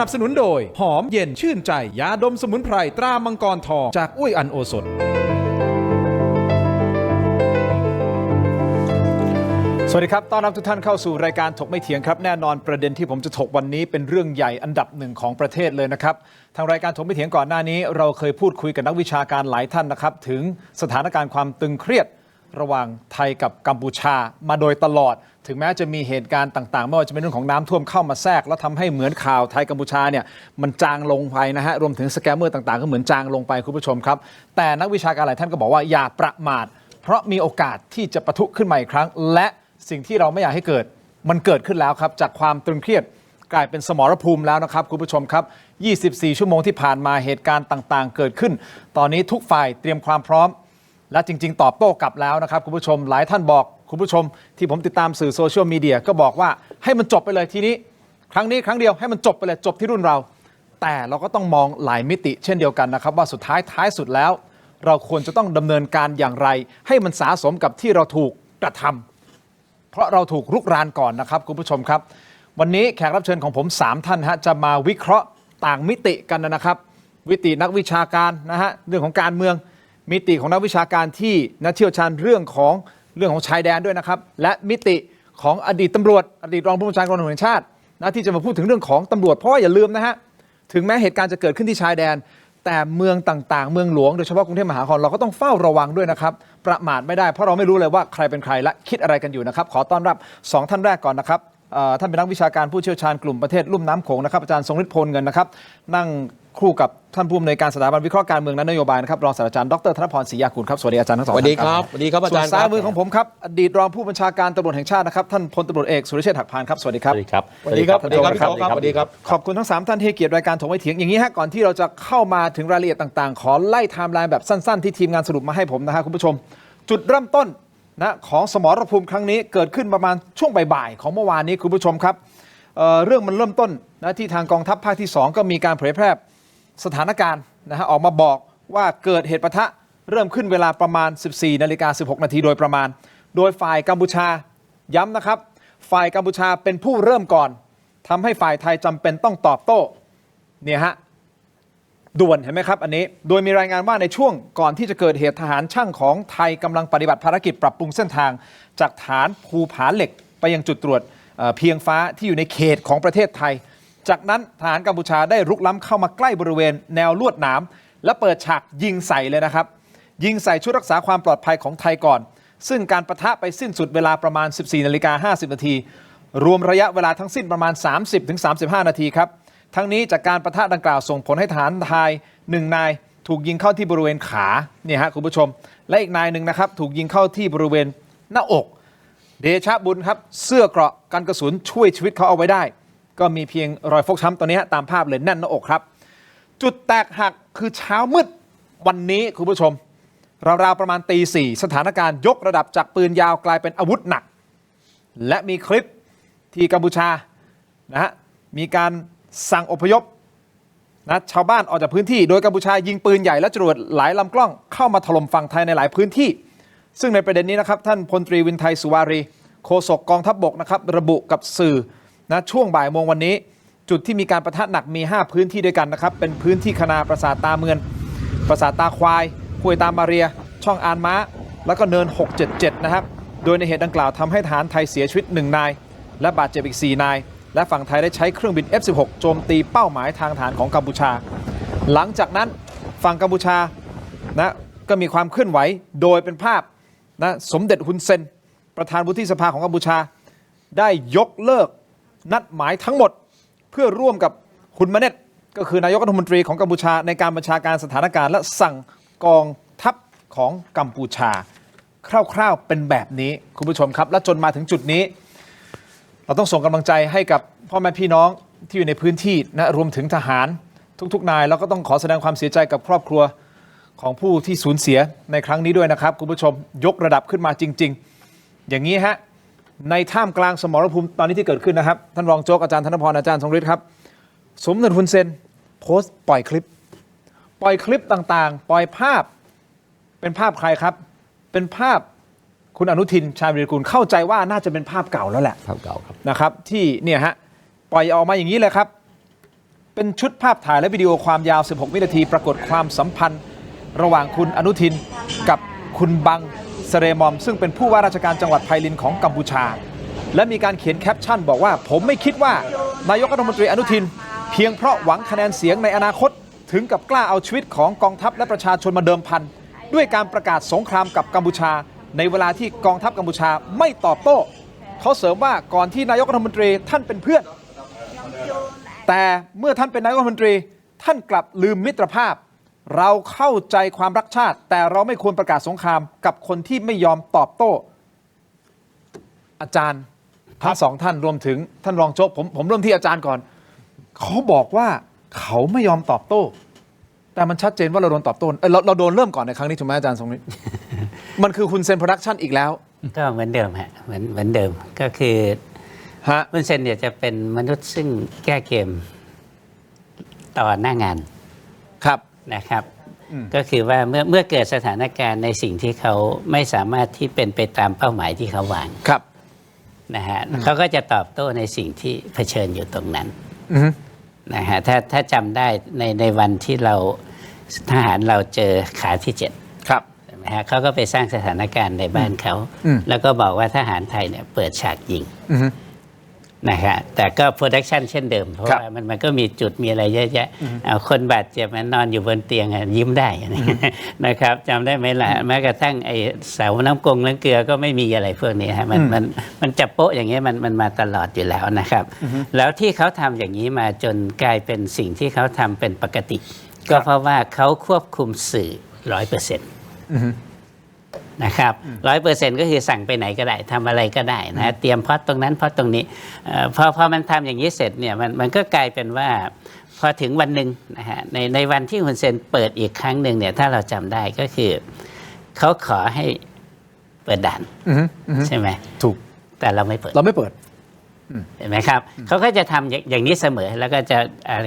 นับสนุนโดยหอมเย็นชื่นใจยาดมสมุนไพรตรามังกรทองจากอุ้ยอันโอสถสวัสดีครับต้อนรับทุกท่านเข้าสู่รายการถกไม่เถียงครับแน่นอนประเด็นที่ผมจะถกวันนี้เป็นเรื่องใหญ่อันดับหนึ่งของประเทศเลยนะครับทางรายการถกไม่เถียงก่อนหน้านี้เราเคยพูดคุยกับนักวิชาการหลายท่านนะครับถึงสถานการณ์ความตึงเครียดระหว่างไทยกับกัมพูชามาโดยตลอดถึงแม้จะมีเหตุการณ์ต่างๆไม่ว่าจะเป็นเรื่องของน้ำท่วมเข้ามาแทรกแล้วทำให้เหมือนข่าวไทยกัมพูชาเนี่ยมันจางลงไปนะฮะรวมถึงสแกมเมอร์ต่างๆก็เหมือนจางลงไปคุณผู้ชมครับแต่นักวิชาการหลายท่านก็บอกว่าอย่าประมาทเพราะมีโอกาสที่จะปะทุขึ้นมาอีกครั้งและสิ่งที่เราไม่อยากให้เกิดมันเกิดขึ้นแล้วครับจากความตึงเครียดกลายเป็นสมรภูมิแล้วนะครับคุณผู้ชมครับ24 ชั่วโมงที่ผ่านมาเหตุการณ์ต่างๆเกิดขึ้นตอนนี้ทุกฝ่ายเตรียมความพร้อมและจริงๆตอบโต้กลับแล้วนะครับคุณผู้ชมหลายท่านบอกคุณผู้ชมที่ผมติดตามสื่อโซเชียลมีเดียก็บอกว่าให้มันจบไปเลยทีนี้ครั้งนี้ครั้งเดียวให้มันจบไปเลยจบที่รุ่นเราแต่เราก็ต้องมองหลายมิติเช่นเดียวกันนะครับว่าสุดท้ายสุดแล้วเราควรจะต้องดำเนินการอย่างไรให้มันสะสมกับที่เราถูกกระทำเพราะเราถูกรุกรานก่อนนะครับคุณผู้ชมครับวันนี้แขกรับเชิญของผม3ท่านจะมาวิเคราะห์ต่างมิติกันนะครับมิตินักวิชาการนะฮะเรื่องของการเมืองมิติของนักวิชาการที่นักเชี่ยวชาญเรื่องของชายแดนด้วยนะครับและมิติของอดีตตำรวจอดีตรองผู้บัญชาการตำรวจแห่งชาตินะที่จะมาพูดถึงเรื่องของตำรวจเพราะว่าอย่าลืมนะฮะถึงแม้เหตุการณ์จะเกิดขึ้นที่ชายแดนแต่เมืองต่างๆเมืองหลวงโดยเฉพาะกรุงเทพมหานครเราก็ต้องเฝ้าระวังด้วยนะครับประมาทไม่ได้เพราะเราไม่รู้เลยว่าใครเป็นใครและคิดอะไรกันอยู่นะครับขอต้อนรับ2ท่านแรกก่อนนะครับท่านเป็นนักวิชาการผู้เชี่ยวชาญกลุ่มประเทศลุ่มน้ำโขงนะครับอาจารย์ทรงฤทธิ์โพลเงินนะครับนั่งคู่กับท่านผู้อำนวยการสถาบันวิเคราะห์การเมืองและนโยบายนะครับรองศาสตราจารย์ดร.ธนพร ศรียากุลครับสวัสดีอาจารย์ทั้งสองท่านสวัสดีครับสวัสดีครับอาจารย์ส่วนซ้ายมือของผมครับอดีตรองผู้บัญชาการตำรวจแห่งชาตินะครับท่านพลตำรวจเอกสุรเชษฐ์หักพานครับสวัสดีครับสวัสดีครับสวัสดีครับสวัสดีครับสวัสดีครับขอบคุณทั้ง3ท่านที่ให้เกียรติรายการถกไม่เถียงอย่างนี้ฮะก่อนที่เราจะเข้ามาถึงรายละเอียดต่างๆขอไล่ไทม์ไลน์แบบสั้นๆที่ทีมงานสรุปมาให้ผมนะฮะคุณผู้ชมจุดเริ่มต้นนะของสมรภูมิครั้งนี้เกิดขึ้นประมาณช่วงบ่ายๆของเมื่อวานนี้คุณผู้ชมครับเรื่องมันเริ่มต้นนะที่ทางกองทัพภาคที่2ก็มีการเผยแพร่สถานการณ์นะฮะออกมาบอกว่าเกิดเหตุปะทะเริ่มขึ้นเวลาประมาณ 14:16 นาทีโดยประมาณโดยฝ่ายกัมพูชาย้ำนะครับฝ่ายกัมพูชาเป็นผู้เริ่มก่อนทำให้ฝ่ายไทยจำเป็นต้องตอบโต้เนี่ยฮะด่วนเห็นไหมครับอันนี้โดยมีรายงานว่าในช่วงก่อนที่จะเกิดเหตุทหารช่างของไทยกำลังปฏิบัติภารกิจปรับปรุงเส้นทางจากฐานภูผาเหล็กไปยังจุดตรวจเพียงฟ้าที่อยู่ในเขตของประเทศไทยจากนั้นทหารกัมพูชาได้รุกล้ำเข้ามาใกล้บริเวณแนวลวดหนามและเปิดฉากยิงใส่เลยนะครับยิงใส่ชุดรักษาความปลอดภัยของไทยก่อนซึ่งการปะทะไปสิ้นสุดเวลาประมาณ 14:50 นาทีรวมระยะเวลาทั้งสิ้นประมาณ 30-35 นาทีครับทั้งนี้จากการปะทะดังกล่าวส่งผลให้ทหารไทย1 นายถูกยิงเข้าที่บริเวณขาเนี่ยฮะคุณผู้ชมและอีกนายหนึ่งนะครับถูกยิงเข้าที่บริเวณหน้าอกเดชะบุญครับเสื้อเกราะกันกระสุนช่วยชีวิตเขาเอาไว้ได้ก็มีเพียงรอยฟกช้ำตัวนี้ตามภาพเลยแน่นหน้าอกครับจุดแตกหักคือเช้ามืดวันนี้คุณผู้ชมราวๆประมาณตี 4สถานการณ์ยกระดับจากปืนยาวกลายเป็นอาวุธหนักและมีคลิปที่กัมพูชานะฮะมีการสั่งอพยพนะชาวบ้านออกจากพื้นที่โดยกัมพูชายิงปืนใหญ่และจรวดหลายลำกล้องเข้ามาถล่มฝั่งไทยในหลายพื้นที่ซึ่งในประเด็นนี้นะครับท่านพลตรีวินไทยสุวารีโฆษกกองทัพบกนะครับระบุกับสื่อนะช่วงบ่ายโมงวันนี้จุดที่มีการปะทะหนักมี5พื้นที่ด้วยกันนะครับเป็นพื้นที่คณาปราสาทตาเมืองปราสาทตาควายห้วยตามาเรียช่องอานม้าแล้วก็เนิน677นะครับโดยในเหตุดังกล่าวทำให้ทหารไทยเสียชีวิต1 นายและบาดเจ็บอีก4 นายและฝั่งไทยได้ใช้เครื่องบิน F-16 โจมตีเป้าหมายทางฐานของกัมพูชาหลังจากนั้นฝั่งกัมพูชานะก็มีความเคลื่อนไหวโดยเป็นภาพนะสมเด็จฮุนเซนประธานวุฒิสภาของกัมพูชาได้ยกเลิกนัดหมายทั้งหมดเพื่อร่วมกับฮุนมาเน็ตก็คือนายกรัฐมนตรีของกัมพูชาในการบัญชาการสถานการณ์และสั่งกองทัพของกัมพูชาคร่าวๆเป็นแบบนี้คุณผู้ชมครับและจนมาถึงจุดนี้เราต้องส่งกำลังใจให้กับพ่อแม่พี่น้องที่อยู่ในพื้นที่นะรวมถึงทหารทุกๆนายแล้วก็ต้องขอแสดงความเสียใจกับครอบครัวของผู้ที่สูญเสียในครั้งนี้ด้วยนะครับคุณผู้ชมยกระดับขึ้นมาจริงๆอย่างนี้ฮะในท่ามกลางสมรภูมิตอนนี้ที่เกิดขึ้นนะครับท่านรองโจ๊กอาจารย์ธนพรอาจารย์ทรงฤทธิ์ครับสมเด็จฮุนเซนโพสต์ปล่อยคลิปต่างๆปล่อยภาพเป็นภาพใครครับเป็นภาพคุณอนุทินชาญวีรกูลเข้าใจว่าน่าจะเป็นภาพเก่าแล้วแหละภาพเก่าครับนะครับที่เนี่ยฮะปล่อยออกมาอย่างนี้เลยครับ เป็นชุดภาพถ่ายและวิดีโอความยาว 16 วินาทีปรากฏความสัมพันธ์ระหว่างคุณอนุทินกับคุณบังเสเรมอมซึ่งเป็นผู้ว่าราชการจังหวัดไพลินของกัมพูชาและมีการเขียนแคปชั่นบอกว่าผมไม่คิดว่านายกรัฐมนตรีอนุทินเพียงเพราะหวังคะแนนเสียงในอนาคตถึงกับกล้าเอาชีวิตของกองทัพและประชาชนมาเดิมพันด้วยการประกาศสงครามกับกัมพูชาในเวลาที่กองทัพกัมพูชาไม่ตอบโต้เขาเสริมว่าก่อนที่นายกรัฐมนตรีท่านเป็นเพื่อนแต่เมื่อท่านเป็นนายกรัฐมนตรีท่านกลับลืมมิตรภาพเราเข้าใจความรักชาติแต่เราไม่ควรประกาศสงครามกับคนที่ไม่ยอมตอบโต้อาจารย์ทั้งสองท่านรวมถึงท่านรองโจ๊กผมเริ่มที่อาจารย์ก่อนเขาบอกว่าเขาไม่ยอมตอบโต้แต่มันชัดเจนว่าเราโดนตอบโต้เราโดนเริ่มก่อนในครั้งนี้ถูกไหมอาจารย์ทรงนี้ มันคือคุณเซนโปรดักชั่นอีกแล้วก็เหมือนเดิมฮะเหมือนเดิมก็คือคุณเซนเนี่ยจะเป็นมนุษย์ซึ่งแก้เกมต่อหน้างานครับนะครับก็คือว่าเมื่อเกิดสถานการณ์ในสิ่งที่เขาไม่สามารถที่เป็นไปตามเป้าหมายที่เขาวางครับนะฮะเขาก็จะตอบโต้ในสิ่งที่เผชิญอยู่ตรงนั้นนะฮะถ้าจำได้ในวันที่ทหารเราเจอขาที่7ครับใช่ไหมฮะเขาก็ไปสร้างสถานการณ์ในบ้านเขาแล้วก็บอกว่าทหารไทยเนี่ยเปิดฉากยิงนะฮะแต่ก็โปรดักชันเช่นเดิมเพราะว่ามันก็มีจุดมีอะไรเยอะแยะคนบาดเจ็บมันนอนอยู่บนเตียงยิ้มได้นะครับจำได้ไหมล่ะแม้กระทั่งไอ้เสาน้ำเกลือก็ไม่มีอะไรพวกนี้ฮะมันจับโป๊ะอย่างเงี้ยมันมาตลอดอยู่แล้วนะครับแล้วที่เขาทำอย่างนี้มาจนกลายเป็นสิ่งที่เขาทำเป็นปกติก็เพราะว่าเขาควบคุมสื่อ 100%นะครับ 100% ก็คือสั่งไปไหนก็ได้ทำอะไรก็ได้นะเตรียมพอดตรงนั้นพอดตรงนี้พอมันทำอย่างนี้เสร็จเนี่ยมันก็กลายเป็นว่าพอถึงวันหนึ่งนะฮะในวันที่คุณเซนเปิดอีกครั้งหนึ่งเนี่ยถ้าเราจำได้ก็คือเขาขอให้เปิดด่านใช่ไหมถูกแต่เราไม่เปิดเห็นไหมครับเขาก็จะทำอย่างนี้เสมอแล้วก็จะ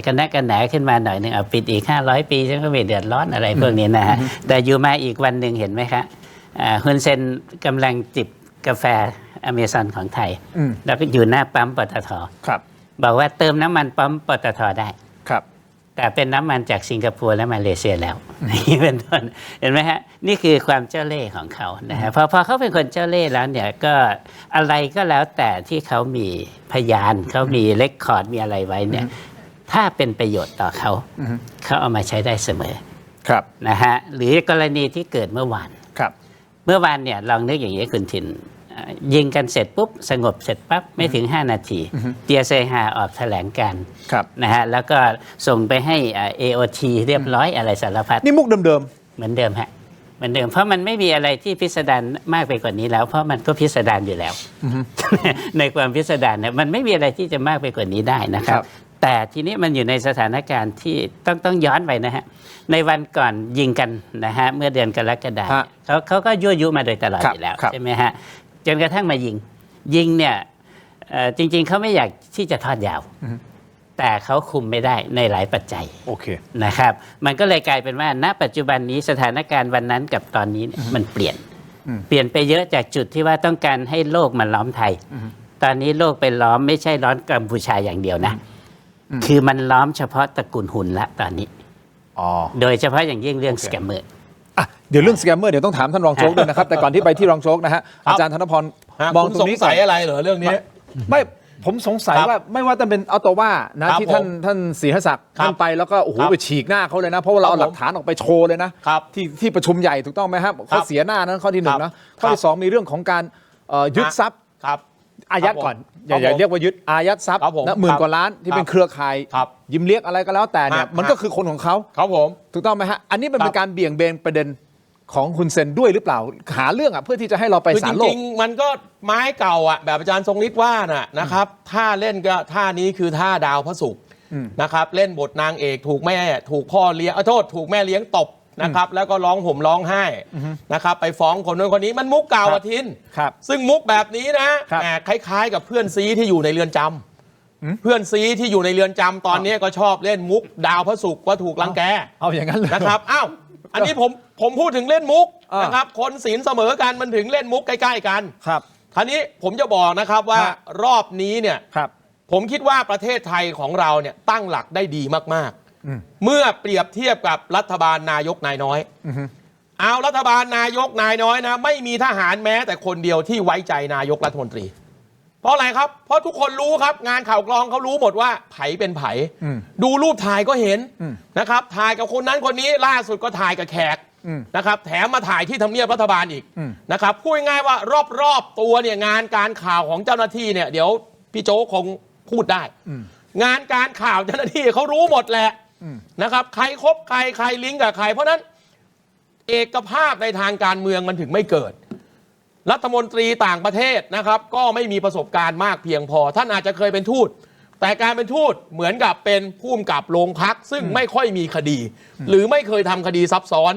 กันแนกันแหนขึ้นมาหน่อยหนึ่งเอาปิดอีก500 ปีฉันก็ไม่เดือดร้อนอะไรพวกนี้นะฮะแต่อยู่มาอีกวันหนึ่งเห็นไหมครับฮุนเซนกำลังจิบกาแฟอเมซอนของไทยแล้วก็อยู่หน้าปั๊มปตท.บอกว่าเติมน้ำมันปั๊มปตท.ได้แต่เป็นน้ำมันจากสิงคโปร์และมาเลเซียแล้วนี่เป็นต้นเห็นไหมฮะนี่คือความเจ้าเล่ห์ของเขานะฮะพอเขาเป็นคนเจ้าเล่ห์แล้วเนี่ยก็อะไรก็แล้วแต่ที่เขามีพยานเขามีเรคคอร์ดมีอะไรไว้เนี่ยถ้าเป็นประโยชน์ต่อเขาเอามาใช้ได้เสมอนะฮะหรือกรณีที่เกิดเมื่อวานเนี่ยลองนึกอย่างนี้คุณทินยิงกันเสร็จปุ๊บสงบเสร็จปั๊บไม่ถึง5 นาทีเตียเซฮาออกแถลงการนะฮะแล้วก็ส่งไปให้ AOT เรียบร้อยอะไรสารพัดนี่มุกเดิมเหมือนเดิมฮะเหมือนเดิมเพราะมันไม่มีอะไรที่พิสดารมากไปกว่านี้แล้วเพราะมันก็พิสดารอยู่แล้วในความพิสดารเนี่ยมันไม่มีอะไรที่จะมากไปกว่านี้ได้นะครับแต่ทีนี้มันอยู่ในสถานการณ์ที่ต้องย้อนไปนะฮะในวันก่อนยิงกันนะฮะเมื่อเดือนกรกฎาคมเขาก็ยั่วยุมาโดยตลอดอยู่แล้วใช่ไหมฮะจนกระทั่งมายิงเนี่ยจริงๆเขาไม่อยากที่จะทอดยาวแต่เขาคุมไม่ได้ในหลายปัจจัยนะครับมันก็เลยกลายเป็นว่าณปัจจุบันนี้สถานการณ์วันนั้นกับตอนนี้มันเปลี่ยนไปเยอะจากจุดที่ว่าต้องการให้โลกมันล้อมไทยตอนนี้โลกไปล้อมไม่ใช่ล้อมกัมพูชาอย่างเดียวนะคือมันล้อมเฉพาะตระกูลหุนละตอนนี้โดยเฉพาะอย่างยิ่งเรื่องสแกมเมอร์เดี๋ยวเรื่องสแกมเมอร์เดี๋ยวต้องถามท่านรองโจ๊กด้วยนะครับแต่ก่อนที่ไปที่รองโจ๊กนะฮะอาจารย์ธนพรมองตรงนี้สงสัยอะไรเหรอเรื่องนี้ไม่ผมสงสัยว่าไม่ว่าจะเป็นอัลโตว่านะที่ท่านศรีหศักดิ์ท่านไปแล้วก็โอ้โหไปฉีกหน้าเขาเลยนะเพราะว่าเราเอาหลักฐานออกไปโชว์เลยนะที่ประชุมใหญ่ถูกต้องไหมครับเขาเสียหน้านั้นข้อที่1นะข้อที่2มีเรื่องของการยึดทรัพย์อายัดก่อนอย่าเรียกว่ายึดอายัดทรัพย์นะ10,000 กว่าล้านที่เป็นเครือข่ายยิ้มเลี้ยงอะไรก็แล้วแต่เนี่ยมันก็คือคนของเขาถูกต้องไหมฮะอันนี้มันเป็นการเบี่ยงเบนประเด็นของคุณเซนด้วยหรือเปล่าหาเรื่องเพื่อที่จะให้เราไปศาลโลกจริงๆมันก็ไม้เก่าแบบอาจารย์ทรงฤทธิ์ว่านะครับท่าเล่นก็ท่านี้คือท่าดาวพระศุกร์นะครับเล่นบทนางเอกถูกพ่อเลี้ยงถูกแม่เลี้ยงตบนะครับแล้วก็ร้องห่มร้องไห้นะครับไปฟ้องคนนู้นคนนี้มันมุกเก่าทินซึ่งมุกแบบนี้นะคล้ายๆกับเพื่อนซีที่อยู่ในเรือนจำเพื่อนซีที่อยู่ในเรือนจำตอนนี้ก็ชอบเล่นมุกดาวพระศุกร์ว่าถูกรังแกเอาอย่างนั้นเลยนะครับอ้าวอันนี้ผมพูดถึงเล่นมุกนะครับคนศีลเสมอกันมันถึงเล่นมุกใกล้ๆกันครับคราวนี้ผมจะบอกนะครับว่ารอบนี้เนี่ย ผมคิดว่าประเทศไทยของเราเนี่ยตั้งหลักได้ดีมากๆเมื่อเปรียบเทียบกับรัฐบาลนายกนายน้อยเอารัฐบาลนายกนายน้อยนะไม่มีทหารแม้แต่คนเดียวที่ไว้ใจนายกรัฐมนตรีเพราะอะไรครับเพราะทุกคนรู้ครับงานข่าวกรองเขารู้หมดว่าไผเป็นไผดูรูปถ่ายก็เห็นนะครับถ่ายกับคนนั้นคนนี้ล่าสุดก็ถ่ายกับแขกนะครับแถมมาถ่ายที่ทำเนียบรัฐบาลอีกนะครับพูดง่ายๆว่ารอบๆตัวเนี่ยงานการข่าวของเจ้าหน้าที่เนี่ยเดี๋ยวพี่โจ๊กคงพูดได้งานการข่าวเจ้าหน้าที่เขารู้หมดแหละนะครับใครคบใครลิงก์กับใครเพราะนั้นเอกภาพในทางการเมืองมันถึงไม่เกิดรัฐมนตรีต่างประเทศนะครับก็ไม่มีประสบการณ์มากเพียงพอท่านอาจจะเคยเป็นทูตแต่การเป็นทูตเหมือนกับเป็นผู้กำกับโรงพักซึ่งไม่ค่อยมีคดีหรือไม่เคยทำคดีซับซ้อน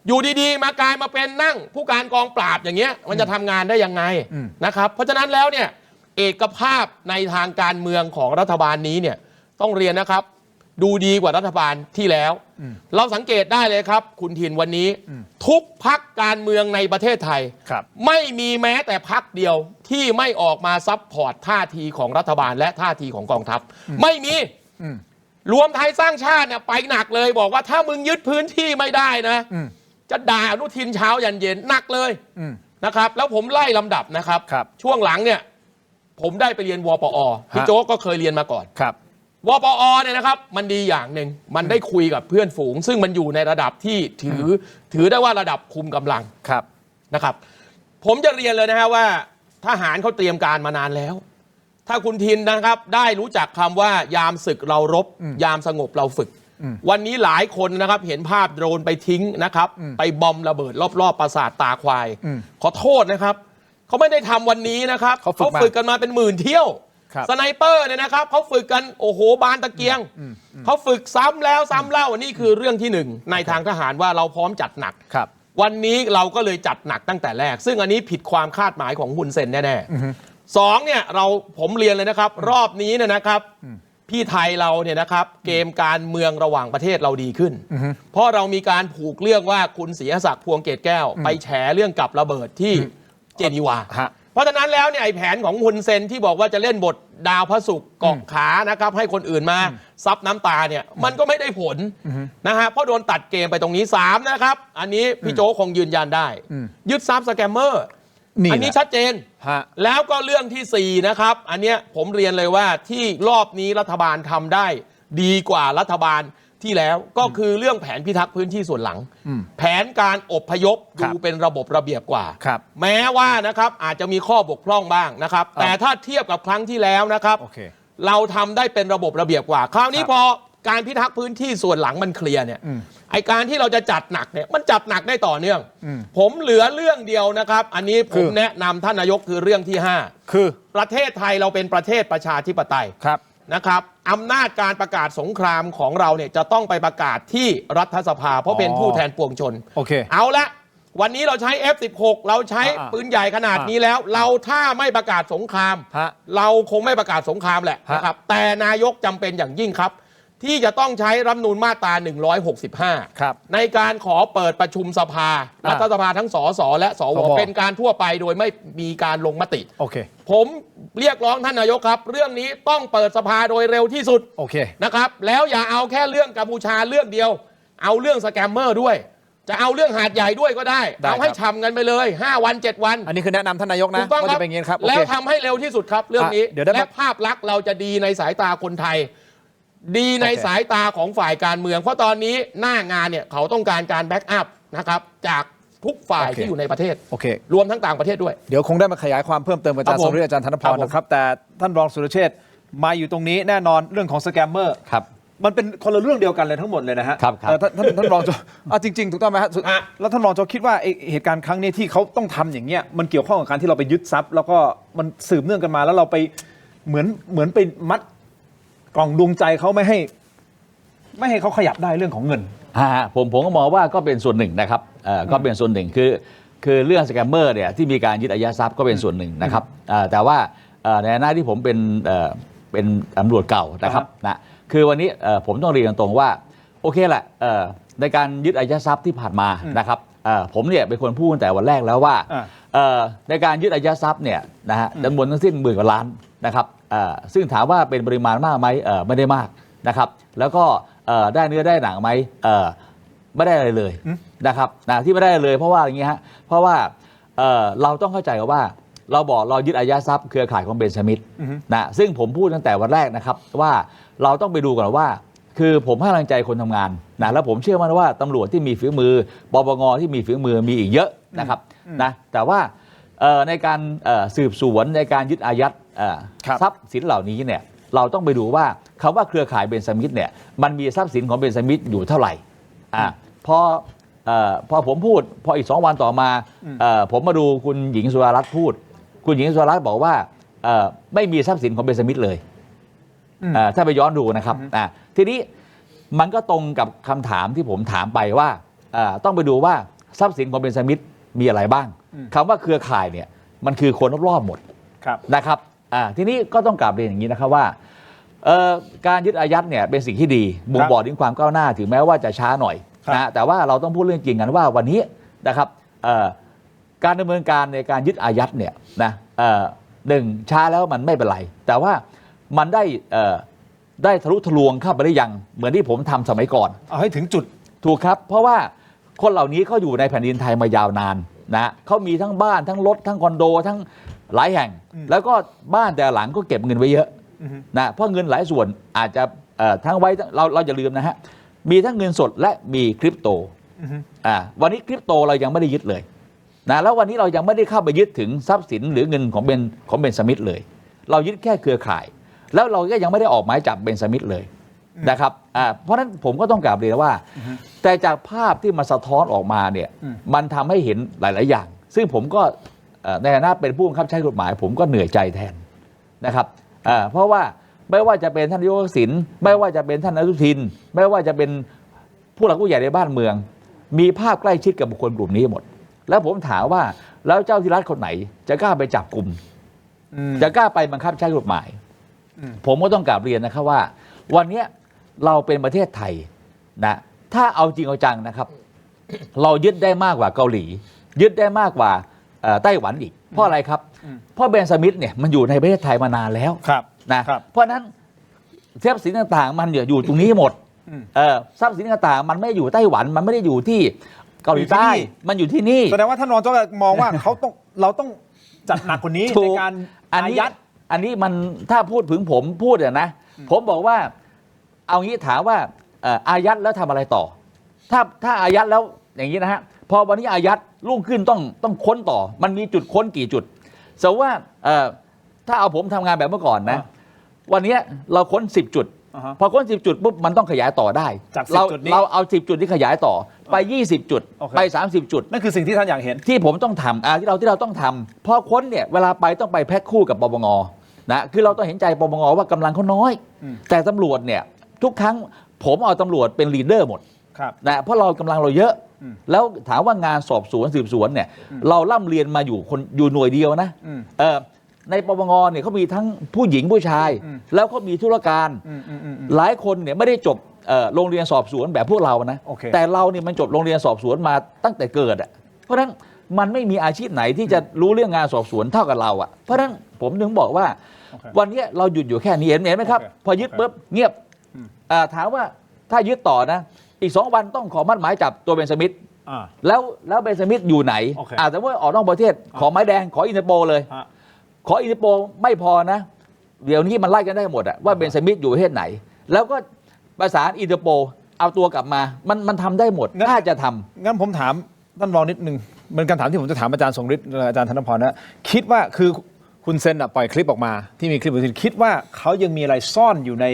อยู่ดีๆมากลายมาเป็นนั่งผู้การกองปราบอย่างเงี้ยมันจะทำงานได้ยังไงนะครับเพราะฉะนั้นแล้วเนี่ยเอกภาพในทางการเมืองของรัฐบาลนี้เนี่ยต้องเรียนนะครับดูดีกว่ารัฐบาลที่แล้วเราสังเกตได้เลยครับคุณทินวันนี้ทุกพรรคการเมืองในประเทศไทยไม่มีแม้แต่พรรคเดียวที่ไม่ออกมาซัพพอร์ตท่าทีของรัฐบาลและท่าทีของกองทัพไม่มีรวมไทยสร้างชาติเนี่ยไปหนักเลยบอกว่าถ้ามึงยึดพื้นที่ไม่ได้นะจะด่าอนุทินเช้ายันเย็นหนักเลยนะครับแล้วผมไล่ลำดับนะครับช่วงหลังเนี่ยผมได้ไปเรียนวปอพี่โจ๊กก็เคยเรียนมาก่อนวปอเนี่ยนะครับมันดีอย่างหนึ่งมันได้คุยกับเพื่อนฝูงซึ่งมันอยู่ในระดับที่ถือได้ว่าระดับคุมกำลังนะครับผมจะเรียนเลยนะฮะว่าทหารเขาเตรียมการมานานแล้วถ้าคุณทินนะครับได้รู้จักคำว่ายามศึกเรารบยามสงบเราฝึกวันนี้หลายคนนะครับเห็นภาพโดรนไปทิ้งนะครับไปบอมระเบิดรอบๆปราสาทตาควายขอโทษนะครับเขาไม่ได้ทำวันนี้นะครับเขาฝึกกันมาเป็นหมื่นเที่ยวสไนเปอร์เนี่ยนะครับเขาฝึกกันโอ้โหบานตะเกียงเขาฝึกซ้ำแล้วซ้ำเล่านี่คือเรื่องที่หนึ่งในทางทหารว่าเราพร้อมจัดหนักวันนี้เราก็เลยจัดหนักตั้งแต่แรกซึ่งอันนี้ผิดความคาดหมายของฮุนเซนแน่ๆสองเนี่ยผมเรียนเลยนะครับรอบนี้เนี่ยนะครับพี่ไทยเราเนี่ยนะครับเกมการเมืองระหว่างประเทศเราดีขึ้นเพราะเรามีการผูกเรื่องว่าคุณศรีศักดิ์พวงเกตแก้วไปแฉเรื่องกับระเบิดที่เจนีวาเพราะฉะนั้นแล้วเนี่ยไอ้แผนของฮุนเซนที่บอกว่าจะเล่นบทดาวพระศุกร์เกาะขานะครับให้คนอื่นมาซับน้ำตาเนี่ยมันก็ไม่ได้ผลนะฮะเพราะโดนตัดเกมไปตรงนี้3นะครับอันนี้พี่โจ๊กคงยืนยันได้ยึดทรัพย์สแกมเมอร์อันนี้ชัดเจนแล้วก็เรื่องที่4นะครับอันเนี้ยผมเรียนเลยว่าที่รอบนี้รัฐบาลทำได้ดีกว่ารัฐบาลที่แล้วก็คือเรื่องแผนพิทักษ์พื้นที่ส่วนหลังแผนการอพยพดูเป็นระบบระเบียบกว่าแม้ว่านะครับอาจจะมีข้อบกพร่องบ้างนะครับแต่ถ้าเทียบกับครั้งที่แล้วนะครับเราทำได้เป็นระบบระเบียบกว่าคราวนี้พอการพิทักษ์พื้นที่ส่วนหลังมันเคลียร์เนี่ยไอการที่เราจะจัดหนักเนี่ยมันจัดหนักได้ต่อเนื่องผมเหลือเรื่องเดียวนะครับอันนี้ผมแนะนำท่านนายกคือเรื่องที่5คือประเทศไทยเราเป็นประเทศประชาธิปไตยนะครับอำนาจการประกาศสงครามของเราเนี่ยจะต้องไปประกาศที่รัฐสภาเพราะเป็นผู้แทนปวงชนเอาละวันนี้เราใช้ F16 เราใช้ปืนใหญ่ขนาดนี้แล้วเราถ้าไม่ประกาศสงครามเราคงไม่ประกาศสงครามแหละนะครับแต่นายกจำเป็นอย่างยิ่งครับที่จะต้องใช้รัฐธรรมนูญมาตรา165ในการขอเปิดประชุมสภารัฐสภาทั้งสสและสวเป็นการทั่วไปโดยไม่มีการลงมติผมเรียกร้องท่านนายกครับเรื่องนี้ต้องเปิดสภาโดยเร็วที่สุดนะครับแล้วอย่าเอาแค่เรื่องกัมพูชาเรื่องเดียวเอาเรื่องสแกมเมอร์ด้วยจะเอาเรื่องหาดใหญ่ด้วยก็ได้เอาให้ฉ่ำกันไปเลย5 วัน7 วันอันนี้คือแนะนำท่านนายกนะว่าจะเป็นอย่างนี้ครับแล้วทำให้เร็วที่สุดครับเรื่องนี้และภาพลักษณ์เราจะดีในสายตาคนไทยดีในสายตาของฝ่ายการเมืองเพราะตอนนี้หน้างานเนี่ยเขาต้องการการแบ็กอัพนะครับจากทุกฝ่ายที่อยู่ในประเทศรวมทั้งต่างประเทศด้วยเดี๋ยวคงได้มาขยายความเพิ่มเติมกับอาจารย์สมฤทธิ์อาจารย์ธนพรนะครับแต่ท่านรองสุรเชษฐ์มาอยู่ตรงนี้แน่นอนเรื่องของสแกมเมอร์มันเป็นคนละเรื่องเดียวกันเลยทั้งหมดเลยนะฮะท่านรองจริงๆถูกต้องไหมฮะแล้วท่านรองจะคิดว่าเหตุการณ์ครั้งนี้ที่เขาต้องทำอย่างเงี้ยมันเกี่ยวข้องกับการที่เราไปยึดทรัพย์แล้วก็มันสืบเนื่องกันมาแล้วเราไปเหมือนไปมัดกล่องดวงใจเขาไม่ให้เขาขยับได้เรื่องของเงินผมก็มองว่าก็เป็นส่วนหนึ่งนะครับก็เป็นส่วนหนึ่งคือเรื่องสแกมเมอร์เนี่ยที่มีการยึดอายัดทรัพย์ก็เป็นส่วนหนึ่งนะครับแต่ว่าในหน้าที่ผมเป็นตำรวจเก่านะครับนะคือวันนี้ผมต้องเรียนตรงว่าโอเคแหละในการยึดอายัดทรัพย์ที่ผ่านมานะครับผมเนี่ยเป็นคนพูดตั้งแต่วันแรกแล้วว่าในการยึดอายัดทรัพย์เนี่ยนะฮะจำนวนทั้งสิ้น10,000 กว่าล้านนะครับ ซึ่งถามว่าเป็นปริมาณมากไหมไม่ได้มากนะครับแล้วก็ได้เนื้อได้หนังไหมไม่ได้อะไรเลยนะครับที่ไม่ได้เลยเพราะว่าอย่างนี้ฮะเพราะว่าเราต้องเข้าใจว่าเราบอกเรายึดอายัดทรัพย์เครือข่ายของเบนจามินนะซึ่งผมพูดตั้งแต่วันแรกนะครับว่าเราต้องไปดูก่อนว่าคือผมให้กำลังใจคนทำงานนะแล้วผมเชื่อมั่นว่าตำรวจที่มีฝีมือปปงที่มีฝีมือมีอีกเยอะนะครับนะแต่ว่าในการสืบสวนในการยึดอายัดทรัพย์สินเหล่านี้เนี่ยเราต้องไปดูว่าคำว่าเครือข่ายเบนจามินเนี่ยมันมีทรัพย์สินของเบนจามินอยู่เท่าไหร่พอผมพูดพออีก2 วันต่อมาผมมาดูคุณหญิงสุดารัตน์พูดคุณหญิงสุดารัตน์บอกว่าไม่มีทรัพย์สินของเบนจามินเลยถ้าไปย้อนดูนะครับทีนี้มันก็ตรงกับคำถามที่ผมถามไปว่าต้องไปดูว่าทรัพย์สินของเบนจามินมีอะไรบ้างคำว่าเครือข่ายเนี่ยมันคือคนรอบๆหมดนะครับทีนี้ก็ต้องกลับเรียนอย่างนี้นะครับว่าการยึดอายัดเนี่ยเป็นสิ่งที่ดีบ่งบอกถึงความก้าวหน้าถึงแม้ว่าจะช้าหน่อยนะแต่ว่าเราต้องพูดเรื่องจริงกันว่าวันนี้นะครับการดำเนินการในการยึดอายัดเนี่ยนะหนึ่งช้าแล้วมันไม่เป็นไรแต่ว่ามันได้ทะลุทะลวงเข้าไปได้ยังเหมือนที่ผมทำสมัยก่อนเอาให้ถึงจุดถูกครับเพราะว่าคนเหล่านี้เขาอยู่ในแผ่นดินไทยมายาวนานนะเขามีทั้งบ้านทั้งรถทั้งคอนโดทั้งหลายแห่งแล้วก็บ้านแต่หลังก็เก็บเงินไว้เยอะนะเพราะเงินหลายส่วนอาจจะทั้งไว้เราอย่าลืมนะฮะมีทั้งเงินสดและมีคริปโตวันนี้คริปโตเรายังไม่ได้ยึดเลยนะแล้ววันนี้เรายังไม่ได้เข้าไปยึดถึงทรัพย์สินหรือเงินของเบนจามินเลยเรายึดแค่เครือข่ายแล้วเราก็ยังไม่ได้ออกหมายจับเบนจามินเลยนะครับเพราะฉะนั้นผมก็ต้องกลับเรียนว่าแต่จากภาพที่มันสะท้อนออกมาเนี่ยมันทำให้เห็นหลายๆอย่างซึ่งผมก็ในฐานะเป็นผู้บังคับใช้กฎหมายผมก็เหนื่อยใจแทนนะครับเพราะว่าไม่ว่าจะเป็นท่านนายกทักษิณไม่ว่าจะเป็นท่านอนุทินไม่ว่าจะเป็นผู้หลักผู้ใหญ่ในบ้านเมืองมีภาพใกล้ชิดกับบุคคลกลุ่มนี้หมดแล้วผมถามว่าแล้วเจ้าที่รัฐคนไหนจะกล้าไปจับกลุ่มจะกล้าไปบังคับใช้กฎหมายผมก็ต้องกราบเรียนนะครับว่าวันนี้เราเป็นประเทศไทยนะถ้าเอาจริงเอาจังนะครับเรายึดได้มากกว่าเกาหลียึดได้มากกว่าไต้หวันอีกเพราะอะไรครับเพราะเบนจามินเนี่ยมันอยู่ในประเทศไทยมานานแล้วนะเพราะนั้นทรัพย์สินต่างๆมันอยู่ตรงนี้หมดทรัพย์สินต่างๆมันไม่อยู่ไต้หวันมันไม่ได้อยู่ที่เกาหลีใต้มันอยู่ที่นี่แสดงว่าท่านรองโจ๊กมองว่าเราต้องจัดหนักกว่านี้ในการอายัดอันนี้มันถ้าพูดถึงผมพูดนะผมบอกว่าเอางี้ถามว่าอายัดแล้วทำอะไรต่อถ้าอายัดแล้วอย่างนี้นะฮะพอวันนี้อายัดรุ่งขึ้นต้องค้นต่อมันมีจุดค้นกี่จุดสมมติว่าถ้าเอาผมทำงานแบบเมื่อก่อนนะวันนี้เราค้น10 จุดพอค้น10 จุดปุ๊บมันต้องขยายต่อได้เราเอา10 จุดที่ขยายต่อไป20 จุดไป30 จุดนั่นคือสิ่งที่ท่านอยากเห็นที่ผมต้องทำที่เราต้องทำพอค้นเนี่ยเวลาไปต้องไปแพ็คคู่กับปปงนะคือเราต้องเห็นใจปปงว่ากำลังเขาน้อยแต่ตำรวจเนี่ยทุกครั้งผมเอาตำรวจเป็นลีดเดอร์หมดนะเพราะเรากำลังเราเยอะแล้วถามว่างานสอบสวนสืบสวนเนี่ยเราล่ำเรียนมาอยู่หน่วยเดียวนะในปปงเนี่ยเขามีทั้งผู้หญิงผู้ชายแล้วก็มีธุรการหลายคนเนี่ยไม่ได้จบโรงเรียนสอบสวนแบบพวกเรานะแต่เราเนี่ยมันจบโรงเรียนสอบสวนมาตั้งแต่เกิดอ่ะเพราะฉะนั้นมันไม่มีอาชีพไหนที่จะรู้เรื่องงานสอบสวนเท่ากับเราอ่ะเพราะฉะนั้นผมถึงบอกว่าวันนี้เราหยุดอยู่แค่นี้เห็นไหมครับพอยึดปุ๊บเงียบถามว่าถ้ายึดต่อนะอีก2 วันต้องขอมั่นหมายจับตัวเบนจามินแล้วเบนจามินอยู่ไหนแต่ว่าออกนอกประเทศขอไม้แดงขออินเตอร์โปเลยขออินเตอร์โปไม่พอนะเดี๋ยวนี้มันไล่กันได้หมดอะว่าเบนจามินอยู่ประเทศไหนแล้วก็ประสานอินเตอร์โปเอาตัวกลับมามันทำได้หมดถ้าจะทำงั้นผมถามท่านรองนิดนึงเป็นคำถามที่ผมจะถามอาจารย์ทรงฤทธิ์อาจารย์ธนพรนะคิดว่าคือคุณเซนปล่อยคลิปออกมาที่มีคลิปคิดว่าเขายังมีอะไรซ่อนอยู่ใน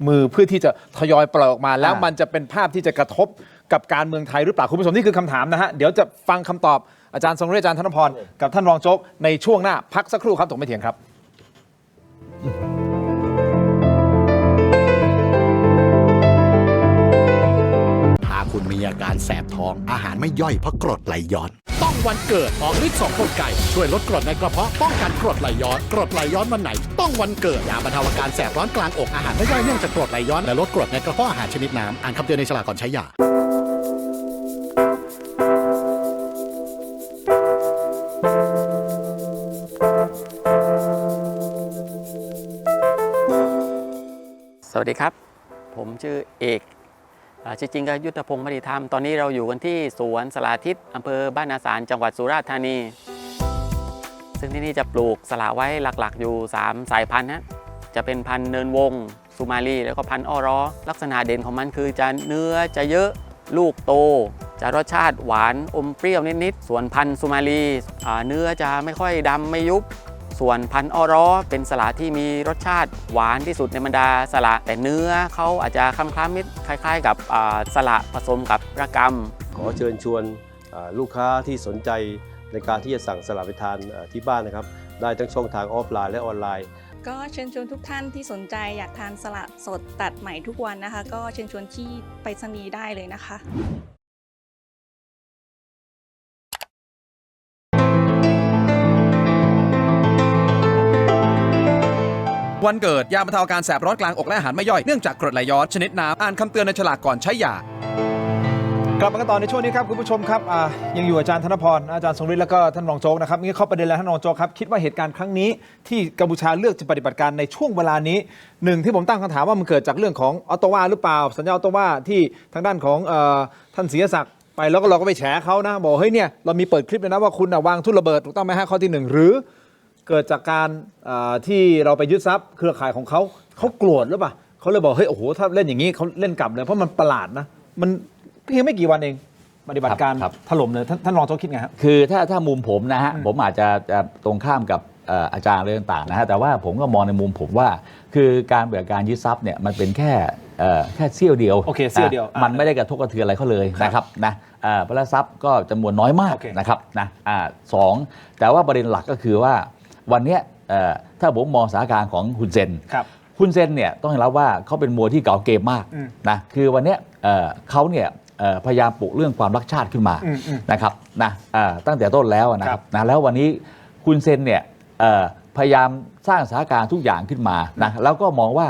มือเพื่อที่จะทยอยปล่อยออกมาแล้วมันจะเป็นภาพที่จะกระทบกับการเมืองไทยหรือเปล่าคุณผู้ชมนี่คือคำถามนะฮะเดี๋ยวจะฟังคำตอบอาจารย์ทรงฤทธิ์อาจารย์ธนพรกับท่านรองโจ๊กในช่วงหน้าพักสักครู่ครับตรงไม่เถียงครับถ้าคุณมีอาการแสบท้องอาหารไม่ย่อยเพราะกรดไหลย้อนต้องวันเกิดออกฤทธิ์2 กลไกช่วยลดกรดในกระเพาะป้องกันกรดไหลย้อนกรดไหลย้อนวันไหนต้องวันเกิดยาบรรเทาอาการแสบร้อนกลางอกอาหารไม่ย่อยเนื่องจากกรดไหลย้อนและลดกรดในกระเพาะอาหารชนิดน้ำอ่านคำเตือนในฉลากก่อนใช้ยา ดีครับ ผมชื่อเอกชื่อจริงก็ยุทธพงศ์มณีธรรม ตอนนี้เราอยู่กันที่สวนสละทิศอำเภอบ้านนาสารจังหวัดสุราษฎร์ธานี ซึ่งที่นี่จะปลูกสละไว้หลักๆอยู่ 3 สายพันธุ์นะจะเป็นพันธุ์เนินวงสุมาลีแล้วก็พันธุ์อ้อร้อลักษณะเด่นของมันคือจะเนื้อจะเยอะลูกโต จะรสชาติหวานอมเปรี้ยวนิดๆส่วนพันธุ์สุมาลีเนื้อจะไม่ค่อยดำไม่ยุบส่วนพันธุ์อ้อร้อเป็นสละที่มีรสชาติหวานที่สุดในบรรดาสละแต่เนื้อเขาอาจจะคล้ำๆนิดคล้ายๆกับสละผสมกับระกำ ขอเชิญชวนลูกค้าที่สนใจในการที่จะสั่งสลัดไปทานที่บ้านนะครับได้ทั้งช่องทางออฟไลน์และออนไลน์ ก็เชิญชวนทุกท่านที่สนใจอยากทานสละสดตัดใหม่ทุกวันนะคะ ก็เชิญชวนที่ไปรษณีย์ได้เลยนะคะ วันเกิดยาบรรเทาอาการแสบร้อนกลางอกและอาหารไม่ย่อยเนื่องจากกรดไหลย้อนชนิดน้ำอ่านคำเตือนในฉลากก่อนใช้ยา กลับมากันต่อในช่วงนี้ครับคุณผู้ชมครับยังอยู่อาจารย์ธนพรอาจารย์ทรงฤทธิ์แล้วก็ท่านรองโจ๊กนะครับนี่เข้าประเด็นแล้วท่านรองโจ๊กครับคิดว่าเหตุการณ์ครั้งนี้ที่กัมพูชาเลือกจะปฏิบัติการในช่วงเวลานี้หนึ่งที่ผมตั้งคำถามว่ามันเกิดจากเรื่องของออตโตวาหรือเปล่าสัญญาออตโตวาที่ทางด้านของท่านศรีศักดิ์ไปแล้วก็เราก็ไปแฉเขานะบอกเฮ้ยเนี่ยเรามีเปิดคลิปเลยนะว่าคุณวางทุ่นระเบิดถูกต้องไหมฮะข้อที่หนึ่งหรือเกิดจากการที่เราไปยึดทรัพย์เครือข่ายของเขาโกรธหรือเปล่าเขาเลยบอกเฮ้ยโอ้โหถ้าเล่นอย่างนี้เขาเล่นกลับเลยเพราะมันประหลาดนะมันเพียงไม่กี่วันเองปฏิบัติการ ครับ ถล่มเลยท่านรองโจ๊กคิดไงครับ คือถ้ามุมผมนะฮะผมอาจจะตรงข้ามกับอาจารย์เรื่องต่างๆนะฮะแต่ว่าผมก็มองในมุมผมว่าคือการเบิกการยึดทรัพย์เนี่ยมันเป็นแค่เสี้ยวเดียว โอเคเสี้ยวเดียว มันไม่ได้กระทบกระเทือนอะไรเขาเลยนะครับนะเพราะทรัพย์ก็จำนวนน้อยมาก โอเค นะครับนะสองแต่ว่าประเด็นหลักก็คือว่าวันเนี้ยถ้าผมมองสถานการณ์ของฮุนเซน ครับ ฮุนเซนเนี่ยต้องรับว่าเขาเป็นมวยที่เก่าเกมมาก อืม นะคือวันเนี้ยเขาเนี่ยพยายามปลุกเรื่องความรักชาติขึ้นมา อืม นะครับนะตั้งแต่ต้นแล้วนะครับนะแล้ววันนี้คุณเซนเนี่ยพยายามสร้างสถานการณ์ทุกอย่างขึ้นมานะแล้วก็มองว่า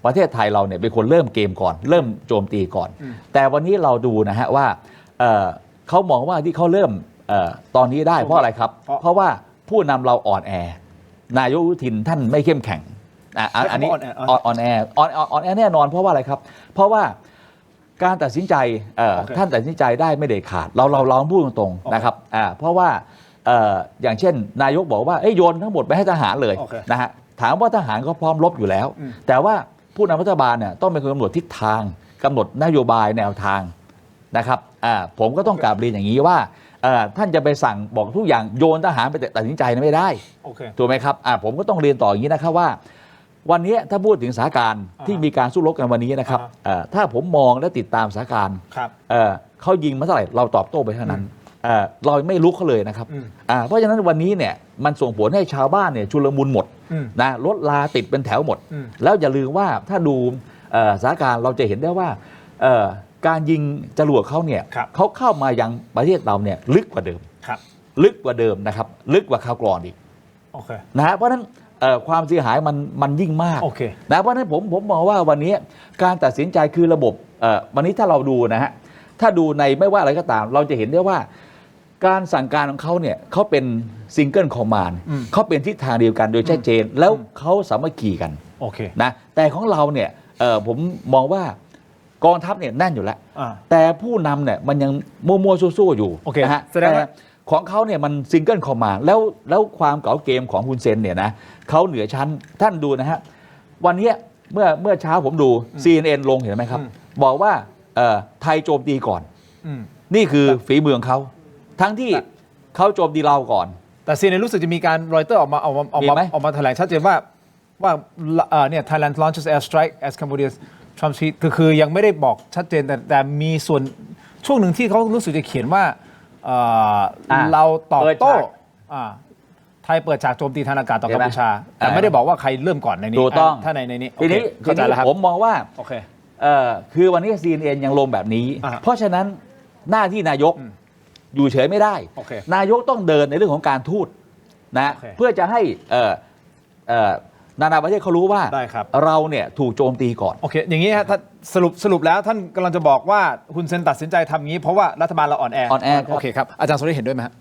ประเทศไทยเราเนี่ยเป็นคนเริ่มเกมก่อนเริ่มโจมตีก่อน แต่วันนี้เราดูนะฮะว่าเขามองว่าที่เขาเริ่มตอนนี้ได้เพราะอะไรครับ เพราะว่าผู้นำเราอ่อนแอนายกอนุทินท่านไม่เข้มแข็งอันนี้อ่อนแอแน่นอนเพราะว่าอะไรครับเพราะว่าการตัดสินใจท่านตัดสินใจได้ไม่เด็ดขาดเราพูดตรงๆนะครับเพราะว่าอย่างเช่นนายกบอกว่าโยนทั้งหมดไปให้ทหารเลยนะฮะถามว่าทหารก็พร้อมรบอยู่แล้ว แต่ว่าผู้นำรัฐบาลเนี่ยต้องเป็นคนกำหนดทิศทางกำหนดนโยบายแนวทางนะครับผมก็ต้องกราบเรียนอย่างนี้ว่าท่านจะไปสั่งบอกทุกอย่างโยนทหารไปตัดสินใจไม่ได้ถูกไหมครับผมก็ต้องเรียนต่ออย่างนี้นะครับว่าวันนี้ถ้าพูดถึงสถานการณ์ที่มีการสู้รบกันวันนี้นะครับถ้าผมมองและติดตามสถานการณ์เขายิงมาเท่าไหร่เราตอบโต้ไปเท่านั้นเราไม่รู้เขาเลยนะครับเพราะฉะนั้นวันนี้เนี่ยมันส่งผลให้ชาวบ้านเนี่ยชุลมุนหมดนะรถลาติดเป็นแถวหมดแล้วอย่าลืมว่าถ้าดูสถานการณ์เราจะเห็นได้ว่าการยิงจรวดเขาเนี่ยเขาเข้ามายังประเทศเราเนี่ยลึกกว่าเดิมลึกกว่าเดิมนะครับลึกกว่าคราวก่อนอีกนะฮะเพราะฉะนั้นความเสียหายมันยิ่งมากนะเพราะฉะนั้นผมมองว่าวันนี้การตัดสินใจคือระบบวันนี้ถ้าเราดูนะฮะถ้าดูในไม่ว่าอะไรก็ตามเราจะเห็นได้ว่าการสั่งการของเขาเนี่ยเขาเป็นซิงเกิลคอมมานด์เขาเป็นทิศทางเดียวกันโดยชัดเจนแล้วเขาสามัคคีกันนะแต่ของเราเนี่ยผมมองว่ากองทัพเนี่ยแน่นอยู่แล้วแต่ผู้นำเนี่ยมันยังมัวๆสู้ๆอยู่นะฮะแสดงว่าของเขาเนี่ยมันซิงเกิลคอมมานด์แล้วความเก๋าเกมของฮุนเซนเนี่ยนะเขาเหนือชั้นท่านดูนะฮะวันนี้เมื่อเช้าผมดู CNN ลงเห็นไหมครับบอกว่าไทยโจมตีก่อนนี่คือฝีมือของเขาทั้งที่เขาโจมตีเราก่อนแต่ CNN รู้สึกจะมีการรอยเตอร์ออกมาแถลงชัดเจนว่าเนี่ย Thailand launches air strike as Cambodia Trump tweet คือยังไม่ได้บอกชัดเจนแต่มีส่วนช่วงหนึ่งที่เขารู้สึกจะเขียนว่าเราตอบโต้ไทยเปิดฉากโจมตีทางอากาศต่อกัมพูชาแต่ไม่ได้บอกว่าใครเริ่มก่อนในนี้ ถูกต้อง ถ้าในนี้ทีนี้ผมมองว่าคือวันนี้ CNN ยังลงแบบนี้เพราะฉะนั้นหน้าที่นายกอยู่เฉยไม่ได้นายกต้องเดินในเรื่องของการทูตนะเพื่อจะให้นานาประเทศเขารู้ว่าเราเนี่ยถูกโจมตีก่อนโอเคอย่างนี้ฮะสรุปแล้วท่านกำลังจะบอกว่าฮุนเซนตัดสินใจทำงี้เพราะว่ารัฐบาลเราอ่อนแอโอเคครับอาจารย์สุริเห็นด้วยไหมฮะ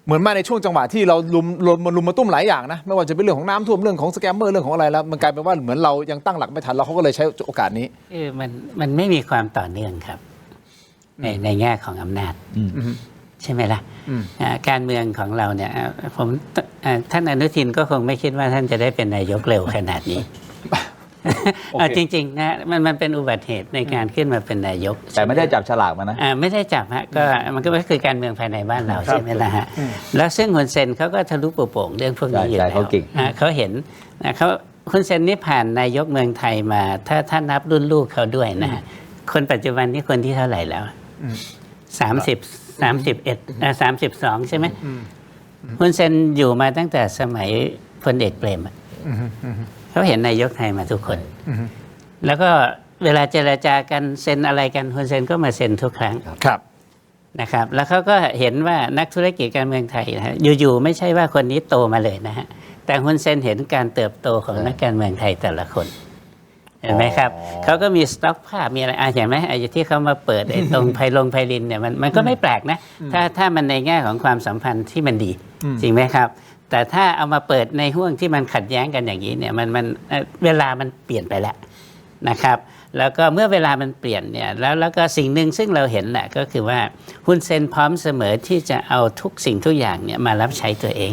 เหมือนมาในช่วงจังหวะที่เราลุมมาตุ้มหลายอย่างนะไม่ว่าจะเป็นเรื่องของน้ำท่วมเรื่องของสแกมเมอร์เรื่องของอะไรแล้วมันกลายเป็นว่าเหมือนเรายังตั้งหลักไม่ทันแล้วเขาก็เลยใช้โอกาสนี้มันไม่มีความต่อเนื่องครับในแง่ของอำนาจใช่ไหมล่ะการเมืองของเราเนี่ยผมท่านอนุทินก็คงไม่คิดว่าท่านจะได้เป็นนายกเร็วขนาดนี้จริงๆนะมันเป็นอุบัติเหตุในการขึ้นมาเป็นนายกแต่ไม่ได้จับฉลากมานะไม่ได้จับฮะก็มันก็คือการเมืองภายในบ้านเราใช่ไหมล่ะฮะแล้วซึ่งฮุนเซนเขาก็ทะลุโป่งเรื่องพวกนี้อยู่แล้วเขาเห็นเขาฮุนเซนนี่ผ่านนายกเมืองไทยมาถ้านับรุ่นลูกเขาด้วยนะฮะคนปัจจุบันนี่คนที่เท่าไหร่แล้ว32 ใช่ไหมฮุนเซนอยู่มาตั้งแต่สมัยพลเอกเปรมเขาเห็นนายกไทยมาทุกคนแล้วก็เวลาเจรจากันเซ็นอะไรกันฮุนเซนก็มาเซ็นทุกครั้งครับนะครับแล้วเขาก็เห็นว่านักธุรกิจการเมืองไทยนะอยู่ๆไม่ใช่ว่าคนนี้โตมาเลยนะฮะแต่ฮุนเซนเห็นการเติบโตของนักการเมืองไทยแต่ละคนเห็นไหมครับเขาก็มีสต็อกภาพมีอะไรเห็นไหมไอ้ที่เขามาเปิดไอ้ตรงไพลินเนี่ยมันก็ไม่แปลกนะถ้ามันในแง่ของความสัมพันธ์ที่มันดีจริงไหมครับแต่ถ้าเอามาเปิดในห่วงที่มันขัดแย้งกันอย่างนี้เนี่ยมันเวลามันเปลี่ยนไปแล้วนะครับแล้วก็เมื่อเวลามันเปลี่ยนเนี่ยแล้วก็สิ่งหนึ่งซึ่งเราเห็นแหละก็คือว่าฮุนเซนพร้อมเสมอที่จะเอาทุกสิ่งทุกอย่างเนี่ยมารับใช้ตัวเอง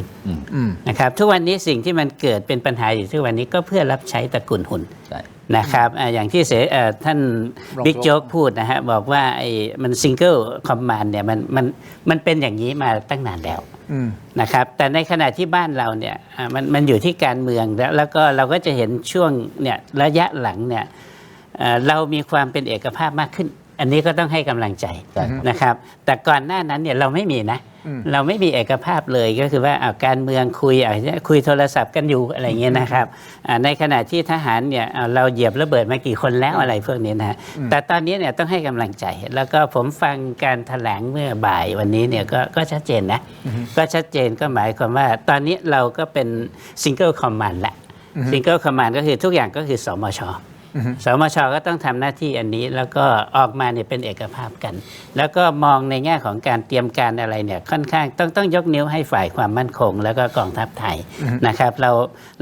นะครับทุกวันนี้สิ่งที่มันเกิดเป็นปัญหาอยู่ทุกวันนี้ก็เพื่อรับใช้ตระกูลหุนนะครับอย่างที่ท่านบิ๊กโจ๊กพูดนะฮะบอกว่าไอ้มันซิงเกิลคอมมานด์เนี่ยมันเป็นอย่างนี้มาตั้งนานแล้วนะครับแต่ในขณะที่บ้านเราเนี่ยมันอยู่ที่การเมืองแล้วก็เราก็จะเห็นช่วงเนี่ยระยะหลังเนี่ยเรามีความเป็นเอกภาพมากขึ้นอันนี้ก็ต้องให้กำลังใจนะครับแต่ก่อนหน้านั้นเนี่ยเราไม่มีนะเราไม่มีเอกภาพเลยก็คือว่าการเมืองคุยโทรศัพท์กันอยู่อะไรเงี้ยนะครับในขณะที่ทหารเนี่ยเราเหยียบระเบิดมากี่คนแล้วอะไรพวกนี้นะแต่ตอนนี้เนี่ยต้องให้กำลังใจแล้วก็ผมฟังการแถลงเมื่อบ่ายวันนี้เนี่ยก็ชัดเจนนะก็ชัดเจนก็หมายความว่าตอนนี้เราก็เป็นซิงเกิลคอมมานด์ละซิงเกิลคอมมานด์ก็คือทุกอย่างก็คือสมช.สมช.ก็ต้องทำหน้าที่อันนี้แล้วก็ออกมาเนี่ยเป็นเอกภาพกันแล้วก็มองในแง่ของการเตรียมการอะไรเนี่ยค่อนข้างต้องยกนิ้วให้ฝ่ายความมั่นคงแล้วก็กองทัพไทยนะครับเ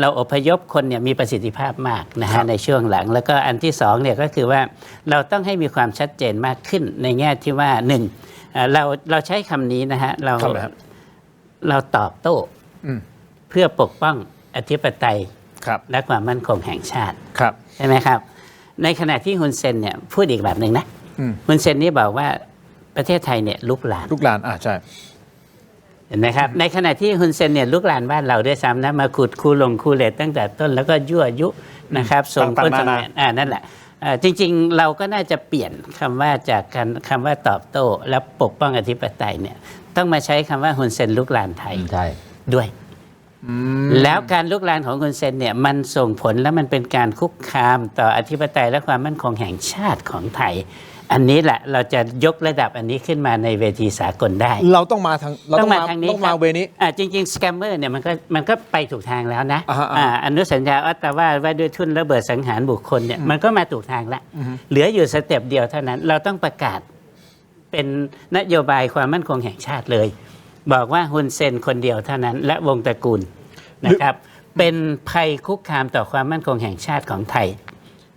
ราอพยพคนเนี่ยมีประสิทธิภาพมากนะฮะในช่วงหลังแล้วก็อันที่สองเนี่ยก็คือว่าเราต้องให้มีความชัดเจนมากขึ้นในแง่ที่ว่าหนึ่งเราใช้คำนี้นะฮะเราตอบโต้เพื่อปกป้องอธิปไตยและความมั่นคงแห่งชาติใช่ไหมครับในขณะที่ฮุนเซนเนี่ยพูดอีกแบบหนึ่งนะฮุนเซนนี่บอกว่าประเทศไทยเนี่ยลุกลานใช่เห็นไหมครับในขณะที่ฮุนเซนเนี่ยลุกลานบ้านเราด้วยซ้ำนะมาขุดคูเลตตั้งแต่ต้นแล้วก็ยั่วยุนะครับส่งต้นสังเกตนั่นแหละจริงๆเราก็น่าจะเปลี่ยนคำว่าจากคำว่าตอบโต้และปกป้องอธิปไตยเนี่ยต้องมาใช้คำว่าฮุนเซนลุกลานไทยด้วยแล้วการลุกลานของฮุนเซนเนี่ยมันส่งผลและมันเป็นการคุกคามต่ออธิปไตยและความมั่นคงแห่งชาติของไทยอันนี้แหละเราจะยกระดับอันนี้ขึ้นมาในเวทีสากลได้เราต้องมาทางนี้ต้องมาเวนี้จริงๆสแกมเมอร์เนี่ยมันก็ไปถูกทางแล้วนะอนุสัญญาออตตาวาว่าด้วยทุนระเบิดสังหารบุคคลเนี่ยมันก็มาถูกทางละเหลืออยู่สเต็ปเดียวเท่านั้นเราต้องประกาศเป็นนโยบายความมั่นคงแห่งชาติเลยบอกว่าฮุนเซนคนเดียวเท่านั้นและวงตระกูลนะครับเป็นภัยคุกคามต่อความมั่นคงแห่งชาติของไทย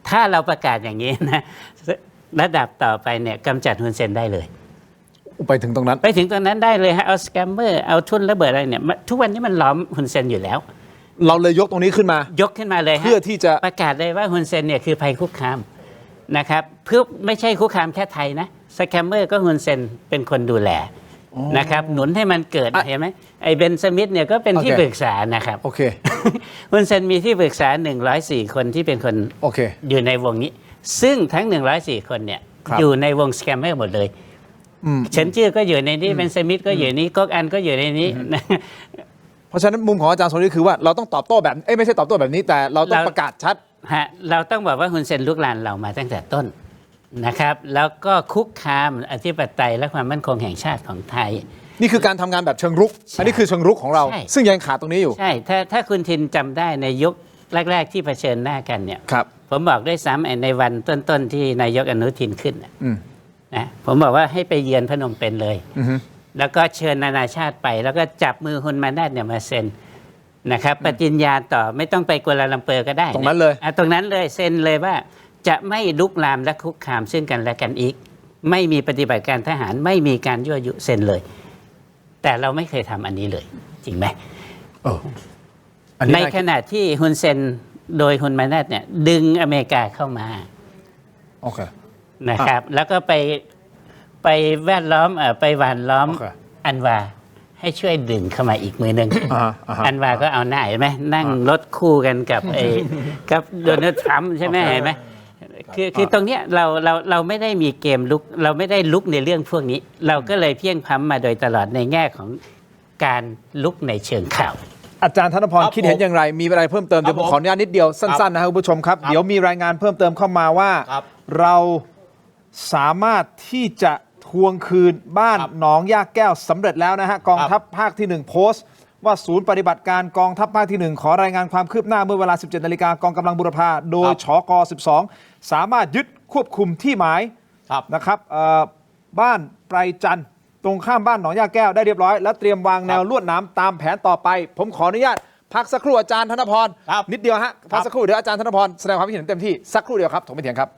ถ้าเราประกาศอย่างนี้นะระดับต่อไปเนี่ยกำจัดฮุนเซนได้เลยไปถึงตรงนั้นได้เลยฮะเอาสแกมเมอร์เอาทุนระเบิดอะไรเนี่ยทุกวันนี้มันล้อมฮุนเซนอยู่แล้วเราเลยยกตรงนี้ขึ้นมายกขึ้นมาเลยเพื่อที่จะประกาศเลยว่าฮุนเซนเนี่ยคือภัยคุกคามนะครับเพื่อไม่ใช่คุกคามแค่ไทยนะสแกมเมอร์ก็ฮุนเซนเป็นคนดูแลนะครับหนุนให้มันเกิดเห็นไหมไอ้เบนสมิธเนี่ยก็เป็นที่ปรึกษานะครับโอเคฮุนเซนมีที่ปรึกษา104คนที่เป็นคนอยู่ในวงนี้ซึ่งทั้ง104คนเนี่ยอยู่ในวงสแกมเมอร์หมดเลยเฉินจื้อก็อยู่ในนี้เบนสมิธก็อยู่นี้ก๊กอันก็อยู่ในนี้เพราะฉะนั้นมุมของอาจารย์โซนี่คือว่าเราต้องตอบโต้แบบไม่ใช่ตอบโต้แบบนี้แต่เราต้องประกาศชัดเราต้องบอกว่าฮุนเซนลุกลานเรามาตั้งแต่ต้นนะครับแล้วก็คุกคามอธิปไตยและความมั่นคงแห่งชาติของไทยนี่คือการทำงานแบบเชิงรุกอันนี้คือเชิงรุกของเราซึ่งยังขาดตรงนี้อยู่ใช่ถ้าคุณทินจำได้ในยุคแรกๆที่เผชิญหน้ากันเนี่ยผมบอกด้วยซ้ำในวันต้นๆที่นายกอนุทินขึ้นนะผมบอกว่าให้ไปเยือนพนมเปญเลย แล้วก็เชิญนานาชาติไป แล้วก็จับมือฮุนมานัทเนี่ยมาเซ็นนะครับปฏิญญาต่อไม่ต้องไปกัวลาลัมเปอร์ก็ได้ ตรงนั้นเลย ตรงนั้นเลยเซ็นเลยว่าจะไม่ลุกลามและคุกคามซึ่งกันและกันอีกไม่มีปฏิบัติการทหารไม่มีการยั่วยุเซ็นเลย แต่เราไม่เคยทำอันนี้เลยจริงไหม ในขณะที่ฮุนเซนโดยฮุนมานัทเนี่ยดึงอเมริกาเข้ามา โอเค นะครับ แล้วก็ไปแวดล้อมไปหว่านล้อม โอเค อันวาให้ช่วยดึงเข้ามาอีกมือหนึ่ง อันวาก็เอาหน้าเห็นไหมนั่งรถคู่กันกับกับโดนัลด์ทรัมป์ใช่ไหมเห็นไหมคือตรงเนี้ยเราไม่ได้มีเกมลุกเราไม่ได้ลุกในเรื่องพวกนี้ เราก็เลยเพียงพล้ำมาโดยตลอดในแง่ของการลุกในเชิงข่าว อาจารย์ธนพรคิดเห็นอย่างไรมีอะไรเพิ่มเติมเดี๋ยวผมขออนุญาตนิดเดียวสั้นๆนะครับคุณผู้ชมครับเดี๋ยวมีรายงานเพิ่มเติมเข้ามาว่าเราสามารถที่จะทวงคืนบ้านหนองย่าแก้วสำเร็จแล้วนะฮะกองทัพภาคที่1โพสต์ว่าศูนย์ปฏิบัติการกองทัพภาคที่1ขอรายงานความคืบหน้าเมื่อเวลา 17 นาฬิกากองกำลังบุรพาโดยชก12สามารถยึดควบคุมที่หมายนะครับบ้านไพรจันทร์ตรงข้ามบ้านหนองย่าแก้วได้เรียบร้อยและเตรียมวางแนวลวดหนามตามแผนต่อไปผมขออนุญาตพักสักครู่อาจารย์ธนพรนิดเดียวฮะพักสักครู่เดี๋ยวอาจารย์ธนพรแสดงความคิดเห็นเต็มที่สักครู่เดียวครับถกไม่เถียงครับ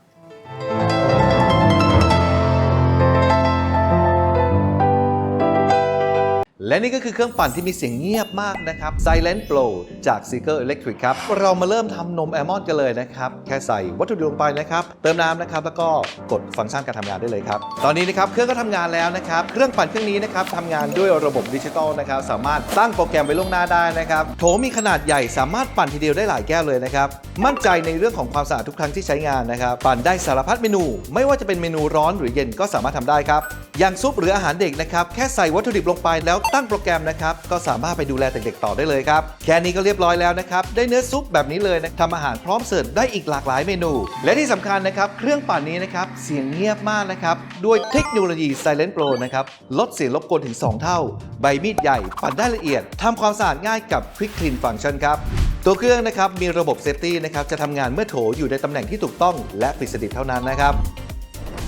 และนี่ก็คือเครื่องปั่นที่มีเสียงเงียบมากนะครับ Silent Pro จาก Seeker Electric ครับเรามาเริ่มทำนมแอลมอนด์กันเลยนะครับแค่ใส่วัตถุดิบลงไปนะครับเติมน้ำนะครับแล้วก็กดฟังก์ชันการทำงานได้เลยครับตอนนี้นะครับเครื่องก็ทำงานแล้วนะครับเครื่องปั่นเครื่องนี้นะครับทำงานด้วยระบบดิจิตอลนะครับสามารถตั้งโปรแกรมไว้ล่วงหน้าได้นะครับโถมีขนาดใหญ่สามารถปั่นทีเดียวได้หลายแก้วเลยนะครับมั่นใจในเรื่องของความสะอาดทุกครั้งที่ใช้งานนะครับปั่นได้สารพัดเมนูไม่ว่าจะเป็นเมนูร้อนหรือเย็นก็สามารถทำได้ครับอย่างซุปหรืออาหารเด็กนะครับแค่ใส่วัตถุดิบลงไปแล้วตั้งโปรแกรมนะครับก็สามารถไปดูแลเด็กๆต่อได้เลยครับแค่นี้ก็เรียบร้อยแล้วนะครับได้เนื้อซุปแบบนี้เลยนะทำอาหารพร้อมเสิร์ฟได้อีกหลากหลายเมนูและที่สำคัญนะครับเครื่องปั่นนี้นะครับเสียงเงียบมากนะครับด้วยเทคโนโลยี Silent Pro นะครับลดเสียงรบกวนถึง2เท่าใบมีดใหญ่ปั่นได้ละเอียดทำความสะอาดง่ายกับ Quick Clean Function ครับตัวเครื่องนะครับมีระบบเซฟตี้นะครับจะทำงานเมื่อโถอยู่ในตำแหน่งที่ถูกต้องและปิดสนิทเท่านั้นนะครับ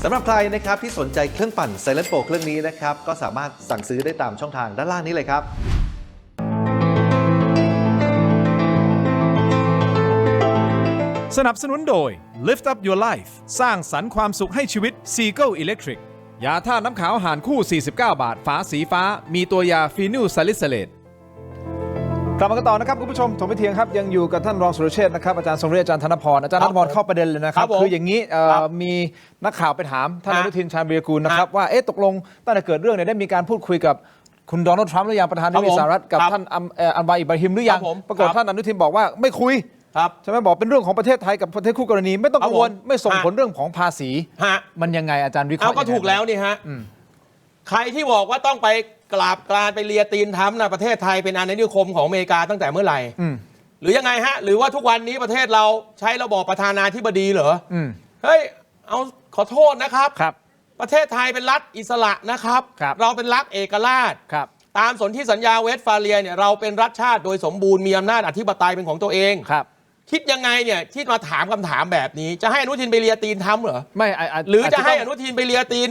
สำหรับใครนะครับที่สนใจเครื่องปั่น Silent Pro เครื่องนี้นะครับก็สามารถสั่งซื้อได้ตามช่องทางด้านล่างนี้เลยครับสนับสนุนโดย Lift Up Your Life สร้างสรรค์ความสุขให้ชีวิต Seagull Electric ยาท่าน้ำขาวหารคู่ 49 บาทฝาสีฟ้ามีตัวยาฟีนิลซาลิซิเลตกลับมากันต่อนะครับคุณผู้ชมถมไปเทียงครับยังอยู่กับท่านรองสุรเชษฐ์นะครับอาจารย์ทรงฤทธิ์อาจารย์ธนพรอาจารย์ธนพรเข้าประเด็นเลยนะครับคืออย่างนี้มีนักข่าวไปถามท่านอนุทินชาญวีรกูลนะครับว่าตกลงตั้งแต่เกิดเรื่องเนี่ยได้มีการพูดคุยกับคุณโดนัลด์ทรัมป์หรือยังประธานาธิบดีสหรัฐกับท่านอันวาอิบราฮิมหรือยังปรากฏท่านอนุทินบอกว่าไม่คุยใช่ไหมบอกเป็นเรื่องของประเทศไทยกับประเทศคู่กรณีไม่ต้องกังวลไม่ส่งผลเรื่องของภาษีมันยังไงอาจารย์วิเคราะห์ก็ถูกแล้วนี่ฮะใครที่บอกว่าต้องไปกราบกรานไปเลียตีนทำนะประเทศไทยเป็นอาณานิคมของอเมริกาตั้งแต่เมื่อไหร่หรือยังไงฮะหรือว่าทุกวันนี้ประเทศเราใช้ระบอบประธานาธิบดีเหรอเฮ้ยเอาขอโทษนะครับประเทศไทยเป็นรัฐอิสระนะครับเราเป็นรัฐเอกราชตามสนธิสัญญาเวสต์ฟาเลียเนี่ยเราเป็นรัฐชาติโดยสมบูรณ์มีอำนาจอธิปไตยเป็นของตัวเองคิดยังไงเนี่ยที่มาถามคำถามแบบนี้จะให้อนุทินไปเลียตีนทำเหรอไม่หรือจะให้อนุทินไปเลียตีน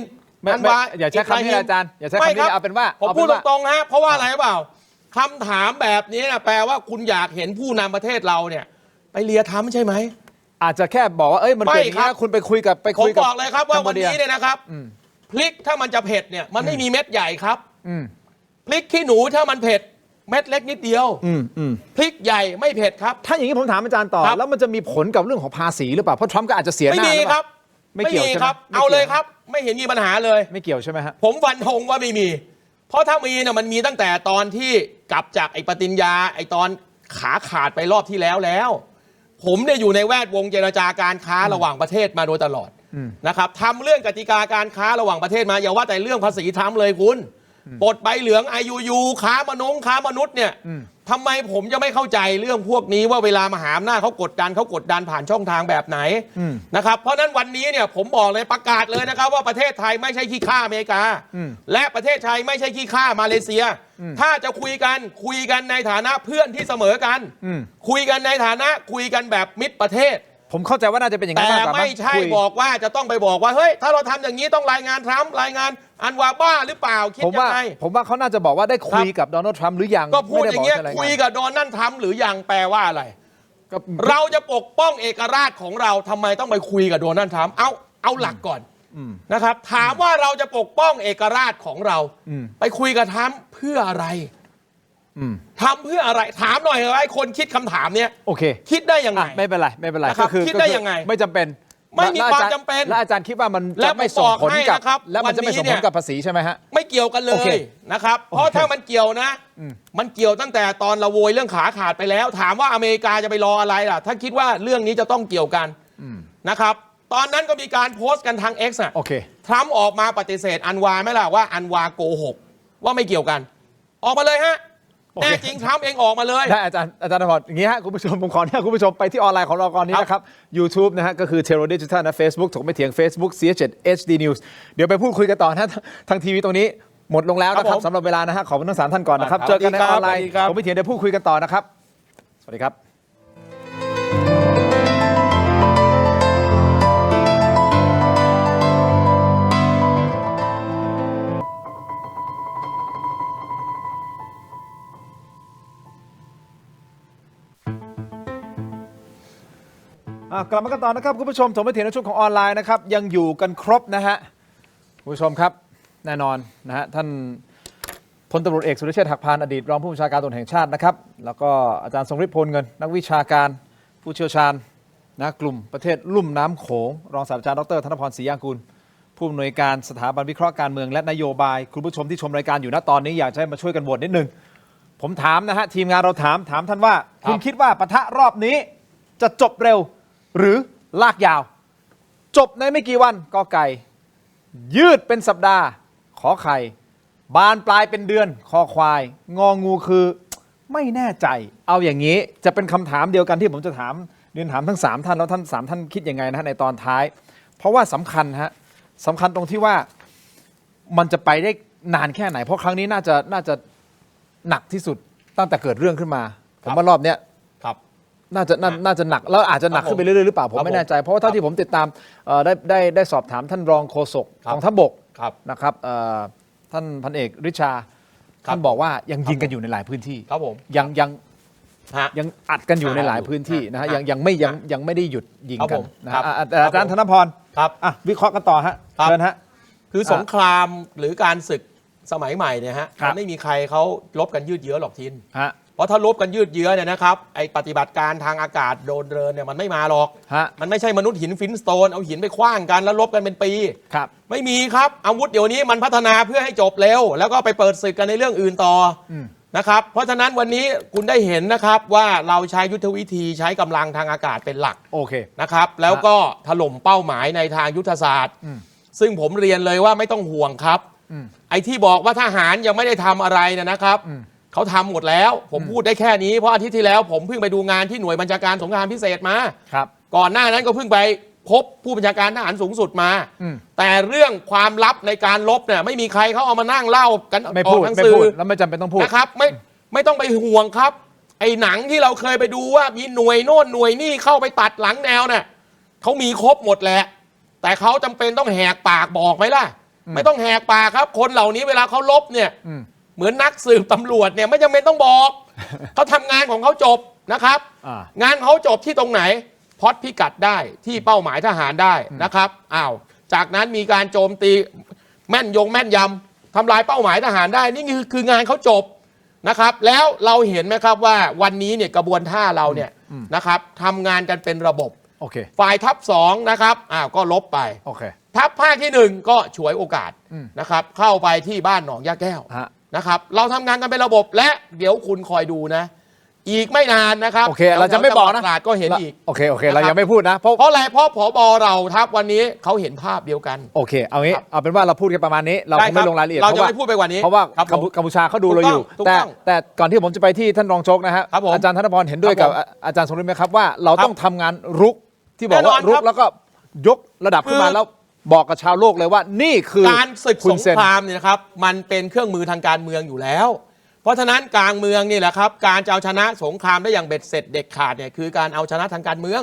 อย่าใช้คำนี้อาจารย์อย่าใช้คำนี้เอาเป็นว่าผมพูดตรงๆนะเพราะว่าอะไรหรือเปล่าคำถามแบบนี้นะแปลว่าคุณอยากเห็นผู้นำประเทศเราเนี่ยไปเลียทำใช่ไหมอาจจะแค่บอกว่ามันเป็นอย่างนี้คุณไปคุยกับผมบอกเลยครับว่าวันนี้เนี่ยนะครับพริกถ้ามันจะเผ็ดเนี่ยมันไม่มีเม็ดใหญ่ครับพริกขี้หนูถ้ามันเผ็ดเม็ดเล็กนิดเดียวพริกใหญ่ไม่เผ็ดครับถ้าอย่างนี้ผมถามอาจารย์ต่อแล้วมันจะมีผลกับเรื่องของภาษีหรือเปล่าเพราะทรัมป์ก็อาจจะเสียหน้าไม่มีครับไม่เกี่ยวใช่ไหมครับเอาเลยครับไม่เห็นมีปัญหาเลยไม่เกี่ยวใช่ไหมฮะผมฟันธงว่าไม่มีเพราะถ้ามีเนี่ยมันมีตั้งแต่ตอนที่กลับจากไอ้ปฏิญญาไอ้ตอนขาขาดไปรอบที่แล้วผมเนี่ยอยู่ในแวดวงเจรจาการค้าระหว่างประเทศมาโดยตลอดนะครับทำเรื่องกติกาการค้าระหว่างประเทศมาอย่าว่าแต่เรื่องภาษีทำเลยคุณปลดใบเหลือง IUU ค้ามนุษย์เนี่ยทำไมผมจะไม่เข้าใจเรื่องพวกนี้ว่าเวลามหาอำนาจเขากดดันผ่านช่องทางแบบไหนนะครับเพราะนั้นวันนี้เนี่ยผมบอกเลยประกาศเลยนะครับว่าประเทศไทยไม่ใช่ขี้ข้าอเมริกาและประเทศไทยไม่ใช่ขี้ข้ามาเลเซียถ้าจะคุยกันในฐานะเพื่อนที่เสมอกันคุยกันในฐานะคุยกันแบบมิตรประเทศ ผมเข้าใจว่าน่าจะเป็นอย่างนั้ แต่ นมากกว่า ไม่ใช่ คุย บอกว่าจะต้องไปบอกว่าเฮ้ยถ้าเราทำอย่างนี้ต้องรายงานทรัมป์รายงานอันวาบ้าหรือเปล่าคิด ผม ยั ว่าง ไง ผมว่าเขาน่าจะบอกว่าได้คุยกับโดนัลด์ทรัมป์หรือยัง ก็พูดอย่างเงี้ย ไม่ได้บก คุย จะร กับโดนัลด์ทรัมป์หรือยังแปลว่าอะไร ก็ เราจะปกป้องเอกราชของเราทำไมต้องไปคุยกับโดนัลด์ทรัมป์เอาหลักก่อนนะครับถามว่าเราจะปกป้องเอกราชของเราไปคุยกับทรัมป์เพื่ออะไรทำเพื่ออะไรถามหน่อยไอ้คนคิดคำถามเนี้ย โอเค คิดได้ยังไง ไม่เป็นไรไม่เป็นไร นะครับคิดได้ยังไง ไม่จำเป็น ไม่มี แล้ว ความ อรย์ จำเป็น แล้วอาจารย์คิดว่ามัน แล้ จะ ว ไม่ส่งผล ผมบอกให้ กับ นะครับ แล้วมันจะไม่ส่ง วันนี้ ผ เนี่ ล ย กับภาษีใช่ไหมฮะ ไม่เกี่ยวกันเล โอเค ยนะครับเพราะถ้ามันเกี่ยวนะ มันเกี่ยวตั้งแต่ตอนเราโวยเรื่องขาขาดไปแล้ว ถามว่าอเมริกาจะไปรออะไรล่ะถ้าคิดว่าเรื่องนี้จะต้องเกี่ยวกันนะครับตอนนั้นก็มีการโพสต์กันทาง X อ่ะ โอเค ทรัมป์ออกมาปฏิเสธอันวาไหมล่ะว่าอันวาโกหกว่าไม่เกี่ยวกัน ออกมาเลยฮะ โอเค แน่จริงทรัมป์เองออกมาเลย ได้อาจารย์พรอย่างนี้ฮะคุณผู้ชมผมขอเนี่ยคุณผู้ชมไปที่ออนไลน์ของเราก่อนนี้นะครับ YouTube นะฮะก็คือ Terror Digital นะ Facebook ถกไม่เถียง Facebook CS7 HD News เดี๋ยวไปพูดคุยกันต่อนะทางทีวีตรงนี้หมดลงแล้วนะค ครั รั บบ ผม สำหรับเวลานะฮะขอบคุณทั้ง3ท่านก่อนนะครับ ครับ เจอกันในออนไลน์ สวัสดีครับ ถกไม่เถียงเดี๋ยวพูดคุยกันต่อนะครับสวัสดีครับ กลับมากันต่อนะครับคุณผู้ชมถกไม่เถียงในช่วงของออนไลน์นะครับยังอยู่กันครบนะฮะคุณผู้ชมครับแน่นอนนะฮะท่านพลตำรวจเอกสุรเชษฐ์หักพานอดีตรองผู้บัญชาการตำรวจแห่งชาตินะครับแล้วก็อาจารย์ทรงฤทธิ์พลเงินนักวิชาการผู้เชี่ยวชาญนะกลุ่มประเทศลุ่มน้ำโขงรองศาสตราจารย์ดรธนพรศรียางกูลผู้อำนวยการสถาบันวิเคราะห์การเมืองและนโยบายคุณผู้ชมที่ชมรายการอยู่ณตอนนี้อยากจะให้มาช่วยกันโหวตนิดนึงผมถามนะฮะทีมงานเราถามท่านว่าคุณคิดว่าปะทะรอบนี้จะจบเร็วหรือลากยาวจบในไม่กี่วันกอไก่ยืดเป็นสัปดาห์ขอไข่บานปลายเป็นเดือนคอควายงองูคือไม่แน่ใจเอาอย่างนี้จะเป็นคำถามเดียวกันที่ผมจะเรียนถามทั้ง3ท่านแล้วท่าน3ท่านคิดยังไงนะฮะในตอนท้ายเพราะว่าสำคัญตรงที่ว่ามันจะไปได้นานแค่ไหนเพราะครั้งนี้น่าจะหนักที่สุดตั้งแต่เกิดเรื่องขึ้นมาผมว่ารอบเนี้ย ครับ น่าจะหนักแล้วอาจจะหนักขึ้นไปเรื่อยๆหรือเปล่าผมไม่แน่ใจเพราะว่าเท่าที่ผมติดตามได้สอบถามท่านรองโฆษกกองทัพบก ครับ นะครับท่านพันเอกริชาท่านบอกว่ายังยิงกันอยู่ในหลายพื้นที่ ครับผม ฮะ ยังอัดกันอยู่ในหลายพื้นที่นะฮะยังไม่ได้หยุดยิง ครับ กั ผ น ม นะ ครั ฮะ บ อาจารย์ธนพร ครับ วิเคราะห์กันต่อฮะ ครับ เชิญฮะ คือสงครามหรือการศึกสมัยใหม่เนี่ยฮะ ครับ มันไม่มีใครเขาลบกันยืดเยื้อหรอกทิน ฮะ เพราะถ้าลบกันยืดเยื้อเนี่ยนะครับไอปฏิบัติการทางอากาศโดนเรินเนี่ยมันไม่มาหรอก ฮะ มันไม่ใช่มนุษย์หินฟินสโตนเอาหินไปคว้างกันแล้วลบกันเป็นปี ครับ ไม่มีครับอาวุธเดี๋ยวนี้มันพัฒนาเพื่อให้จบเร็ว แล้วก็ไปเปิดศึกกันในเรื่องอื่นต่ออ ม นะครับเพราะฉะนั้นวันนี้คุณได้เห็นนะครับว่าเราใช้ยุทธวิธีใช้กำลังทางอากาศเป็นหลัก โอเค นะครับแล้วก็ถล่มเป้าหมายในทางยุทธศาสตร์ อืม ซึ่งผมเรียนเลยว่าไม่ต้องห่วงครับ อืม ไอ้ที่บอกว่าทหารยังไม่ได้ทำอะไรนะครับ อืม เขาทำหมดแล้ว ผมพูดได้แค่นี้เพราะอาทิตย์ที่แล้วผมเพิ่งไปดูงานที่หน่วยบัญชาการสงครามพิเศษมา ครับ ก่อนหน้านั้นก็เพิ่งไปพบผู้บัญชาการทหารสูงสุดมา อืม แต่เรื่องความลับในการลบเนี่ยไม่มีใครเขาเอามานั่งเล่ากัน ไม่ ออ พู ก ด ทาง ไม่ สื่ พู อ ดแล้วไม่จำเป็นต้องพูด นะครับไม่ต้องไปห่วงครับ ไอ้หนังที่เราเคยไปดูว่ามีหน่วยโน่นหน่วยนี่เข้าไปตัดหลังแนวเนี่ยเขามีครบหมดแหละ แต่เขาจำเป็นต้องแหกปากบอกไหมล่ะ ไม่ต้องแหกปากครับ คนเหล่านี้เวลาเขาลบเนี่ย อืม เหมือนนักสืบตำรวจเนี่ยไม่จำเป็นต้องบอก เขาทำงานของเขาจบนะครับ อ่า งานเขาจบที่ตรงไหนพอดพิกัดได้ที่เป้าหมายทหารได้นะครับอ้าวจากนั้นมีการโจมตีแม่นยำทำลายเป้าหมายทหารได้นี่คืองานเขาจบนะครับ แล้วเราเห็นไหมครับว่าวันนี้เนี่ยกระบวนท่าเราเนี่ยนะครับทำงานกันเป็นระบบ โอเค ฝ่ายทัพ2นะครับก็ลบไป โอเค ทัพภาคที่ 1 ก็ฉวยโอกาส อืม นะครับเข้าไปที่บ้านหนองยาแก้ว ฮะ นะครับเราทำงานกันเป็นระบบและเดี๋ยวคุณคอยดูนะ อีกไม่นานนะครับ โอเคเราจะไม่บอกนะ ตลาดก็เห็นอีก โอเคเรายังไม่พูดนะเพราะ เพราะอะไรเพราะผบเราทัพวันนี้เขาเห็นภาพเดียวกัน โอเค เอางี้ ครับ เอาเป็นว่าเราพูดกันประมาณนี้ เรา ได้ คงไม่ลงรายละเอียด เราจะไม่พูดไปกว่านี้ เพราะว่า ครับผม กัมพูชาเขาดูเราอยู่ ถูก แต่ ต้อง แต่ก่อนที่ผมจะไปที่ท่านรองโจ๊กนะฮะ ครับผม อาจารย์ธนพรเห็นด้วย ครั กับบ ผม อาจารย์สมฤทธิ์ไหมครับว่าเรา ครับ ต้องทำงานรุกที่บอกว่า แน่นอน รุ ค ก รับ แล้วก็ยกระดับขึ้นมา คือ แล้วบอกกับชาวโลกเลยว่านี่คือ การศึก คุ ส ณ ง เซน ครามเนี่ยนะครับมันเป็นเครื่องมือทางการเมืองอยู่แล้ว เพราะฉะนั้นกลางเมืองนี่แหละครับการจะเอาชนะสงครามได้อย่างเบ็ดเสร็จเด็ดขาดเนี่ยคือการเอาชนะทางการเมือง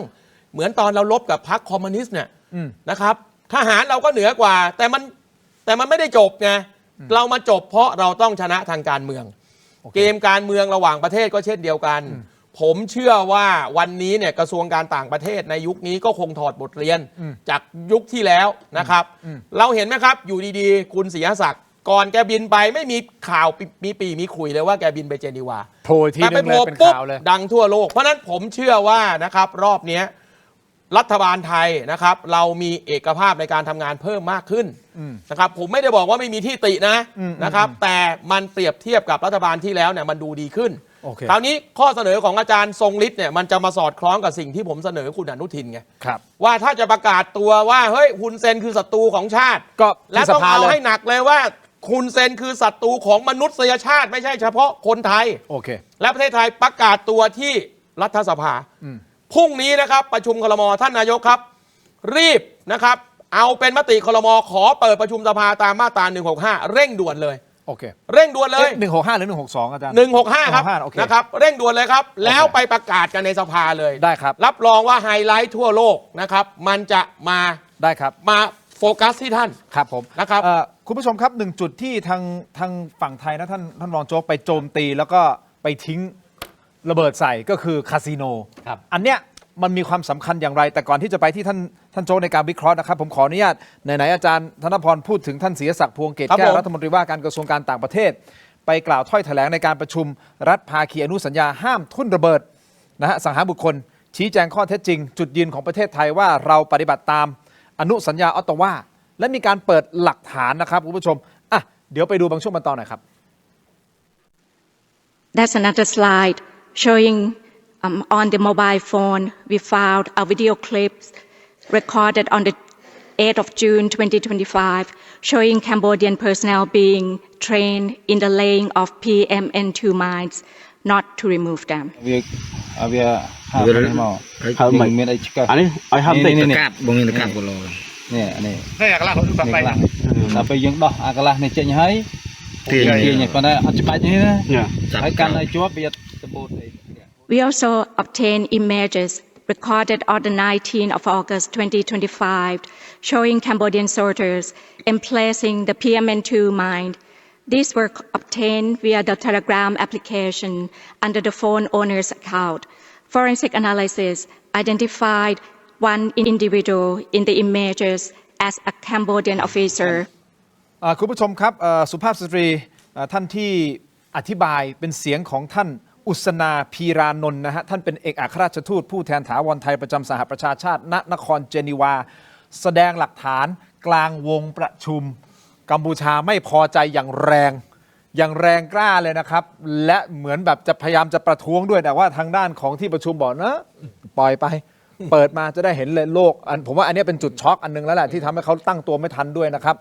เหมือนตอนเราลบกับพรรคคอมมิวนิสต์เนี่ย อืม นะครับทหารเราก็เหนือกว่าแต่มันไม่ได้จบไงเรามาจบเพราะเราต้องชนะทางการเมือง เกมการเมืองระหว่างประเทศก็เช่นเดียวกัน ผมเชื่อว่าวันนี้เนี่ยกระทรวงการต่างประเทศในยุคนี้ก็คงถอดบทเรียนจากยุคที่แล้วนะครับ เราเห็นไหมครับอยู่ดีๆคุณศรีศักดิ์ก่อนแกบินไปไม่มีข่าวมีปีมีคุยเลยว่าแกบินไปเจนีวา โผล่ที แต่ นึ ไป ง โผ เลย ล่ เป็น ปุ๊บ ข่าวเลย ดังทั่วโลกเพราะฉะนั้นผมเชื่อว่านะครับรอบเนี้ยรัฐบาลไทยนะครับเรามีเอกภาพในการทำงานเพิ่มมากขึ้นนะครับผมไม่ได้บอกว่าไม่มีที่ตินะครับแต่มันเปรียบเทียบกับรัฐบาลที่แล้วเนี่ยมันดูดีขึ้น โอเค คราวนี้ข้อเสนอของอาจารย์ทรงฤทธิ์เนี่ยมันจะมาสอดคล้องกับสิ่งที่ผมเสนอคุณอนุทินไง ครับ ว่าถ้าจะประกาศตัวว่าเฮ้ยฮุนเซนคือศัตรูของชาติ ก็ และ ที่ส ต้อง ภา เอา เลย ให้หนักเลยว่าฮุนเซนคือศัตรูของมนุษยชาติไม่ใช่เฉพาะคนไทย โอเค และประเทศไทยประกาศตัวที่รัฐสภาพรุ่งนี้นะครับประชุมครม.ท่านนายกครับ รีบนะครับเอาเป็นมติครม.ขอเปิดประชุมสภาตามมาตรา165เร่งด่วนเลย โอเค เร่งด่วนเลย 165 หรือ 162 อาจารย์ 165 ครับ โอเค นะครับเร่งด่วนเลยครับ แล้วไปประกาศกันในสภาเลย ได้ครับ รับรองว่าไฮไลท์ทั่วโลกนะครับมันจะมา ได้ครับ มาโฟกัสที่ท่าน ครับผม นะครับ คุณผู้ชมครับหนึ่งจุดที่ทางฝั่งไทยนะท่านรองโจ๊กไปโจมตีแล้วก็ไปทิ้งระเบิดใส่ก็คือคาสิโน ครับ อันเนี้ยมันมีความสำคัญอย่างไร แต่ก่อนที่จะไปที่ท่านโจ๊กในการวิเคราะห์นะครับผมขออนุญาตไหนๆอาจารย์ธนพรพูดถึงท่านศรีศักดิ์พวงเกต ครับ แก้ ผ ว ม รัฐมนตรีว่าการกระทรวงการต่างประเทศ ไปกล่าวถ้อยแถลงในการประชุมรัฐภาคีอนุสัญญาห้ามทุ่นระเบิดนะฮะสังหารบุคคล ชี้แจงข้อเท็จจริง จุดยืนของประเทศไทยว่าเราปฏิบัติตามอนุสัญญาออตตาวาและมีการเปิดหลักฐานนะครับคุณผู้ชมอ่ะเดี๋ยวไปดูบางช่วงบางตอนหน่อยครับ That's another slide showing on the mobile phone we found a video clip recorded on the 8th of June 2025 showing Cambodian personnel being trained in the laying of PMN2 mines not to remove them វាហើបនេះមកហើយមិនមានអីឆ្កឹះអានេះឲ្យហើបតិចតកាត់បងមានតកាត់គីឡូនេះនេះអាកន្លះទៅបាត់ទៅដល់ពេលយើងដោះអាកន្លះនេះចេញហើយទាញប៉ុន្តែអត់ច្បាច់នេះណាហើយកាន់ឲ្យជាប់វាទៅបូតអី We also obtained images recorded on the 19th of August 2025 showing Cambodian soldiers emplacing the PMN2 mine. These were obtained via the Telegram application under the phone owner's account. Forensic analysis identified one individual in the images as a Cambodian officer. คุณผู้ชมครับสุภาพสตรีท่านที่อธิบายเป็นเสียงของท่านอุษนาพีรานนท์นะฮะท่านเป็นเอกอัครราชทูตผู้แทนถาวรไทยประจำสหประชาชาติณนครเจนีวา แสดงหลักฐานกลางวงประชุมกัมพูชาไม่พอใจอย่างแรงกล้าเลยนะครับ และเหมือนแบบจะพยายามจะประท้วงด้วยแต่ว่าทางด้านของที่ประชุมบอกนะปล่อยไป เปิดมาจะได้เห็นเลยโลกผมว่าอันนี้เป็นจุดช็อกอันนึงแล้วแหละที่ทำให้เขาตั้งตัวไม่ทันด้วยนะครับ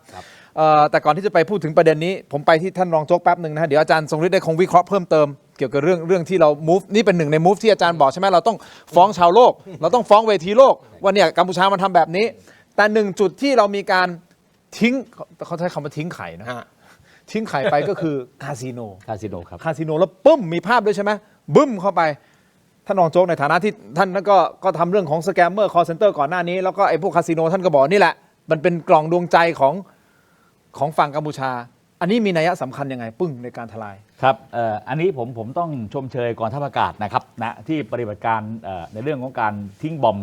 แต่ก่อนที่จะไปพูดถึงประเด็นนี้ผมไปที่ท่านรองโจ๊กแป๊บหนึ่งนะฮะเดี๋ยวอาจารย์ทรงฤทธิ์ได้คงวิเคราะห์เพิ่มเติมเกี่ยวกับเรื่องที่เรา move นี่เป็นหนึ่งใน move ที่อาจารย์บอกใช่ไหมเราต้องฟ้องชาวโลก เราต้องฟ้องเวทีโลกว่าเนี่ยกัมพูชามันทำแบบนี้ แต่หนึ่งจุดที่เรามีการทิ้งเขาใช้คำว่าทิ้งไข่นะทิ้งไข่ไปก็คือคาสิโน ครับ คาสิโนแล้วปึ้มมีภาพด้วยใช่ไหมบึ้มเข้าไปท่านรองโจ๊กในฐานะที่ท่านนั้นก็ทำเรื่องของสแกมเมอร์คอลเซ็นเตอร์ก่อนหน้านี้แล้วก็ไอ้พวกคาสิโนท่านก็บอกนี่แหละมันเป็นกล่องดวงใจของฝั่งกัมพูชา อันนี้มีนัยสำคัญยังไงปึ้งในการทลาย ครับอันนี้ผมต้องชมเชยกองทัพอากาศนะครับนะที่ปฏิบัติการในเรื่องของการทิ้งบอม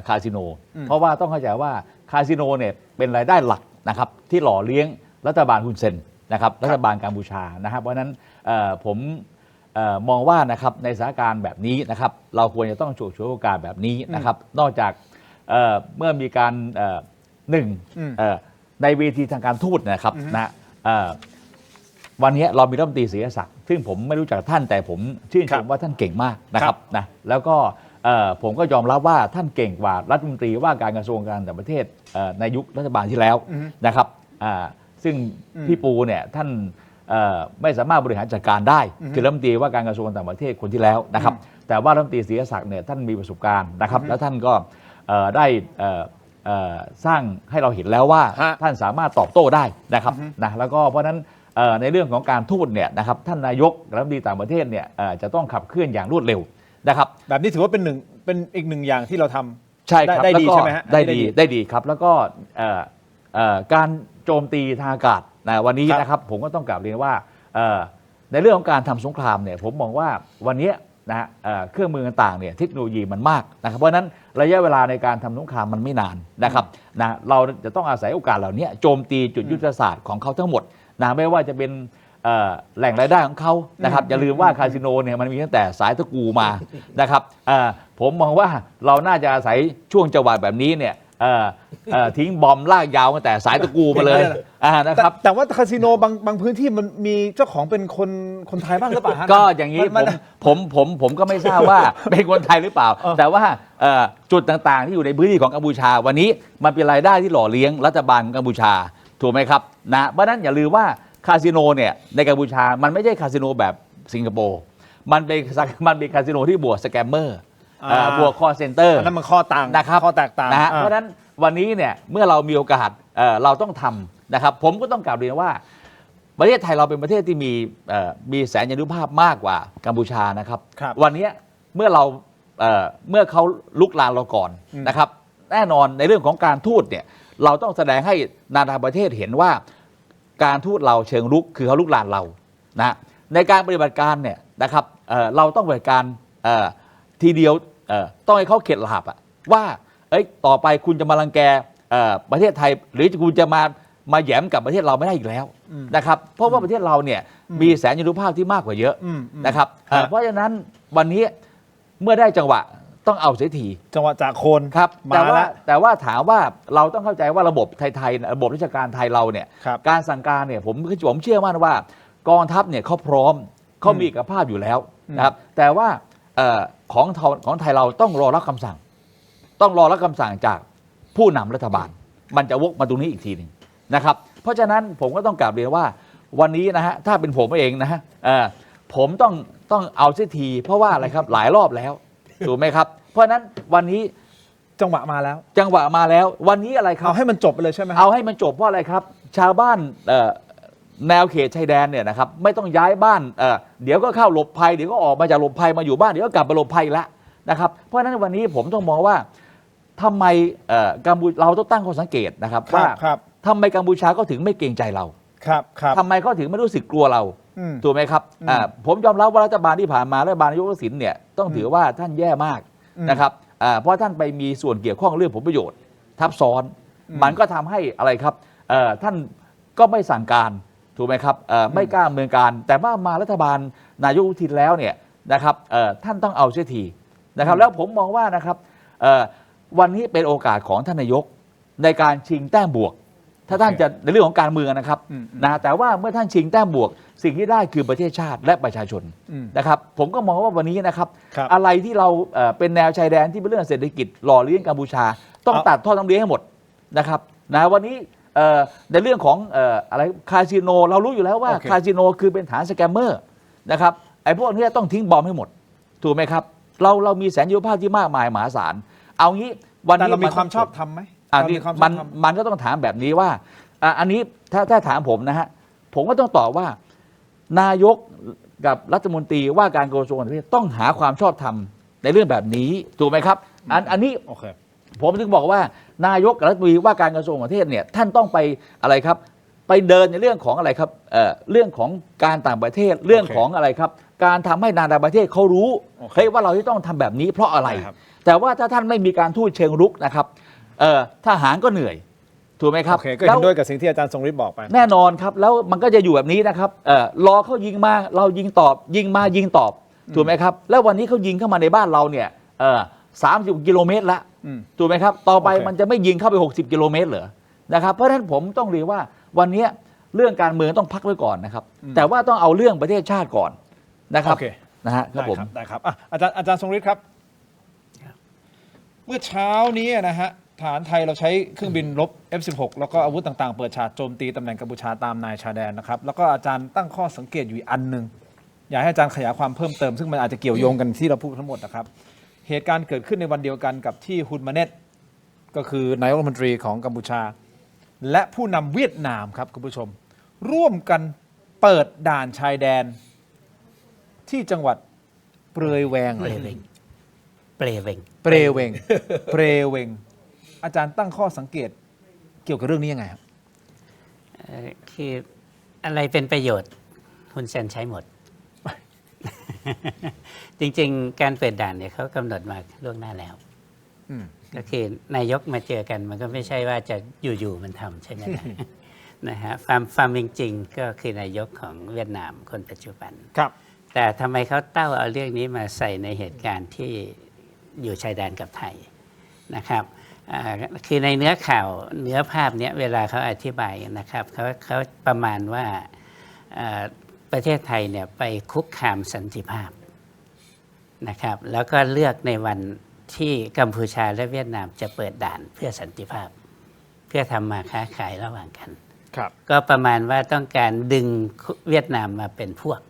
คาสิโนเพราะว่าต้องเข้าใจว่าคาสิโนเนี่ยเป็นรายได้หลักนะครับที่หล่อเลี้ยงรัฐบาลฮุนเซนนะครับรัฐบาลกัมพูชานะครับเพราะฉะนั้นผมมองว่านะครับในสถานการณ์แบบนี้นะครับเราควรจะต้องฉวยโอกาสแบบนี้นะครับนอกจากเมื่อมีการในเวทีทางการทูตนะครับนะวันนี้เรามีรัฐมนตรีศรีศักดิ์ซึ่งผมไม่รู้จักท่านแต่ผมชื่นชมว่าท่านเก่งมากนะครับนะแล้วก็ผมก็ยอมรับว่าท่านเก่งกว่ารัฐมนตรีว่าการกระทรวงการต่างประเทศในยุครัฐบาลที่แล้วนะครับซึ่งพี่ปูเนี่ยท่านไม่สามารถบริหารจัดการได้คือรัฐมนตรีว่าการกระทรวงต่างประเทศคนที่แล้วนะครับแต่ว่ารัฐมนตรีศรีศักดิ์เนี่ยท่านมีประสบการณ์นะครับแล้วท่านก็ได้สร้างให้เราเห็นแล้วว่าท่านสามารถตอบโต้ได้นะครับนะแล้วก็เพราะฉะนั้นในเรื่องของการทูตเนี่ยนะครับท่านนายกรัฐมนตรีต่างประเทศเนี่ยจะต้องขับเคลื่อนอย่างรวดเร็วนะครับแบบนี้ถือว่าเป็นอีกหนึ่งอย่างที่เราท ใช่ครับ ได้ แล้ว ดี ก็ ใช่ไหมฮะ ได้ดีครับ แล้วก็การโจมตีทางอากาศนะวันนี้ ครับ นะครับผมก็ต้องกลับเรียนว่าในเรื่องของการทำสงครามเนี่ยผมมองว่าวันนี้นะฮะเครื่องมือต่างๆเนี่ยเทคโนโลยีมันมากนะครับเพราะฉะนั้นระยะเวลาในการทำสงครามมันไม่นานนะครับนะเราจะต้องอาศัยโอกาสเหล่านี้โจมตีจุดยุทธศาสตร์ของเขาทั้งหมดนะไม่ว่าจะเป็นแหล่งรายได้ของเขานะครับอย่าลืมว่าคาสิโนเนี่ยมันมีตั้งแต่สายตะกูมานะครับผมมองว่าเราน่าจะอาศัยช่วงจังหวะแบบนี้เนี่ยทิ้งบอมลากยาวตั้งแต่สายตะกูมาเลยนะครับ แต่ว่าคาสิโนบางพื้นที่มันมีเจ้าของเป็นคนไทยบ้างหรือเปล่าฮะ ก็อย่างนี้ผมก็ไม่ทราบว่า เป็นคนไทยหรือเปล่า แต่ว่าจุดต่างๆที่อยู่ในพื้นที่ของกัมพูชาวันนี้มันเป็นรายได้ที่หล่อเลี้ยงรัฐบาลของกัมพูชาถูกไหมครับนะเพราะฉะนั้นอย่าลืมว่าคาสิโนเนี่ยในกัมพูชามันไม่ใช่คาสิโนแบบสิงคโปร์มันเป็นคาสิโนที่บวกสแกมเมอร์บวกคอลเซ็นเตอร์ อันนั้นมันข้อต่าง นะครับ ข้อแตกต่าง นะฮะเพราะฉะนั้นวันนี้เนี่ยเมื่อเรามีโอกาสเราต้องทำนะครับผมก็ต้องกล่าวเรียนว่าประเทศไทยเราเป็นประเทศที่มีแสนยานุภาพมากกว่ากัมพูชานะครับ ครับ วันนี้เมื่อเขาลุกลามเราก่อนนะครับแน่นอนในเรื่องของการทูตเนี่ยเราต้องแสดงให้นานาประเทศเห็นว่าการทูตเราเชิงรุกคือเขาลุกลามเรานะในการปฏิบัติการเนี่ยนะครับเราต้องปฏิบัติการทีเดียวต้องให้เขาเข็ดหลาบว่าต่อไปคุณจะมารังแกประเทศไทยหรือคุณจะมาแหยมกับประเทศเราไม่ได้อีกแล้วนะครับเพราะว่าประเทศเราเนี่ยมีแสนยานุภาพที่มากกว่าเยอะนะครับเพราะฉะนั้นวันนี้เมื่อได้จังหวะต้องเอาเสียที จังหวะจากโคน ครับ มา แต่ว่า แล้ว แต่ว่าถามว่าเราต้องเข้าใจว่าระบบไทยระบบราชการไทยเราเนี่ย ครับ การสั่งการเนี่ยผมเชื่อมั่นว่ากองทัพเนี่ยเขาพร้อมเขามีเอกภาพอยู่แล้วนะครับแต่ว่าของไทยเราต้องรอรับคำสั่ง ต้องรอรับคำสั่งจากผู้นำรัฐบาลมันจะวกมาตรงนี้อีกทีหนึ่งนะครับเพราะฉะนั้นผมก็ต้องกลับเรียนว่าวันนี้นะฮะถ้าเป็นผมเองนะฮะผมต้องเอาเสียทีเพราะว่าอะไรครับหลายรอบแล้วถูกไหมครับเพราะฉะนั้นวันนี้ จังหวะมาแล้ว จังหวะมาแล้ววันนี้อะไรครับ เอาให้มันจบไปเลยใช่ไหม เอาให้มันจบเพราะอะไรครับชาวบ้านแนวเขตชายแดนเนี่ยนะครับไม่ต้องย้ายบ้านเดี๋ยวก็เข้าหลบภัยเดี๋ยวก็ออกมาจากหลบภัยมาอยู่บ้านเดี๋ยวก็กลับไปหลบภัยแล้วนะครับเพราะฉะนั้นวันนี้ผมต้องมองว่าทำไมกัมพูชาเราต้องตั้งข้อสังเกตนะครับว่าทำไมกัมพูชาก็ถึงไม่เกรงใจเรา ครับครับ ทำไมเขาถึงไม่รู้สึกกลัวเราถูกไหมครับผมยอมรับว่ารัฐบาลที่ผ่านมารัฐบาลนายกทักษิณเนี่ยต้องถือว่าท่านแย่มากนะครับเพราะท่านไปมีส่วนเกี่ยวข้องเรื่องผลประโยชน์ทับซ้อนมันก็ทำให้อะไรครับท่านก็ไม่สั่งการถูกไหมครับไม่กล้าดำเนินการแต่ว่ามารัฐบาลนายกทักษิณแล้วเนี่ยนะครับท่านต้องเอาเสียทีนะครับแล้วผมมองว่านะครับวันนี้เป็นโอกาสของท่านนายกในการชิงแต้มบวกถ้าท่านจะในเรื่องของการเมืองนะครับนะแต่ว่าเมื่อท่านชิงแต้มบวกสิ่งที่ได้คือประเทศชาติและประชาชนนะครับผมก็มองว่าวันนี้นะครับอะไรที่เราเป็นแนวชายแดนที่เป็นเรื่องเศรษฐกิจหล่อเลี้ยงกัมพูชาต้องตัดทอดน้ำเลี้ยงให้หมดนะครับนะวันนี้ในเรื่องของอะไรคาสิโนเรารู้อยู่แล้วว่าคาสิโนคือเป็นฐานสแกมเมอร์นะครับไอ้พวกนี้ต้องทิ้งบอมให้หมดถูกไหมครับเรามีแสนยานุภาพที่มากมายมหาศาลเอางี้วันนี้ เรามีความชอบทำไหม มันก็ต้องถามแบบนี้ว่าอันนี้ถ้าถามผมนะฮะผมก็ต้องตอบว่านายกกับรัฐมนตรีว่าการกระทรวงต่างประเทศต้องหาความชอบธรรมในเรื่องแบบนี้ถูกไหมครับอันนี้ผมถึงบอกว่านายกกับรัฐมนตรีว่าการกระทรวงต่างประเทศเนี่ยท่านต้องไปอะไรครับไปเดินในเรื่องของอะไรครับเรื่องของการต่างประเทศเรื่องของอะไรครับการทำให้นานาประเทศเขารู้เฮ้ยว่าเราที่ต้องทำแบบนี้เพราะอะไรแต่ว่าถ้าท่านไม่มีการทูตเชิงรุกนะครับทหารก็เหนื่อยถูกไหมครับก็เห็นด้วยกับสิ่งที่อาจารย์ทรงฤทธิ์บอกไปแน่นอนครับแล้วมันก็จะอยู่แบบนี้นะครับรอเขายิงมาเรายิงตอบยิงมายิงตอบถูกไหมครับแล้ววันนี้เขายิงเข้ามาในบ้านเราเนี่ย30 กิโลเมตรละถูกไหมครับต่อไปมันจะไม่ยิงเข้าไป60 กิโลเมตรเหรอนะครับเพราะฉะนั้นผมต้องเรียนว่าวันนี้เรื่องการเมืองต้องพักไว้ก่อนนะครับแต่ว่าต้องเอาเรื่องประเทศชาติก่อนนะครับนะฮะครับผมได้ครับอาจารย์ทรงฤทธิ์ครับเมื่อเช้านี้นะฮะฐานไทยเราใช้เครื่องบินรบ F-16 แล้วก็อาวุธต่างๆเปิดฉากโจมตีตำแหน่งกัมพูชาตามนายชายแดนนะครับแล้วก็อาจารย์ตั้งข้อสังเกตอยู่อันหนึ่งอยากให้อาจารย์ขยายความเพิ่มเติมซึ่งมันอาจจะเกี่ยวโยงกันที่เราพูดทั้งหมดนะครับเหตุการณ์เกิดขึ้นในวันเดียวกันกับที่ฮุนมาเน็ตก็คือนายกรัฐมนตรีของกัมพูชาและผู้นำเวียดนามครับคุณผู้ชมร่วมกันเปิดด่านชายแดนที่จังหวัดเปรยแวง เปรเวง เปรเวง เปรเวง อาจารย์ตั้งข้อสังเกตเกี่ยวกับเรื่องนี้ยังไงครับ คืออะไรเป็นประโยชน์ฮุนเซนใช้หมด จริงๆ การเปิดด่านเนี่ยเขากำหนดมาล่วงหน้าแล้ว ก็คือนายกมาเจอกันมันก็ไม่ใช่ว่าจะอยู่ๆมันทำใช่ไหมล่ะ นะฮะความจริงก็คือนายกของเวียดนามคนปัจจุบัน ครับ แต่ทำไมเขาเต้าเอาเรื่องนี้มาใส่ในเหตุการณ์ที่อยู่ชายแดนกับไทยนะครับคือในเนื้อข่าวเนื้อภาพเนี้ยเวลาเขาอธิบายนะครับเขาประมาณว่าประเทศไทยเนี่ยไปคุกคามสันติภาพนะครับแล้วก็เลือกในวันที่กัมพูชาและเวียดนามจะเปิดด่านเพื่อสันติภาพ เพื่อทำมาค้าขายระหว่างกัน ครับ ก็ประมาณว่าต้องการดึงเวียดนามมาเป็นพวก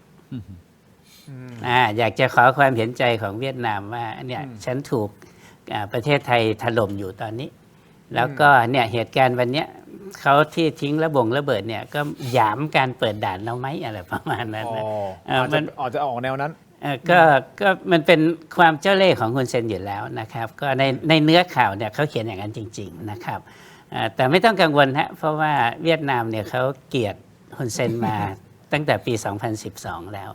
อยากจะขอความเห็นใจของเวียดนามว่าเนี่ยฉันถูกประเทศไทยถล่มอยู่ตอนนี้ แล้วก็เนี่ยเหตุการณ์วันเนี้ยเขาที่ทิ้งระเบิดเนี่ยก็หยามการเปิดด่านเราไหมอะไรประมาณนั้นนะ อาจจะออกแนวนั้น ก็มันเป็นความเจ้าเล่ห์ของคุณเซนอยู่แล้วนะครับก็ในเนื้อข่าวเนี่ยเขาเขียนอย่างนั้นจริงๆนะครับแต่ไม่ต้องกังวลฮะเพราะว่าเวียดนามเนี่ยเขาเกลียดฮุนเซนมา ตั้งแต่ปี 2012 แล้ว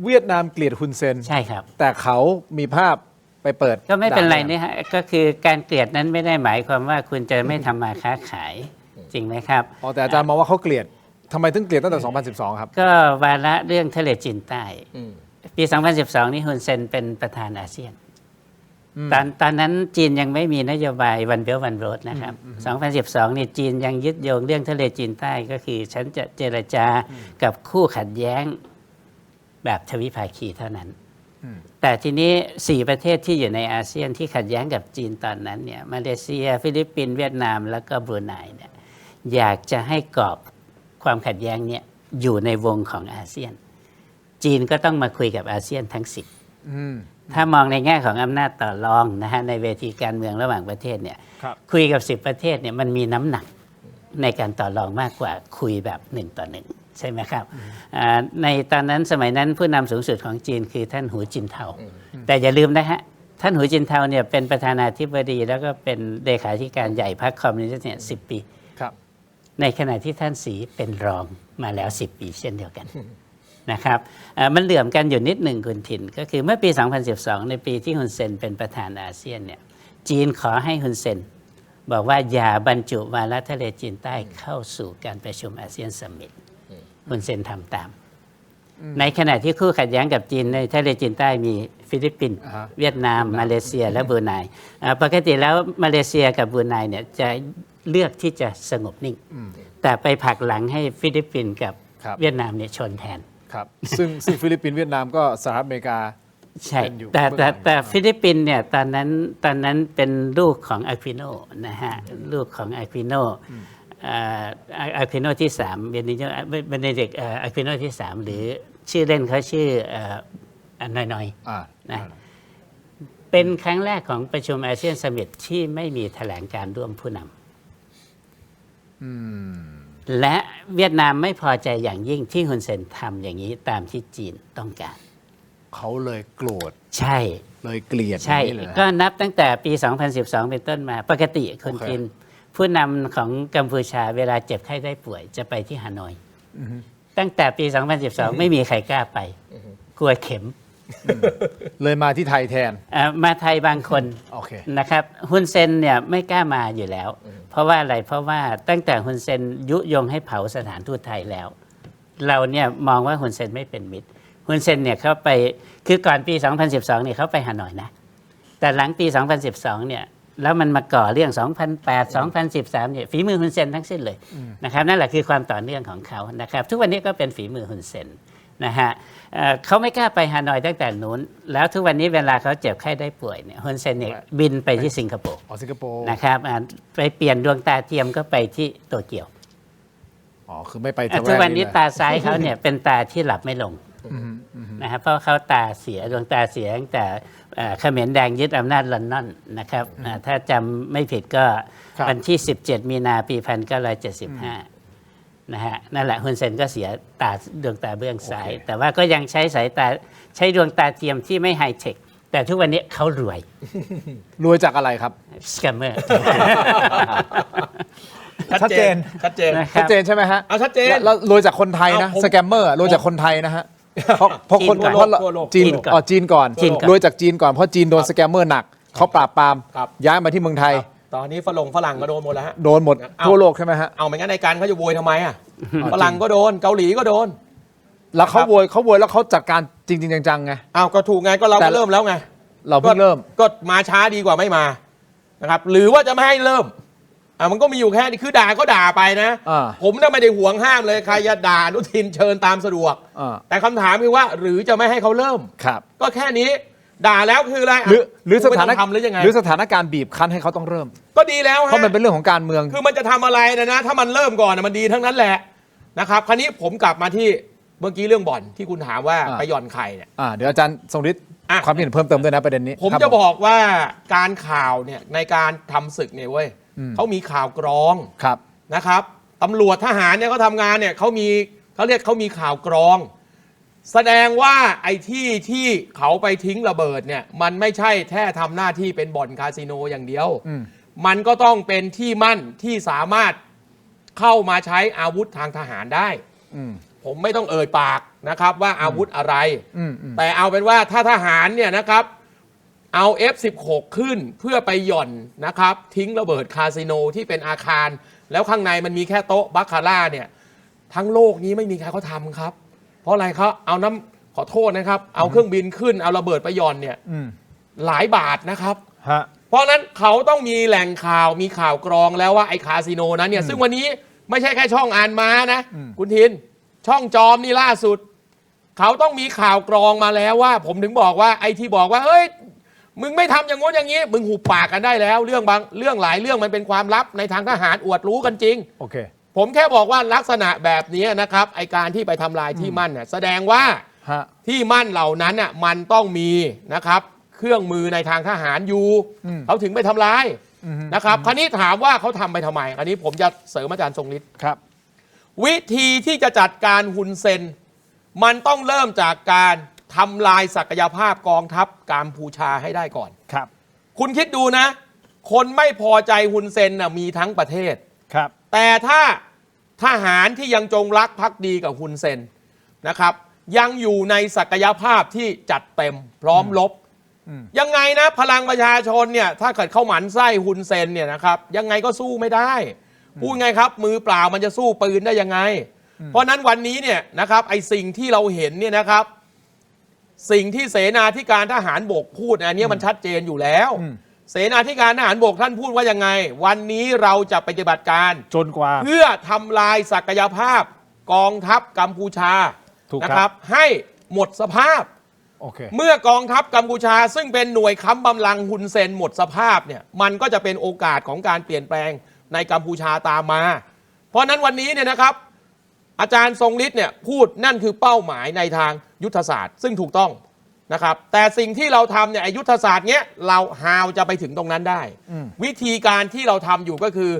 เวียดนามเกลียดฮุนเซน ใช่ครับ แต่เขามีภาพไปเปิด ก็ไม่เป็นไร ด่า นี่ฮะก็คือการเกลียดนั้นไม่ได้หมายความว่าคุณจะไม่ทำมาค้าขายจริงไหมครับ อ๋อแต่อาจารย์มองว่าเขาเกลียดทำไมถึงเกลียดตั้งแต่ 2012 ครับ ก็วาระเรื่องทะเลจีนใต้ปี 2012 นี่ฮุนเซนเป็นประธานอาเซียนตอนนั้นจีนยังไม่มีนโยบายวันเบลวันโรดนะครับ 2012 นี่จีนยังยึดโยงเรื่องทะเลจีนใต้ก็คือฉันจะเจรจากับคู่ขัดแย้งแบบทวิภาคีเท่านั้น แต่ทีนี้ 4 ประเทศที่อยู่ในอาเซียนที่ขัดแย้งกับจีนตอนนั้นเนี่ยมาเลเซียฟิลิปปินส์เวียดนามแล้วก็บรูไนเนี่ยอยากจะให้กรอบความขัดแย้งเนี่ยอยู่ในวงของอาเซียนจีนก็ต้องมาคุยกับอาเซียนทั้ง 10ถ้ามองในแง่ของอำนาจต่อรองนะฮะในเวทีการเมืองระหว่างประเทศเนี่ยคุยกับ10 ประเทศเนี่ยมันมีน้ำหนักในการต่อรองมากกว่าคุยแบบ1 ต่อ 1ใช่ไหมครับในตอนนั้นสมัยนั้นผู้นำสูงสุดของจีนคือท่านหูจินเทาแต่อย่าลืมนะฮะท่านหูจินเทาเนี่ยเป็นประธานาธิบดีแล้วก็เป็นเลขาธิการใหญ่พรรคคอมมิวนิสต์เนี่ย10 ปีในขณะที่ท่านสีเป็นรองมาแล้ว10 ปีเช่นเดียวกันนะครับมันเหลื่อมกันอยู่นิดหนึ่งคุณถิ่นก็คือเมื่อปี 2012 ในปีที่ฮุนเซนเป็นประธานอาเซียนเนี่ยจีนขอให้ฮุนเซนบอกว่าอย่าบรรจุวาระทะเลจีนใต้เข้าสู่การประชุมอาเซียนซัมมิตฮุนเซนทำตามในขณะที่คู่ขัดแย้งกับจีนในทะเลจีนใต้มีฟิลิปปินส์เวียดนามมาเลเซียและบรูไนปกติแล้วมาเลเซียกับบรูไนเนี่ยจะเลือกที่จะสงบนิ่งแต่ไปผลักหลังให้ฟิลิปปินส์กับเวียดนามเนี่ยชนแทนครับซึ่งฟิลิปปินส์เวียดนามก็สหรัฐอเมริกาใช่แต่ฟิลิปปินส์เนี่ยตอนนั้นเป็นลูกของอาควิโนนะฮะลูกของอาควิโนอาควิโนที่3เบเนดิกต์อาควิโนที่3หรือชื่อเล่นเขาชื่อนอยนะเป็นครั้งแรกของประชุมอาเซียนซัมมิตที่ไม่มีแถลงการร่วมผู้นำและเวียดนามไม่พอใจอย่างยิ่งที่ฮุนเซนทำอย่างนี้ตามที่จีนต้องการเขาเลยโกรธใช่เลยเกลียดใช่ก็นับตั้งแต่ปี 2012 เป็นต้นมาปกติคนจีนผู้นำของกัมพูชาเวลาเจ็บไข้ได้ป่วยจะไปที่ฮานอยตั้งแต่ปี 2012 ไม่มีใครกล้าไปกลัวเข็มเลยมาที่ไทยแทนมาไทยบางคนนะครับฮุนเซนเนี่ยไม่กล้ามาอยู่แล้วเพราะว่าอะไรเพราะว่าตั้งแต่ฮุนเซนยุยงให้เผาสถานทูตไทยแล้วเราเนี่ยมองว่าฮุนเซนไม่เป็นมิตรฮุนเซนเนี่ยเขาไปคือก่อนปี 2012 เนี่ยเขาไปฮานอยนะแต่หลังปี 2012 เนี่ยแล้วมันมาก่อเรื่อง 2008 2013 เนี่ยฝีมือฮุนเซนทั้งสิ้นเลยนะครับนั่นแหละคือความต่อเนื่องของเขานะครับทุกวันนี้ก็เป็นฝีมือฮุนเซนนะฮะเขาไม่กล้าไปฮานอยตั้งแต่นู้นแล้วทุกวันนี้เวลาเขาเจ็บไข้ได้ป่วยเนี่ยฮุนเซนเนี่ยบินไปที่สิงคโปร์นะครับไปเปลี่ยนดวงตาเทียมก็ไปที่โตเกียวคือไม่ไปทุกวันนี้ตาซ้ายเขาเนี่ยเป็นตาที่หลับไม่ลงนะครับเพราะเขาตาเสียดวงตาเสียตั้งแต่เขมรแดงยึดอำนาจลอนดอนนะครับถ้าจำไม่ผิดก็วันที่17 มีนาปี 1975นะฮะนั่นแหละฮุนเซนก็เสียดวงตาเบื้องซ้ายแต่ว่าก็ยังใช้สายตาใช้ดวงตาเทียมที่ไม่ไฮเทค แต่ทุกวันนี้เขารวย รวยจากอะไรครับ สแกมเมอร์ ชัดเจน ชัดเจน ชัดเจนใช่ไหมฮะ เอาชัดเจน แล้วรวยจากคนไทยนะ เอาผม สแกมเมอร์รวยจากคนไทยนะฮะเพราะคน จีนก่อน เพราะ ทั่วโลก จีน จีนก่อน อ๋อจีนก่อน จีนก่อน รวยจากจีนก่อนเพราะจีนโดนสแกมเมอร์หนักเขาปราบปราม ครับ ย้ายมาที่เมืองไทย ตอนนี้ฝรั่งก็โดนหมดแล้วฮะ โดนหมด เอา ทั่วโลกใช่ไหมฮะ เอาไม่งั้นในการเขาจะโวยทำไมอ่ะฝรั่งก็โดนเกาหลีก็โดน แล้วเขาโวยแล้วเขาจัดการจริงๆจังๆไง เอาก็ถูกไงก็เรา แต่ ก็เริ่มแล้วไง เราเพิ่งเริ่ม ก็มาช้าดีกว่าไม่มานะครับหรือว่าจะไม่ให้เริ่มมันก็มีอยู่แค่นี้คือด่าก็ด่าไปนะ อ่า ผมน่ะไม่ได้ห่วงห้ามเลยใครจะด่าอนุทินเชิญตามสะดวก อ่า แต่คำถามคือว่าหรือจะไม่ให้เขาเริ่ม ครับ ก็แค่นี้ด่าแล้วคืออะไร หรือสถาน ไม่ต้องทำหรือยังไง หรือสถานการณ์บีบคั้นให้เขาต้องเริ่ม ก็ดีแล้ว เพราะมัน ฮะ เป็นเรื่องของการเมือง คือมันจะทำอะไรนะถ้ามันเริ่มก่อนมันดีทั้งนั้นแหละนะครับคราวนี้ผมกลับมาที่เมื่อกี้เรื่องบ่อนที่คุณถามว่า อ่า ไปหย่อนไข่เนี่ย เดี๋ยวอาจารย์ทรงฤทธิ์ อ่ะ ความคิดเห็นเพิ่มเติมด้วยนะประเด็นนี้ ผม ครับ จะบอกว่าการข่าวเนี่ยในการทำศึกเนี่ยเว้ย อืม เขามีข่าวกรอง ครับ นะครับตำรวจทหารเนี่ยเขาทำงานเนี่ยเขาเรียกเขามีข่าวกรอง แสดงว่าไอ้ที่เขาไปทิ้งระเบิดเนี่ยมันไม่ใช่แค่ทำหน้าที่เป็นบ่อนคาสิโนอย่างเดียว อืม มันก็ต้องเป็นที่มั่นที่สามารถเข้ามาใช้อาวุธทางทหารได้ อืม ผมไม่ต้องเอ่ยปากนะครับว่าอาวุธอะไร อืม แต่เอาเป็นว่าถ้าทหารเนี่ยนะครับเอา F16 ขึ้นเพื่อไปหย่อนนะครับทิ้งระเบิดคาสิโนที่เป็นอาคาร แล้วข้างในมันมีแค่โต๊ะบาคาร่าเนี่ยทั้งโลกนี้ไม่มีใครเขาทำครับ เพราะอะไรเขาเอาน้ำขอโทษนะครับ เอาเครื่องบินขึ้นเอาระเบิดไปหย่อนเนี่ย อืม หลายบาทนะครับ ฮะ เพราะฉะนั้นเขาต้องมีแหล่งข่าวมีข่าวกรองแล้วว่าไอ้คาสิโนนั้นเนี่ยซึ่งวันนี้ไม่ใช่แค่ช่องอ่านม้านะ อืม คุณทินช่องจอมนี่ล่าสุด เขาต้องมีข่าวกรองมาแล้วว่า ผมถึงบอกว่าไอ้ที่บอกว่าเอ้ยมึงไม่ทำอย่างงู้นอย่างนี้ มึงหุบปากกันได้แล้วเรื่องหลายเรื่องมันเป็นความลับในทางทหารอวดรู้กันจริง โอเค ผมแค่บอกว่าลักษณะแบบนี้นะครับไอการที่ไปทำลายที่มั่นเนี่ยแสดงว่า ฮะ ที่มั่นเหล่านั้นน่ะมันต้องมีนะครับเครื่องมือในทางทหารอยู่ อืม เขาถึงไปทำลาย อืม นะครับคราวนี้ถามว่าเขาทำไปทำไมอันนี้ผมจะเสริมอาจารย์ทรงฤทธิ์ ครับ วิธีที่จะจัดการฮุนเซนมันต้องเริ่มจากการทำลายศักยภาพกองทัพกัมพูชาให้ได้ก่อน ครับ คุณคิดดูนะ คนไม่พอใจฮุนเซนน่ะมีทั้งประเทศ ครับ แต่ถ้าทหารที่ยังจงรักภักดีกับฮุนเซนนะครับยังอยู่ในศักยภาพที่จัดเต็มพร้อมรบ อืม ยังไงนะพลังประชาชนเนี่ยถ้าเกิดเข้าหมันไส้ฮุนเซนเนี่ยนะครับยังไงก็สู้ไม่ได้พูดไงครับมือเปล่ามันจะสู้ปืนได้ยังไง เพราะนั้นวันนี้เนี่ยนะครับไอสิ่งที่เราเห็นเนี่ยนะครับ สิ่งที่เสนาธิการทหารบกพูดอันนี้มันชัดเจนอยู่แล้ว อืม เสนาธิการทหารบกท่านพูดว่ายังไง วันนี้เราจะปฏิบัติการ จนกว่า เพื่อทำลายศักยภาพกองทัพกัมพูชา ถูก นะครับ ให้หมดสภาพ โอเค เมื่อกองทัพกัมพูชาซึ่งเป็นหน่วยค้ำบำลังฮุนเซนหมดสภาพเนี่ยมันก็จะเป็นโอกาสของการเปลี่ยนแปลงในกัมพูชาตามมา เพราะนั้นวันนี้เนี่ยนะครับ อาจารย์ทรงฤทธิ์เนี่ยพูดนั่นคือเป้าหมายในทางยุทธศาสตร์ ซึ่งถูกต้องนะครับแต่สิ่งที่เราทำเนี่ยไอ้ยุทธศาสตร์เนี้ยเราฮาวจะไปถึงตรงนั้นได้ อืม วิธีการที่เราทำอยู่ก็คือ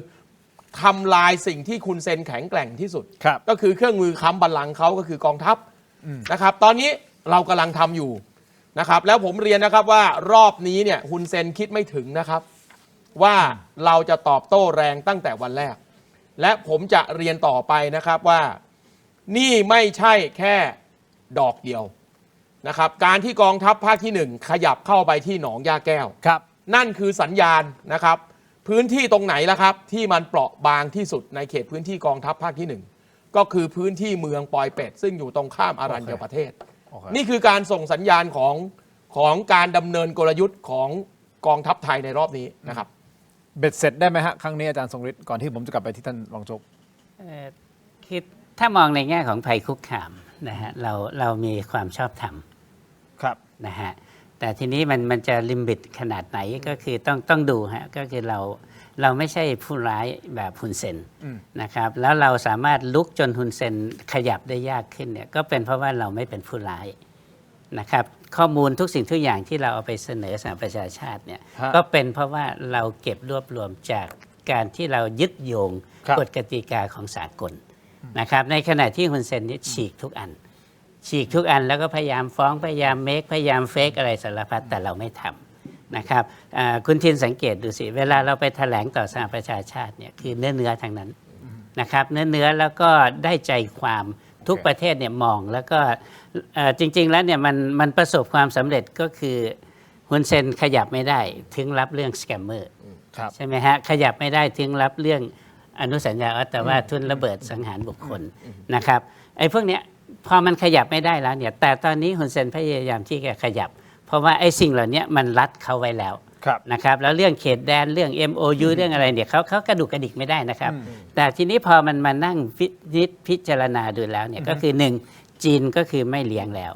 ทำลายสิ่งที่คุณเซนแข็งแกร่งที่สุด ครับ ก็คือเครื่องมือค้ำบัลลังก์เขาก็คือกองทัพ อืม นะครับตอนนี้เรากำลังทำอยู่นะครับแล้วผมเรียนนะครับว่ารอบนี้เนี่ยฮุนเซนคิดไม่ถึงนะครับว่าเราจะตอบโต้แรงตั้งแต่วันแรก และผมจะเรียนต่อไปนะครับว่านี่ไม่ใช่แค่ดอกเดียวนะครับการที่กองทัพภาคที่ 1 ขยับเข้าไปที่หนองยาแก้ว ครับ นั่นคือสัญญาณนะครับพื้นที่ตรงไหนล่ะครับที่มันเปราะบางที่สุดในเขตพื้นที่กองทัพภาคที่ 1 ก็คือพื้นที่เมืองปอยเป็ดซึ่งอยู่ตรงข้ามอารัญญประเทศ โอเค นี่คือการส่งสัญญาณของการดำเนินกลยุทธ์ของกองทัพไทยในรอบนี้นะครับ เบ็ดเสร็จได้ไหมฮะ ครั้งนี้อาจารย์ทรงฤทธิ์ก่อนที่ผมจะกลับไปที่ท่านรองโจ๊ก คิดถ้ามองในแง่ของภัยคุกคามนะฮะเรามีความชอบธรรม ครับ นะฮะแต่ทีนี้มันจะลิมิตขนาดไหนก็คือต้องดูฮะก็คือเราไม่ใช่ผู้ร้ายแบบฮุนเซน อืม นะครับแล้วเราสามารถลุกจนฮุนเซนขยับได้ยากขึ้นเนี่ยก็เป็นเพราะว่าเราไม่เป็นผู้ร้ายนะครับข้อมูลทุกสิ่งทุกอย่างที่เราเอาไปเสนอสหประชาชาติเนี่ย ฮะ ก็เป็นเพราะว่าเราเก็บรวบรวมจากการที่เรายึดโยง ครับ กฎกติกาของสากลนะครับในขณะที่ฮุนเซนนี่ฉีกทุกอัน ฉีกทุกอันแล้วก็พยายามฟ้องพยายามเมคพยายามเฟกอะไรสารพัดแต่เราไม่ทำนะครับคุณทินสังเกตดูสิเวลาเราไปแถลงต่อสหประชาชาติเนี่ยคือเนื้อทางนั้นนะครับเนื้อแล้วก็ได้ใจความทุกประเทศเนี่ยมองแล้วก็จริงๆแล้วเนี่ยมันประสบความสำเร็จก็คือฮุนเซนขยับไม่ได้ถึงรับเรื่องสแกมเมอร์ใช่ไหมฮะขยับไม่ได้ถึงรับเรื่องอนุสัญญาแต่ว่าทุนระเบิดสังหารบุคคลนะครับไอ้พวกเนี้ยพอมันขยับไม่ได้แล้วเนี่ยแต่ตอนนี้ฮุนเซนพยายามที่จะขยับเพราะว่าไอ้สิ่งเหล่านี้มันรัดเขาไว้แล้วนะครับแล้วเรื่องเขตแดนเรื่อง MOU เรื่องอะไรเนี่ยเขากระดุกกระดิกไม่ได้นะครับแต่ทีนี้พอมันมานั่งพิจารณาดูแล้วเนี่ยก็คือ1จีนก็คือไม่เลี้ยงแล้ว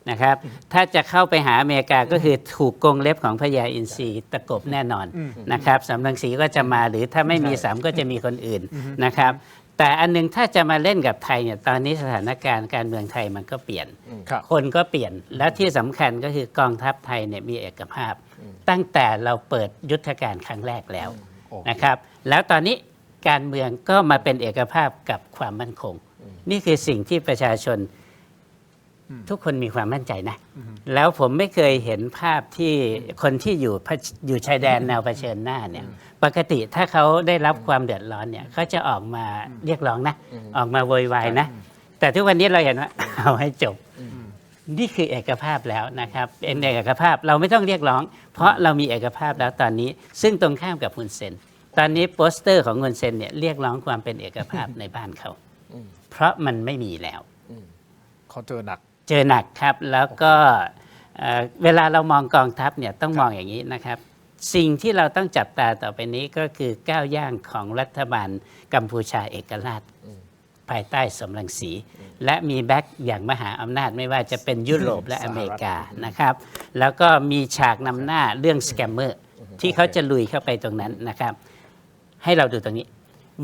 นะครับถ้าจะเข้าไปหาอเมริกาก็คือถูกกรงเล็บของพญาอินทรีตะกบแน่นอนนะครับสำรังสีก็จะมาหรือถ้าไม่มีสามก็จะมีคนอื่นนะครับแต่อันนึงถ้าจะมาเล่นกับไทยเนี่ยตอนนี้สถานการณ์การเมืองไทยมันก็เปลี่ยนคนก็เปลี่ยนและที่สำคัญก็คือกองทัพไทยเนี่ยมีเอกภาพตั้งแต่เราเปิดยุทธการครั้งแรกแล้วนะครับแล้วตอนนี้การเมืองก็มาเป็นเอกภาพกับความมั่นคงนี่คือสิ่งที่ประชาชนทุกคนมีความมั่นใจนะแล้วผมไม่เคยเห็นภาพที่คนที่อยู่ชายแดนแนวเผชิญหน้าเนี่ยปกติถ้าเขาได้รับความเดือดร้อนเนี่ยเขาจะออกมาเรียกร้องนะออกมาโวยวายนะแต่ทุกวันนี้เราเห็นว่าเอาให้จบนี่คือเอกภาพแล้วนะครับเป็นเอกภาพเราไม่ต้องเรียกร้องเพราะเรามีเอกภาพแล้วตอนนี้ซึ่งตรงข้ามกับฮุนเซนตอนนี้โปสเตอร์ของฮุนเซนเนี่ยเรียกร้องความเป็นเอกภาพในบ้านเขาเพราะมันไม่มีแล้วเขาเจอหนักครับแล้วก็เวลาเรามองกองทัพเนี่ยต้องมองอย่างนี้นะครับสิ่งที่เราต้องจับตาต่อไปนี้ก็คือก้าวย่างของรัฐบาลกัมพูชาเอกราชภายใต้สมรังสีและมีแบ็คอย่างมหาอำนาจไม่ว่าจะเป็นยุโรปและอเมริกานะครับแล้วก็มีฉากนำหน้าเรื่องสแกมเมอร์ที่เขาจะลุยเข้าไปตรงนั้นนะครับให้เราดูตรงนี้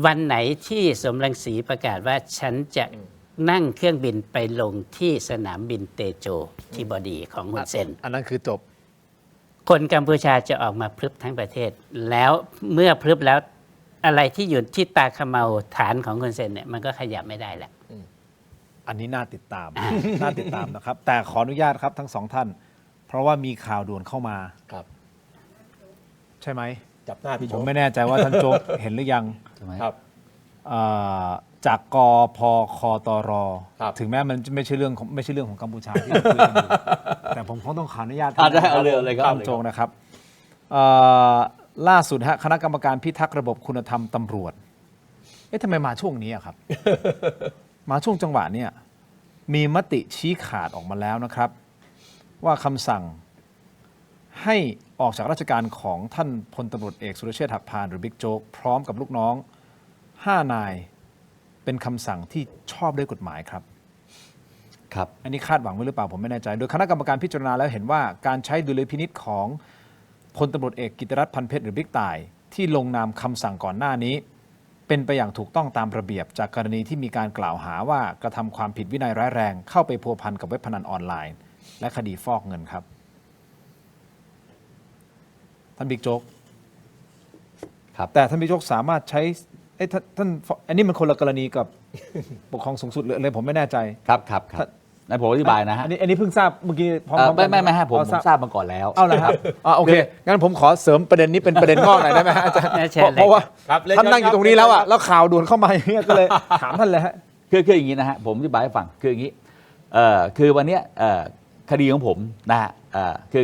วันไหนที่สมรังสีประกาศว่าฉันจะนั่งเครื่องบินไปลงที่สนามบินเตโจที่บอดีของฮุนเซนอันนั้นคือจบคนกัมพูชาจะออกมาพรึบทั้งประเทศแล้วเมื่อพรึบแล้วอะไรที่อยู่ที่ตาเขม่าฐานของฮุนเซนเนี่ยมันก็ขยับไม่ได้แหละอันนี้น่าติดตาม น่าติดตามนะครับแต่ขออนุญาตครับทั้งสองท่านเพราะว่ามีข่าวด่วนเข้ามาครับใช่ไหมจับหน้าพี่โจ๊กผมไม่แน่ใจว่าท่านโจ๊กเห็นหรือยังครับจากกพคตรถึงแม้มันไม่ใช่เรื่องของกัมพูชาที่เราคุยกันอยู่แต่ผมคงต้องขออนุญาตได้เอาเลยครับท่านโจงนะครับล่าสุดคณะกรรมการพิทักษ์ระบบคุณธรรมตำรวจทำไมมาช่วงนี้ครับ มาช่วงจังหวะนี้มีมติชี้ขาดออกมาแล้วนะครับว่าคำสั่งให้ออกจากราชการของท่านพลตำรวจเอกสุรเชษฐ์หักพานหรือบิ๊กโจ๊กพร้อมกับลูกน้อง5 นายเป็นคำสั่งที่ชอบด้วยกฎหมายครับอันนี้คาดหวังไว้หรือเปล่าผมไม่แน่ใจโดยคณะกรรมการพิจารณาแล้วเห็นว่าการใช้ดุลยพินิจของพลตำรวจเอกกิตติรัตน์พันเพชรหรือบิ๊กต่ายที่ลงนามคำสั่งก่อนหน้านี้เป็นไปอย่างถูกต้องตามระเบียบจากกรณีที่มีการกล่าวหาว่ากระทำความผิดวินัยร้ายแรงเข้าไปพัวพันกับเว็บพนันออนไลน์และคดีฟอกเงินครับท่านบิ๊กโจ๊กแต่ท่านบิ๊กโจ๊กสามารถใช้ท่านอันนี้มันคนละกรณีกับปกครองสูงสุดเลยผมไม่แน่ใจครับในผมอธิบายนะฮะอันนี้เพิ่งทราบเมื่อกี้พร้อมไม่ฮะผมทราบมาก่อนแล้วเอาละครับโอเคงั้นผมขอเสริมประเด็นนี้เป็นประเด็นงอกหน่อยได้ไหมอาจารย์เพราะว่าท่านนั่งอยู่ตรงนี้แล้วแล้วข่าวด่วนเข้ามาอย่างเงี้ยก็เลยถามท่านเลยฮะคืออย่างนี้นะฮะผมอธิบายให้ฟังคืออย่างนี้คือวันนี้คดีของผมนะฮะ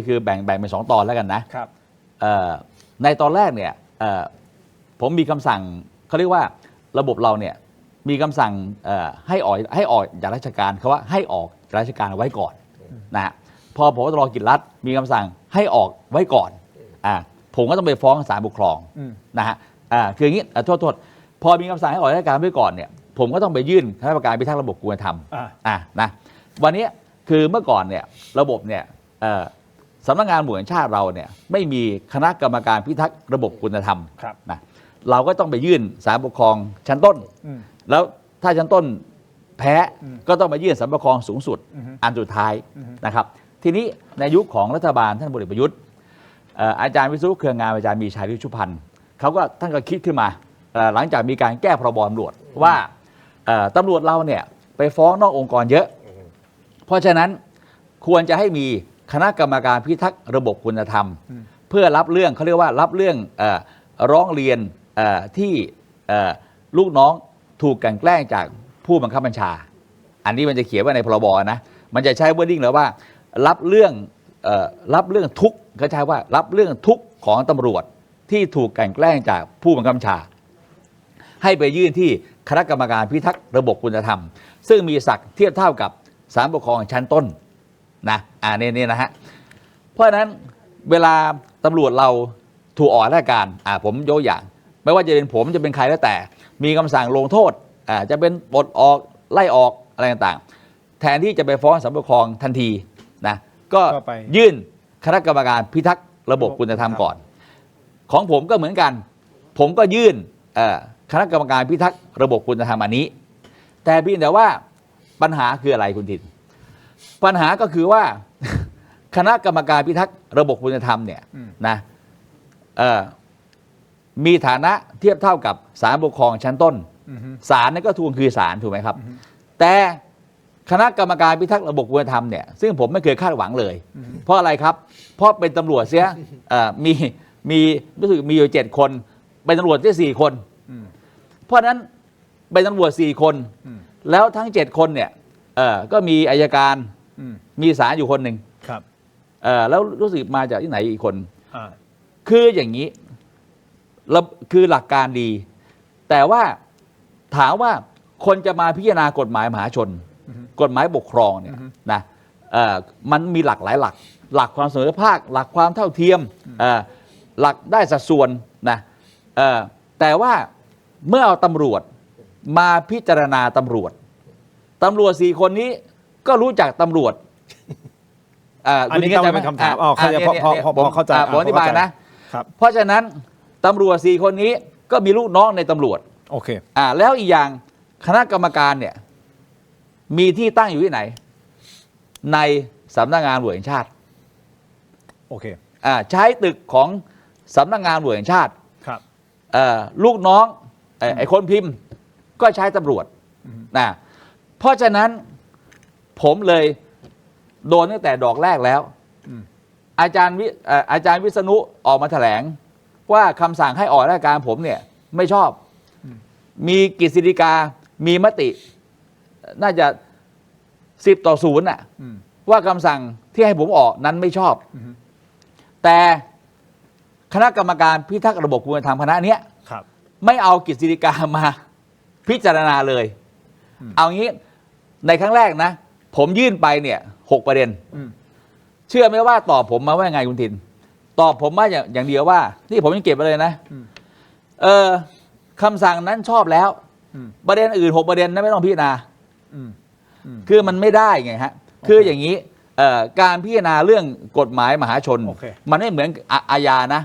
คือแบ่งเป็น2 ตอนแล้วกันนะครับในตอนแรกเนี่ยผมมีคำสั่งเขาเรียกว่าระบบเราเนี่ยมีคำสั่งให้ออกจากราชการเขาว่าให้ออกจากราชการไว้ก่อนนะฮะพอผบ.ตร.กิจรัฐมีคำสั่งให้ออกไว้ก่อนผมก็ต้องไปฟ้องศาลปกครองนะฮะคืออย่างนี้โทษพอมีคำสั่งให้ออกจากราชการไว้ก่อนเนี่ยผมก็ต้องไปยื่นคณะกรรมการพิทักษ์ระบบคุณธรรมนะวันนี้คือเมื่อก่อนเนี่ยระบบเนี่ยสำนักงานตำรวจแห่งชาติเราเนี่ยไม่มีคณะกรรมการพิทักษ์ระบบคุณธรรมนะเราก็ต้องไปยื่นศาลปกครองชั้นต้นแล้วถ้าชั้นต้นแพ้ก็ต้องมายื่นศาลปกครองสูงสุดอันสุดท้ายนะครับทีนี้ในยุคของรัฐบาลท่านพลเอกประยุทธ์อาจารย์วิศนุเครืองามอาจารย์มีชัยฤชุพันธ์ท่านก็คิดขึ้นมาหลังจากมีการแก้พรบตำรวจว่าตำรวจเราเนี่ยไปฟ้องนอกองค์กรเยอะ เพราะฉะนั้นควรจะให้มีคณะกรรมการพิทักษ์ระบบคุณธรรม เพื่อรับเรื่องเขาเรียกว่ารับเรื่องร้องเรียนที่ลูกน้องถูกกลั่นแกล้งจากผู้บังคับบัญชา อันนี้มันจะเขียนไว้ในพรบนะมันจะใช้wordingเลยว่ารับเรื่องทุกข์เขาใช้ว่ารับเรื่องทุกข์ของตำรวจที่ถูกกลั่นแกล้งจากผู้บังคับบัญชา ให้ไปยื่นที่คณะกรรมการพิทักษ์ระบบคุณธรรมซึ่งมีศักดิ์เทียบเท่ากับศาลปกครองชั้นต้นนะนี่นะฮะเพราะฉะนั้นเวลาตำรวจเราถูกออกราชการผมยกอย่างไม่ว่าจะเป็นผมจะเป็นใครแล้วแต่มีคำสั่งลงโทษจะเป็นปลดออกไล่ออกอะไรต่างๆแทนที่จะไปฟ้องศาลปกครองทันทีนะก็ยื่นคณะกรรมการพิทักษ์ระบบคุณธรรมก่อนของผมก็เหมือนกันผมก็ยื่นคณะกรรมการพิทักษ์ระบบคุณธรรมอันนี้แต่เพียงแต่ว่าปัญหาคืออะไรคุณทินปัญหาก็คือว่า คณะกรรมการพิทักษ์ระบบคุณธรรมเนี่ยนะมีฐานะเทียบเท่ากับศาลปกครองชั้นต้นศาลนั่นก็ทวงคือศาลถูกไหมครับแต่คณะกรรมการพิทักษ์ระบบคุณธรรมเนี่ยซึ่งผมไม่เคยคาดหวังเลยเพราะอะไรครับเพราะเป็นตำรวจเสียมีรู้สึกมีอยู่7 คนเป็นตำรวจที่4 คนเพราะนั้นเป็นตำรวจ4 คนแล้วทั้ง7 คนเนี่ยก็มีอัยการมีศาลอยู่คนหนึ่งครับแล้วรู้สึกมาจากที่ไหนอีกคนคืออย่างนี้คือหลักการดีแต่ว่าถามว่าคนจะมาพิจารณากฎหมายมหาชนกฎหมายปกครองเนี่ยนะมันมีหลักหลายหลักความเสมอภาคหลักความเท่าเทียมหลักได้สัดส่วนนะแต่ว่าเมื่อเอาตำรวจมาพิจารณาตำรวจ4 คนนี้ก็รู้จักตำรวจอันนี้ก็เป็นคำถามพอเข้าใจผมอธิบายนะเพราะฉะนั้นตำรวจ4 คนนี้ก็มีลูกน้องในตำรวจโอเคแล้วอีกอย่างคณะกรรมการเนี่ยมีที่ตั้งอยู่ที่ไหนในสำนักงานตำรวจแห่งชาติโอเคใช้ตึกของสำนักงานตำรวจแห่งชาติครับลูกน้องไอ้คนพิมพ์ก็ใช้ตำรวจนะเพราะฉะนั้นผมเลยโดนตั้งแต่ดอกแรกแล้วอาจารย์วิษณุออกมาแถลงว่าคำสั่งให้ออกราชการผมเนี่ยไม่ชอบมีกฤษฎีกามีมติน่าจะ10-0น่ะว่าคำสั่งที่ให้ผมออกนั้นไม่ชอบแต่คณะกรรมการพิทักษ์ระบบคุณธรรมคณะเนี้ยไม่เอากฤษฎีกามาพิจารณาเลยเอางี้ในครั้งแรกนะผมยื่นไปเนี่ย6 ประเด็นเชื่อไหมว่าตอบผมมาว่าไงคุณทินตอบผมมาอย่างเดียวว่านี่ผมยังเก็บไปเลยนะคำสั่งนั้นชอบแล้วประเด็นอื่น6 ประเด็นนั้นไม่ต้องพิจารณาคือมันไม่ได้ไงฮะคืออย่างนี้การพิจารณาเรื่องกฎหมายมหาชนมันไม่เหมือนอาญานะ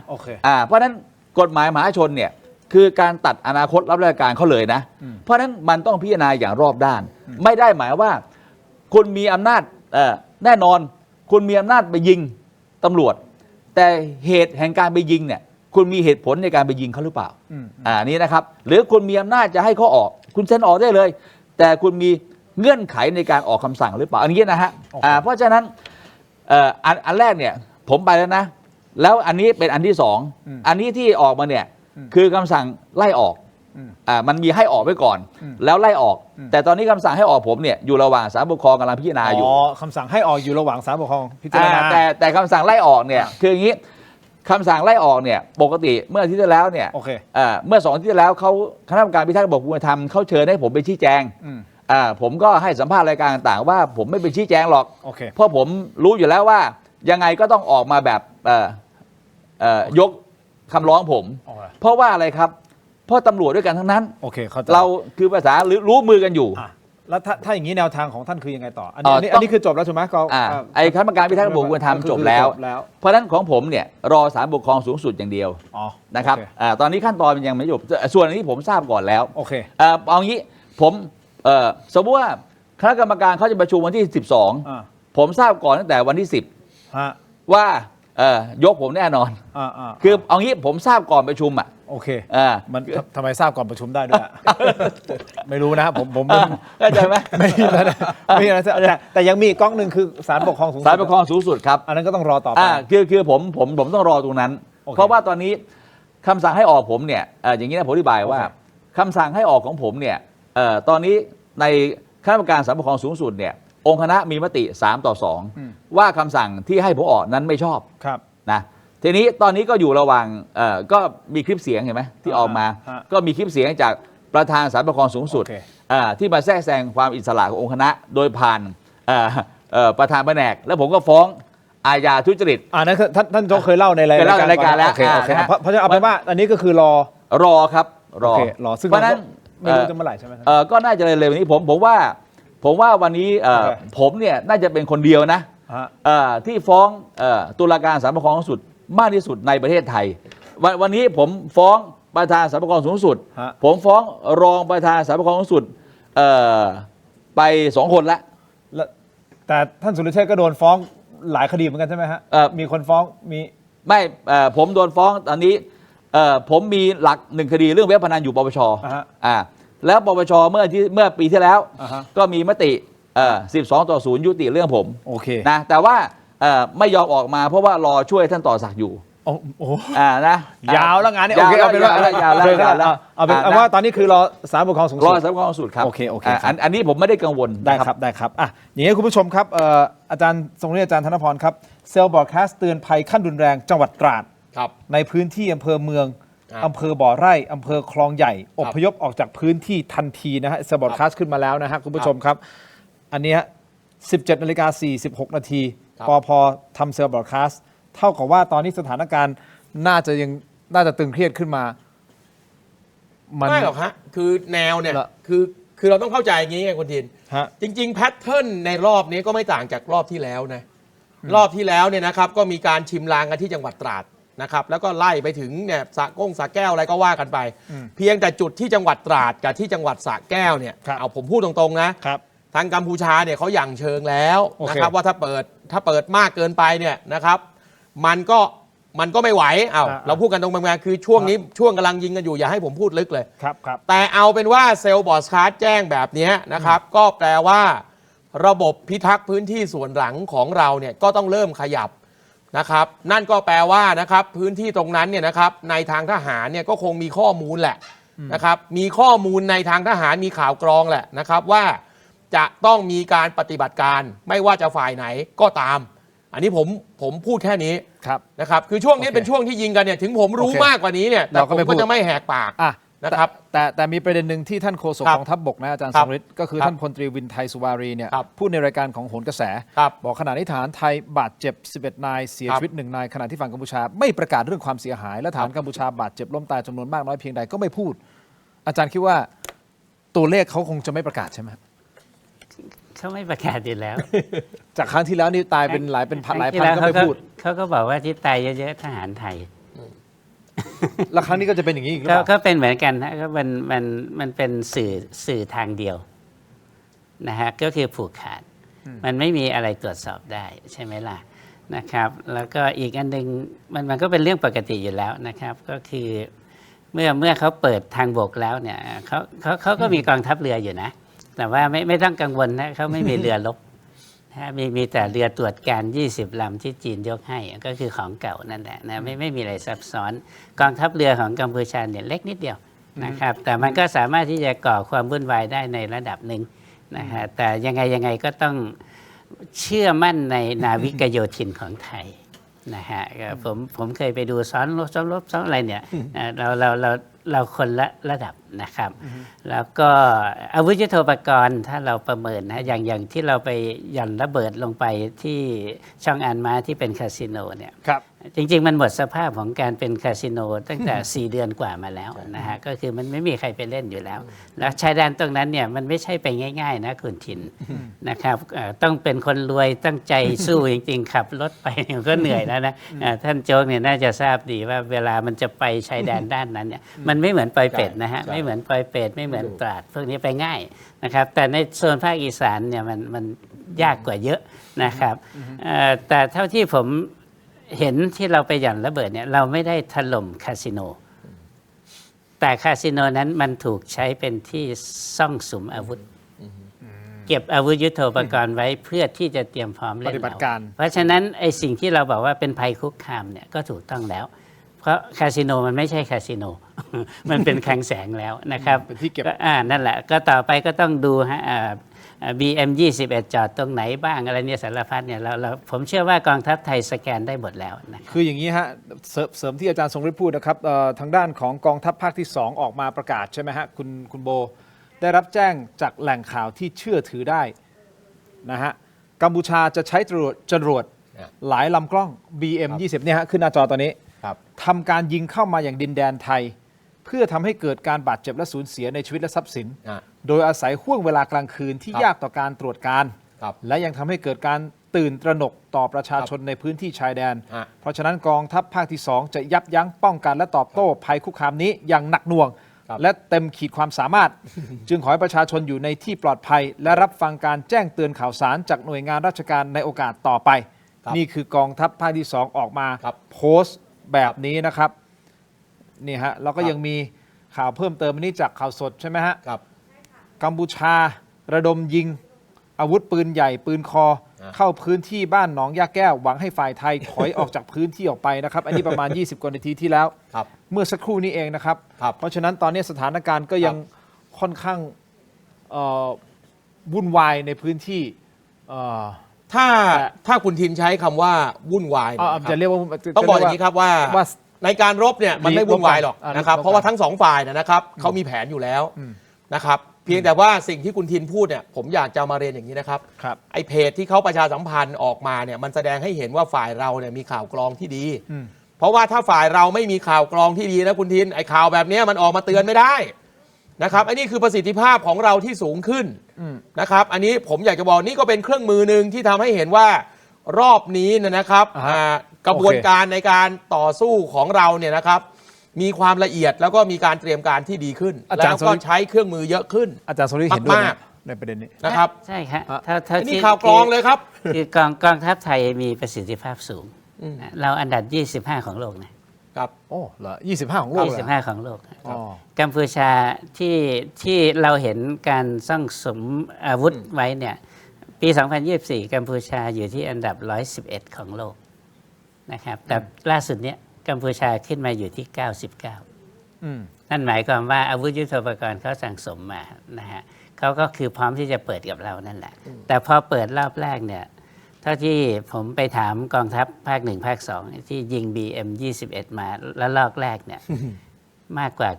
เพราะฉะนั้นกฎหมายมหาชนเนี่ยคือการตัดอนาคตรับราชการเขาเลยนะเพราะฉะนั้นมันต้องพิจารณาอย่างรอบด้านไม่ได้หมายว่าคุณมีอำนาจแน่นอนคุณมีอำนาจไปยิงตำรวจแต่เหตุแห่งการไปยิงเนี่ยคุณมีเหตุผลในการไปยิงเขาหรือเปล่านี่นะครับหรือคุณมีอำนาจจะให้เขาออกคุณเซ็นออกได้เลยแต่คุณมีเงื่อนไขในการออกคำสั่งหรือเปล่าอันนี้นะฮะเพราะฉะนั้นอันแรกเนี่ยผมไปแล้วนะแล้วอันนี้เป็นอันที่2อันนี้ที่ออกมาเนี่ยคือคำสั่งไล่ออกมันมีให้ออกไว้ก่อนแล้วไล่ออกแต่ตอนนี้คำสั่งให้ออกผมเนี่ยอยู่ระหว่างศาลปกครองกำลังพิจารณาอยู่คำสั่งให้ออกอยู่ระหว่างศาลปกครองพิจารณาแต่คำสั่งไล่ออกเนี่ยคืออย่างนี้คำสั่งไล่ออกเนี่ยปกติเมื่ออาทิตย์ที่แล้วเนี่ยเมื่อ2 อาทิตย์ที่แล้วเขาคณะกรรมการพิทักษ์ระบบคุณธรรมเขาเชิญให้ผมไปชี้แจงผมก็ให้สัมภาษณ์รายการต่างๆว่าผมไม่ไปชี้แจงหรอกเพราะผมรู้อยู่แล้วว่ายังไงก็ต้องออกมาแบบยกคำร้องผมเพราะว่าอะไรครับเพราะตำรวจด้วยกันทั้งนั้นเราคือภาษาหรือรู้มือกันอยู่แล้วถ้าอย่างนี้แนวทางของท่านคือยังไงต่ออันนี้คือจบแล้วใช่ไหมไอ้คณะกรรมการพิทักษ์ระบบคุณธรรมจบแล้วเพราะฉะนั้นของผมเนี่ยรอศาลปกครองสูงสุดอย่างเดียวนะครับตอนนี้ขั้นตอนยังไม่จบส่วนนี้ผมทราบก่อนแล้วเอางี้ผมสมมติว่าคณะกรรมการเขาจะประชุมวันที่12ผมทราบก่อนตั้งแต่วันที่10ว่ายกผมแน่นอนคือเอางี้ผมทราบก่อนประชุม โอเค อ่า มันทำไมทราบก่อนประชุมได้ด้วยอะ ไม่รู้นะครับผม เข้าใจไหม ไม่มีอะไรนะไม่มีอะไรแต่ยังมีอีกก๊อกหนึ่งคือศาลปกครองสูงสุด ศาลปกครองสูงสุดครับ อันนั้นก็ต้องรอต่อไป คือผมต้องรอตรงนั้น โอเค เพราะว่าตอนนี้คำสั่งให้ออกผมเนี่ยอย่างนี้นะผมอธิบายว่า โอเค คำสั่งให้ออกของผมเนี่ยตอนนี้ในคณะกรรมการศาลปกครองสูงสุดเนี่ยองค์คณะมีมติ3-2ว่าคำสั่งที่ให้ผมออกนั้นไม่ชอบ ครับ นะทีนี้ตอนนี้ก็อยู่ระหว่างก็มีคลิปเสียงเห็นไหมที่ออกมา ฮะ ก็มีคลิปเสียงจากประธานศาลปกครองสูงสุด โอเค ที่มาแทรกแซงความอิสระขององค์คณะโดยผ่านประธานแผนกแล้วผมก็ฟ้องอาญาทุจริต นั่นคือท่านโจ๊กเคยเล่าในราย เคยเล่าในรายการแล้ว โอเค นะฮะ เพราะฉะนั้นเอาเป็นว่าอันนี้ก็คือรอ ครับรอ โอเครอซึ่ง เพราะฉะนั้น ไม่รู้จะเมื่อไหร่ใช่ไหมครับ ก็น่าจะเร็วๆนี้ผมว่าวันนี้โอเค ผมเนี่ยน่าจะเป็นคนเดียวนะ ฮะ ที่ฟ้องตุลาการศาลปกครองสูงสุดมากที่สุดในประเทศไทย วันนี้ผมฟ้องประธานศาลปกครองสูงสุด ฮะ ผมฟ้องรองประธานศาลปกครองสูงสุดไป2 คนละ แล้วแต่ท่านสุรเชษฐ์ก็โดนฟ้องหลายคดีเหมือนกันใช่ไหมฮะมีคนฟ้องมี ไม่ผมโดนฟ้องตอนนี้ผมมีหลัก1 คดีเรื่องเว็บพนันอยู่ปปช แล้วปปชเมื่อปีที่แล้ว ก็มีมติ12-0ยุติเรื่องผม โอเค นะแต่ว่าไม่ยอมออกมาเพราะว่ารอช่วยท่านต่อศักดิ์อยู่ โอ้โห นะ ยาวแล้วงานนี้ ยาว โอเคเอาเป็นว่า แล้วยาวแล้ว เชิญครับ ยาวแล้ว เอาเป็นว่าตอนนี้คือรอศาลปกครองสูง ร สุ อ ด ศาลปกครองสูงสุดครับ โอเคครับ อันนี้ผมไม่ได้กังวล ได้ นะครับ ได้ครับอย่างนี้คุณผู้ชมครับอาจารย์ทรงนี้อาจารย์ธนพรครับเซลล์บอร์ดแคสต์เตือนภัยขั้นรุนแรงจังหวัดตราด ครับ ในพื้นที่อำเภอเมือง ครับ อำเภอบ่อไร่อำเภอคลองใหญ่อพยพออกจากพื้นที่ทันทีนะฮะเซลล์บอร์ดแคสต์ขึ้นมาแล้วนะฮะคุณผู้ชมครับ อันเนี้ย17:46 นาที ครับ ปพทำเซลล์บอร์ดแคสต์เท่ากับว่าตอนนี้สถานการณ์น่าจะตึงเครียดขึ้นมามัน ไม่หรอกฮะคือแนวเนี่ย ละ คือเราต้องเข้าใจอย่างนี้ไงคุณทิน ฮะ จริงๆแพทเทิร์นในรอบนี้ก็ไม่ต่างจากรอบที่แล้วนะรอบที่แล้วเนี่ยนะครับก็มีการชิมลางกันที่จังหวัดตราดนะครับแล้วก็ไล่ไปถึงเนี่ยสระแก้วอะไรก็ว่ากันไป เพียงแต่จุดที่จังหวัดตราดกับที่จังหวัดสระแก้วเนี่ย ครับ เอาผมพูดตรงๆนะครับ ทางกัมพูชาเนี่ยเขาหยั่งเชิงแล้ว โอเค นะครับว่าถ้าเปิดมากเกินไปเนี่ยนะครับ มันก็ไม่ไหวเราพูดกันตรงๆคือช่วงนี้ช่วงกำลังยิงกันอยู่อย่าให้ผมพูดลึกเลย ครับ แต่เอาเป็นว่าเซลล์บอร์ดคาร์ดแจ้งแบบนี้นะครับ ก็แปลว่าระบบพิทักษ์พื้นที่ส่วนหลังของเราเนี่ยก็ต้องเริ่มขยับนะครับ นั่นก็แปลว่านะครับพื้นที่ตรงนั้นเนี่ยนะครับในทางทหารเนี่ยก็คงมีข้อมูลแหละนะครับ มีข้อมูลในทางทหารมีข่าวกรองแหละนะครับว่าจะต้องมีการปฏิบัติการไม่ว่าจะฝ่ายไหนก็ตาม อันนี้ผมพูดแค่นี้ ครับ นะครับคือช่วงนี้ โอเค เป็นช่วงที่ยิงกันเนี่ยถึงผมรู้ โอเค มากกว่านี้เนี่ยแต่ เราก็ ผม ไม่พู ก็ ด จะไม่แหกปาก นะครับ แต่มีประเด็นหนึ่งที่ท่านโฆษก ครับ กองทัพบกนะอาจารย์ ค ส รับ มฤทธิ์ก็คือ ครับ ท่านพลตรีวินไทยสุวารีเนี่ย ครับ พูดในรายการของโหนกระแส ครับ บอกขณะนี้ทหารไทยบาดเจ็บ 11 นายเสีย ครับ ชีวิต 1 นายขณะที่ฝั่งกัมพูชาไม่ประกาศเรื่องความเสียหาย และทหารกัมพูชาบาดเจ็บล้มตายจำนวนมากน้อยเพียงใดก็ไม่พูด อาจารย์คิดว่าตัวเลขเขาคงจะไม่ประกาศใช่ไหม เขาไม่ประกาศอยู่แล้ว จากครั้งที่แล้วนี่ตายเป็นหลายเป็นพันหลายพันก็ไม่พูด เขาก็บอกว่าที่ตายเยอะๆทหารไทย แล้วครั้งนี้ก็จะเป็นอย่างนี้อีกหรือเปล่า ก็เป็นเหมือนกันนะก็มันเป็นสื่อทางเดียวนะฮะก็คือผูกขาด มันไม่มีอะไรตรวจสอบได้ใช่ไหมล่ะนะครับ แล้วก็อีกอันหนึ่งมันก็เป็นเรื่องปกติอยู่แล้วนะครับ ก็คือเมื่อเขาเปิดทางบกแล้วเนี่ยเขาก็มีกองทัพเรืออยู่นะ แต่ว่าไม่ต้องกังวลนะเขาไม่มีเรือรบนะมีแต่เรือตรวจการ20 ลำที่จีนยกให้ก็คือของเก่านั่นแหละนะไม่มีอะไรซับซ้อนกองทัพเรือของกัมพูชาเนี่ยเล็กนิดเดียวนะครับ แต่มันก็สามารถที่จะก่อความวุ่นวายได้ในระดับหนึ่งนะฮะแต่ยังไงก็ต้องเชื่อมั่นในนาวิกโยธินของไทยนะฮะผมเคยไปดูซ้อนรบอะไรเนี่ยเราคนละระดับนะครับ แล้วก็อาวุธยุทโธปกรณ์ถ้าเราประเมินนะอย่างที่เราไปหย่อนระเบิดลงไปที่ช่องอันม้าที่เป็นคาสิโนเนี่ย ครับ จริงๆมันหมดสภาพของการเป็นคาสิโนตั้งแต่ 4 เดือนกว่ามาแล้วนะฮะก็คือมันไม่มีใครไปเล่นอยู่แล้ว แล้วชายแดนตรงนั้นเนี่ยมันไม่ใช่ไปง่ายๆนะคุณทินนะครับต้องเป็นคนรวยตั้งใจสู้จริงๆขับรถไปก็เหนื่อยแล้วนะท่านโจ๊กเนี่ยน่าจะทราบดีว่าเวลามันจะไปชายแดนด้านนั้นเนี่ยมันไม่เหมือนปอยเป็ดนะฮะไม่เหมือนปอยเป็ดไม่เหมือนตราดพวกนี้ไปง่ายนะครับแต่ในโซนภาคอีสานเนี่ยมันยากกว่าเยอะนะครับแต่เท่าที่ผมเห็นที่เราไปหย่อนระเบิดเนี่ยเราไม่ได้ถล่มคาสิโน แต่คาสิโนนั้นมันถูกใช้เป็นที่ซ่องสุมอาวุธ เก็บอาวุธยุทโธปกรณ์ไว้เพื่อที่จะเตรียมพร้อมเล่น ปฏิบัติการ เพราะฉะนั้นไอ้สิ่งที่เราบอกว่าเป็นภัยคุกคามเนี่ยก็ถูกต้องแล้ว เพราะคาสิโนมันไม่ใช่คาสิโน มันเป็นคลังแสงแล้วนะครับ เป็นที่เก็บ ก็นั่นแหละก็ต่อไปก็ต้องดูฮะBM 21จอดตรงไหนบ้างอะไรเนี่ยสารพัดเนี่ยผมเชื่อว่ากองทัพไทยสแกนได้หมดแล้วนะครับ คืออย่างนี้ฮะเสริมที่อาจารย์ทรงฤทธิ์พูดนะครับทางด้านของกองทัพภาคที่ 2 ออกมาประกาศใช่ไหมฮะคุณโบได้รับแจ้งจากแหล่งข่าวที่เชื่อถือได้นะฮะกัมพูชาจะใช้จรวดหลายลำกล้อง BM 20เนี่ยฮะขึ้นหน้าจอตอนนี้ทำการยิงเข้ามาอย่างดินแดนไทย เพื่อทำให้เกิดการบาดเจ็บและสูญเสียในชีวิตและทรัพย์สิน โดยอาศัยห่วงเวลากลางคืนที่ยากต่อการตรวจการ และยังทำให้เกิดการตื่นตระหนกต่อประชาชนในพื้นที่ชายแดน เพราะฉะนั้นกองทัพภาคที่ 2 จะยับยั้งป้องกันและตอบโต้ภัยคุกคามนี้อย่างหนักหน่วง และเต็มขีดความสามารถ จึงขอให้ประชาชนอยู่ในที่ปลอดภัย และรับฟังการแจ้งเตือนข่าวสารจากหน่วยงานราชการในโอกาสต่อไป นี่คือกองทัพภาคที่ 2 ออกมาโพสต์แบบนี้นะครับนี่ฮะแล้วก็ยังมีข่าวเพิ่มเติมอันนี้จากข่าวสดใช่ไหมฮะกัมพูชาระดมยิงอาวุธปืนใหญ่ปืนคอ เข้าพื้นที่บ้านหนองยาแก้วหวังให้ฝ่ายไทยถอยออกจากพื้นที่ออกไปนะครับ อันนี้ประมาณ 20 กว่านาทีที่แล้วเมื่อสักครู่นี้เองนะครับ เพราะฉะนั้นตอนนี้สถานการณ์ก็ยังค่อนข้างวุ่นวายในพื้นที่ถ้าคุณทินใช้คำว่าวุ่นวายจะเรียกว่าต้องบอกอย่างนี้ครับว่าในการรบเนี่ยมันไม่วุ่นวายหรอกนะครับเพราะว่าทั้งสองฝ่ายนะครับเขามีแผนอยู่แล้วนะครับเพียงแต่ว่าสิ่งที่คุณทินพูดเนี่ยผมอยากจะมาเรียนอย่างนี้นะครับไอ้เพจที่เขาประชาสัมพันธ์ออกมาเนี่ยมันแสดงให้เห็นว่าฝ่ายเราเนี่ยมีข่าวกรองที่ดีเพราะว่าถ้าฝ่ายเราไม่มีข่าวกรองที่ดีนะคุณทินไอ้ข่าวแบบนี้มันออกมาเตือนไม่ได้นะครับอันนี้คือประสิทธิภาพของเราที่สูงขึ้นนะครับอันนี้ผมอยากจะบอกนี่ก็เป็นเครื่องมือหนึ่งที่ทำให้เห็นว่ารอบนี้นะครับกระบวนการในการต่อสู้ของเราเนี่ยนะครับมีความละเอียดแล้วก็มีการเตรียมการที่ดีขึ้นแล้วก็ใช้เครื่องมือเยอะขึ้นอาจารย์สริเห็นด้วยในประเด็นนี้นะครับใช่ครับนี่ข่าวกรองเลยครับคือกองทัพไทยมีประสิทธิภาพสูงเราอันดับ25ของโลกนะครับโอ้เหรอ25ของโลก25ของโลกกัมพูชาที่เราเห็นการซ่องสมอาวุธไว้เนี่ยปี 2024 กัมพูชาอยู่ที่อันดับ111ของโลกนะครับแต่ล่าสุดเนี้ยกัมพูชาขึ้นมาอยู่ที่99นั่นหมายความว่าอาวุธยุทโธปกรณ์เขาสั่งสมมานะฮะเขาก็คือพร้อมที่จะเปิดกับเรานั่นแหละแต่พอเปิดรอบแรกเนี่ยเท่าที่ผมไปถามกองทัพภาค1ภาค2ที่ยิง BM 21มาแล้วรอบแรกเนี่ยมากกว่า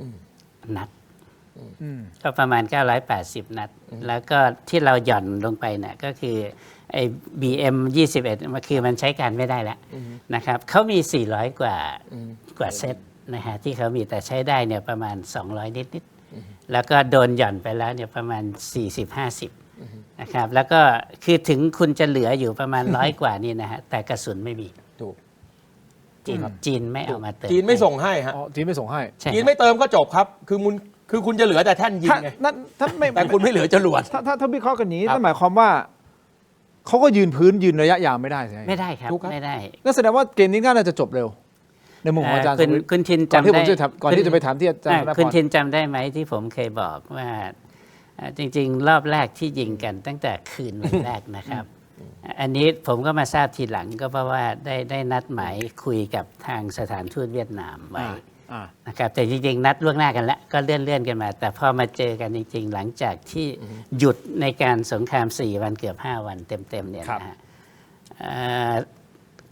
900นัดก็ประมาณ980นัดแล้วก็ที่เราหย่อนลงไปเนี่ยก็คือไอ้ BM 21มันคือมันใช้การไม่ได้แล้วนะครับเขามี400กว่าเซตนะฮะที่เขามีแต่ใช้ได้เนี่ยประมาณ200นิดแล้วก็โดนหย่อนไปแล้วเนี่ยประมาณ40-50นะครับแล้วก็คือถึงคุณจะเหลืออยู่ประมาณ100กว่านี่นะฮะแต่กระสุนไม่มีถูกจีนไม่เอามาเติมจีนไม่ส่งให้ฮะจีนไม่ส่งให้จีนไม่เติมก็จบครับคือคุณจะเหลือแต่แท่นยิงไงแต่คุณไม่เหลือจรวดถ้าวิเคราะห์กันนี้นั่นหมายความว่าเขาก็ยืนพื้นยืนระยะยาวไม่ได้ใช่ไหมไม่ได้ครับไม่ได้ก็แสดงว่าเกมนี้น่าจะจบเร็วในมุมของอาจารย์คุณทินจำได้ก่อนที่จะไปถามที่อาจารย์คุณทินจำได้ไหมที่ผมเคยบอกว่าจริงๆรอบแรกที่ยิงกันตั้งแต่คืนวันแรกนะครับอันนี้ผมก็มาทราบทีหลังก็เพราะว่าได้นัดหมายคุยกับทางสถานทูตเวียดนามไว้นะครับแต่จริงๆนัดล่วงหน้ากันแล้วก็เลื่อนกันมาแต่พอมาเจอกันจริงๆหลังจากที่หยุดในการสงคราม4วันเกือบ5วันเต็มๆเนี่ยนะฮะ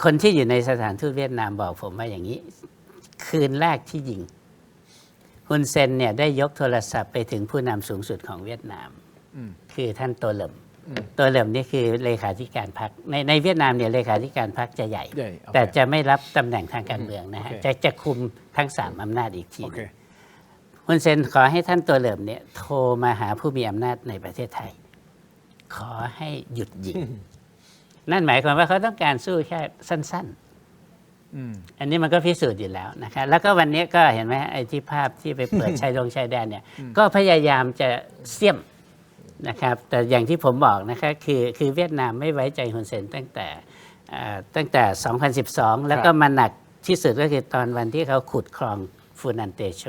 คนที่อยู่ในสถานทูตเวียดนามบอกผมว่าอย่างนี้คืนแรกที่ยิงฮุนเซนเนี่ยได้ยกโทรศัพท์ไปถึงผู้นำสูงสุดของเวียดนามคือท่านโตเหลิมนี่คือเลขาธิการพรรคในเวียดนามเนี่ยเลขาธิการพรรคจะใหญ่แต่จะไม่รับตำแหน่งทางการเมืองนะฮะจะคุมทั้ง3อำนาจอีกทีฮุนเซนขอให้ท่านโตเหลิมเนี่ยโทรมาหาผู้มีอำนาจในประเทศไทยขอให้หยุดยิงนั่นหมายความว่าเขาต้องการสู้แค่สั้นๆอันนี้มันก็พิสูจน์อยู่แล้วนะครับแล้วก็วันนี้ก็เห็นไหมไอ้ที่ภาพที่ไปเปิดชายแดนเนี่ยก็พยายามจะเสี่ยมนะครับแต่อย่างที่ผมบอกนะครับคือเวียดนามไม่ไว้ใจฮุนเซนตั้งแต่ 2012 แล้วก็มาหนักที่สุดก็คือตอนวันที่เขาขุดคลอง ฟูนันเตโช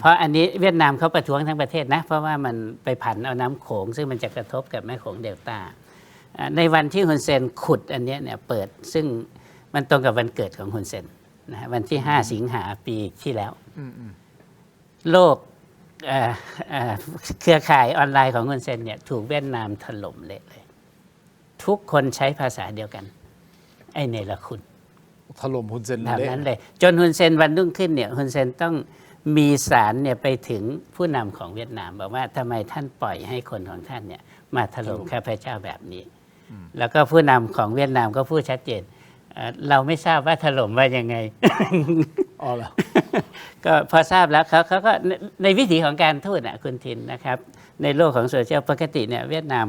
เพราะอันนี้เวียดนามเขาประท้วงทั้งประเทศนะเพราะว่ามันไปผันเอาน้ำโขงซึ่งมันจะกระทบกับแม่โขงเดลต้าในวันที่ฮุนเซนขุดอันนี้เนี่ยเปิดซึ่งมันตรงกับวันเกิดของฮุนเซนนะวันที่5 สิงหาปีที่แล้วโลกเครือข่ายออนไลน์ของฮุนเซนเนี่ยถูกเวียดนามถล่มเละเลยทุกคนใช้ภาษาเดียวกันไอ้เนรคุณถล่มฮุนเซน แบบนั้นเลยจนฮุนเซนวันรุ่งขึ้นเนี่ยฮุนเซนต้องมีสารเนี่ยไปถึงผู้นำของเวียดนามบอกว่าทำไมท่านปล่อยให้คนของท่านเนี่ยมาถล่มข้าพเจ้าแบบนี้แล้วก็ผู้นำของเวียดนามก็พูดชัดเจนเราไม่ทราบว่าถล่มว่ายังไงอ๋อเหรอ ก็พอทราบแล้วเขาก็ในวิถีของการทูตนะคุณทินนะครับในโลกของโซเชียลปกติเนี่ยเวียดนาม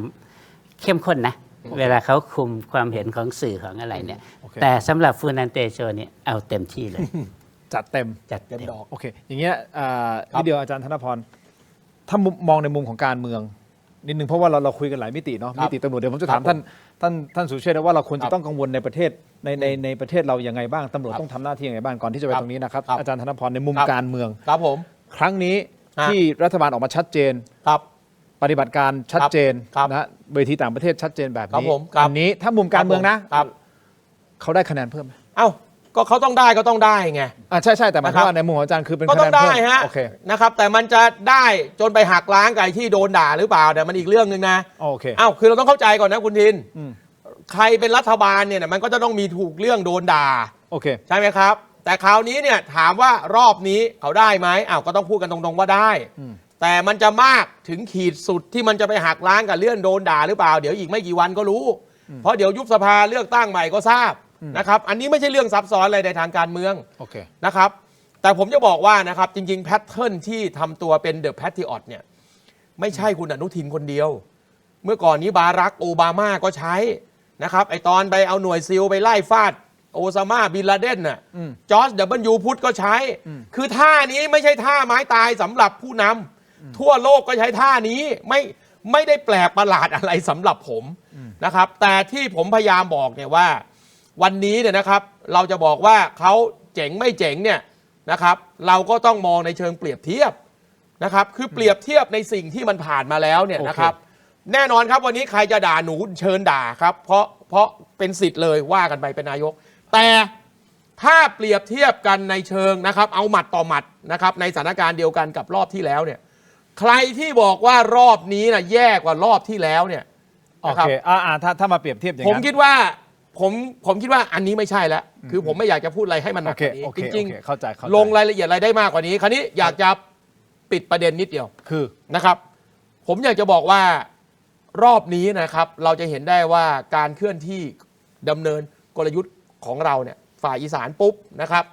เข้มข้นนะเวลาเขาคุมความเห็นของสื่อของอะไรเนี่ยแต่สำหรับฟูนันเตโชเนี่ยเอาเต็มที่เลย จัดเต็ม จัดเต็มดอก โอเคอย่างเงี้ยนิดเดียวอาจารย์ธนพรถ้ามองในมุมของการเมืองนิดนึงเพราะว่าเราคุยกันหลายมิติเนาะมิติตำรวจเดี๋ยวผมจะถามท่านสุเชษฐ์ว่าเราควรจะต้องกังวลในประเทศในประเทศเรายังไงบ้างตำรวจต้องทำหน้าที่ยังไงบ้างก่อนที่จะไปตรงนี้นะครับอาจารย์ธนพรในมุมการเมืองครับผม ครั้งนี้ที่รัฐบาลออกมาชัดเจนครับปฏิบัติการชัดเจนนะเวทีต่างประเทศชัดเจนแบบนี้อันนี้ถ้ามุมการเมืองนะเขาได้คะแนนเพิ่มไหมเอ้าก็เขาต้องได้ไงใช่แต่หมายถึงว่าในมุมของอาจารย์คือเป็นคะแนนเพิ่มก็ต้องได้ฮะนะครับแต่มันจะได้จนไปหักล้างไก่ที่โดนด่าหรือเปล่าแต่มันอีกเรื่องนึงนะโอเคเอ้าคือเราต้องเข้าใจก่อนนะคุณทินใครเป็นรัฐบาลเนี่ยมันก็จะต้องมีถูกเรื่องโดนด่าโอเคใช่ไหมครับแต่คราวนี้เนี่ยถามว่ารอบนี้เขาได้ไหมอ้าวก็ต้องพูดกันตรงๆว่าได้แต่มันจะมากถึงขีดสุดที่มันจะไปหักล้างกับเรื่องโดนด่าหรือเปล่าเดี๋ยวอีกไม่กี่วันก็รู้เพราะเดี๋ยวยุบสภาเลือกตั้งใหม่ก็ทราบนะครับอันนี้ไม่ใช่เรื่องซับซ้อนอะไรในทางการเมืองนะครับแต่ผมจะบอกว่านะครับจริงๆแพทเทิร์นที่ทำตัวเป็นเดอะแพทริออตเนี่ยไม่ใช่คุณอนุทินคนเดียวเมื่อก่อนนี้บารักโอบามาก็ใช้นะครับไอตอนไปเอาหน่วยซิลไปไล่ฟาดโอซามาบินลาเดนน่ะจอร์จWพุทธก็ใช้คือท่านี้ไม่ใช่ท่าไม้ตายสำหรับผู้นำทั่วโลกก็ใช้ท่านี้ไม่ได้แปลกประหลาดอะไรสำหรับผมนะครับแต่ที่ผมพยายามบอกเนี่ยว่าวันนี้เนี่ยนะครับเราจะบอกว่าเขาเจ๋งไม่เจ๋งเนี่ยนะครับเราก็ต้องมองในเชิงเปรียบเทียบนะครับคือเปรียบเทียบในสิ่งที่มันผ่านมาแล้วเนี่ยนะครับแน่นอนครับวันนี้ใครจะด่าหนูเชิญด่าครับเพราะเป็นสิทธิ์เลยว่ากันไปเป็นนายกแต่ถ้าเปรียบเทียบกันในเชิงนะครับเอาหมัดต่อหมัดนะครับในสถานการณ์เดียวกันกับรอบที่แล้วเนี่ยใครที่บอกว่ารอบนี้นะแย่กว่ารอบที่แล้วเนี่ยโอเคถ้ามาเปรียบเทียบอย่างนั้นผมคิดว่าผมคิดว่าอันนี้ไม่ใช่แล้วคือผมไม่อยากจะพูดอะไรให้มันหนักกว่านี้จริงๆเข้าใจลงรายละเอียดอะไรได้มากกว่านี้คราวนี้อยากจะปิดประเด็นนิดเดียวคือนะครับผมอยากจะบอกว่ารอบนี้นะครับเราจะเห็นได้ว่าการเคลื่อนที่ดำเนินกลยุทธ์ของเราเนี่ยฝ่ายอีสานปุ๊บนะครับ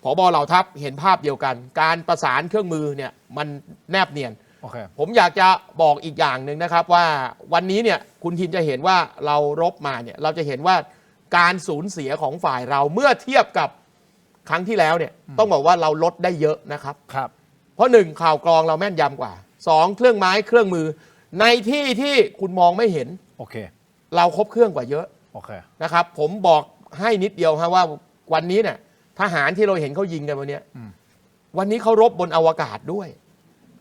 ผบ.เหล่าทัพเห็นภาพเดียวกันการประสานเครื่องมือเนี่ยมันแนบเนียนผมอยากจะบอกอีกอย่างหนึ่งนะครับว่าวันนี้เนี่ยคุณทินจะเห็นว่าเรารบมาเนี่ยเราจะเห็นว่าการสูญเสียของฝ่ายเราเมื่อเทียบกับครั้งที่แล้วเนี่ยต้องบอกว่าเราลดได้เยอะนะครับเพราะ1ข่าวกรองเราแม่นยำกว่า2เครื่องไม้เครื่องมือในที่ที่คุณมองไม่เห็นเราครบเครื่องกว่าเยอะนะครับผมบอกให้นิดเดียวครับว่าวันนี้เนี่ยทหารที่เราเห็นเขายิงกันวันนี้เขารบบนอวกาศด้วย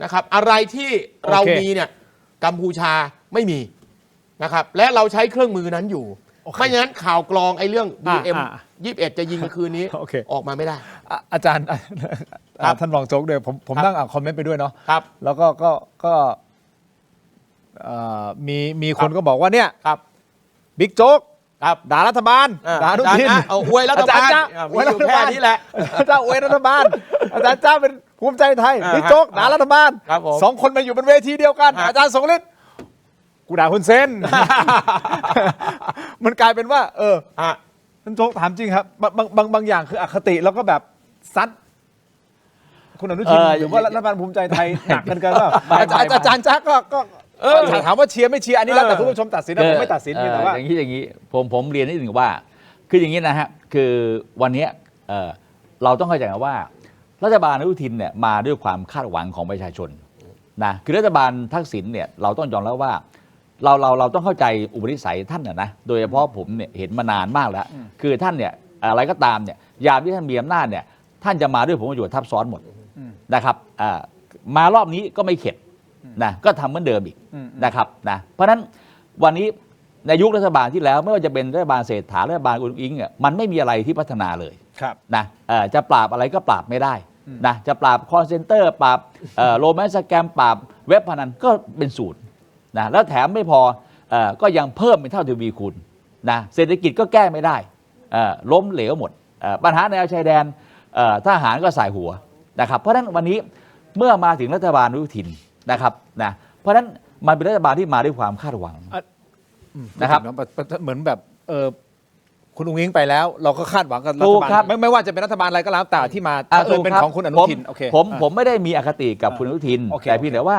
นะครับอะไรที่เรามีเนี่ยกัมพูชาไม่มีนะครับและเราใช้เครื่องมือนั้นอยู่ไม่อย่างนั้นข่าวกรองไอ้เรื่อง BM21 จะยิงคืนนี้ออกมาไม่ได้อาจารย์ท่านรองโจ๊กด้วยผมนั่งอ่านคอมเมนต์ไปด้วยเนาะแล้วก็มีคนก็บอกว่าเนี่ยบิ๊กโจ๊กด่ารัฐบาลด่าทุกทีเอาอวยรัฐบาลอวยแค่นี้แหละอาจารย์อวยรัฐบาลอาจารย์จ้าเป็นภูมิใจไทยบิ๊กโจ๊กด่ารัฐบาล2 คนมาอยู่บนเวทีเดียวกันอาจารย์สงฤทธิ์กูด่าคุณเซนมันกลายเป็นว่าท่านโจ๊กถามจริงครับบางอย่างคืออคติแล้วก็แบบซัดคุณอนุทินหรือว่ารัฐบาลภูมิใจไทยหนักกันว่าอาจารย์จ้าก็ถามว่าเชียร์ไม่เชียร์อันนี้แล้วแต่คุณผู้ชมตัดสินนะผมไม่ตัดสินแต่ว่าอย่างนี้ผมเรียนนิดหนึ่งว่าคืออย่างนี้นะฮะคือวันนี้เราต้องเข้าใจว่ารัฐบาลอนุทินเนี่ยมาด้วยความคาดหวังของประชาชนนะคือรัฐบาลทักษิณเนี่ยเราต้องยอมรับว่าเราต้องเข้าใจอุปนิสัยท่านนะโดยเฉพาะผมเนี่ยเห็นมานานมากแล้วคือท่านเนี่ยอะไรก็ตามเนี่ยยามที่ท่านมีอำนาจเนี่ย ท่านจะมาด้วยผลประโยชน์ทับซ้อนหมดนะครับมารอบนี้ก็ไม่เข็ดนะก็ทำเหมือนเดิมอีกนะครับนะเพราะฉะนั้นวันนี้ในยุครัฐบาลที่แล้วไม่ว่าจะเป็นรัฐบาลเศรษฐารัฐบาลอุ๊งอิ๊งมันไม่มีอะไรที่พัฒนาเลยนะจะปราบอะไรก็ปราบไม่ได้นะจะปราบคอลเซ็นเตอร์ปราบโรแมนต์สแกมปราบเว็บพนันก็เป็นศูนย์นะแล้วแถมไม่พอก็ยังเพิ่มเป็นเท่าทวีคูณนะเศรษฐกิจก็แก้ไม่ได้ล้มเหลวหมดปัญหาในชายแดนทหารก็สายหัวนะครับเพราะฉะนั้นวันนี้เมื่อมาถึงรัฐบาลอนุทินนะครับนะเพราะฉะนั้นมันเป็นรัฐบาลที่มาด้วยความคาดหวังนะครับเหมือนแบบคุณอุ้งอิงไปแล้ว เราก็คาดหวังกับรัฐบาลไม่ว่าจะเป็นรัฐบาลอะไรก็แล้วแต่ที่มาเป็นของคุณอนุทินผมไม่ได้มีอคติกับคุณอนุทินแต่เพียงแต่ว่า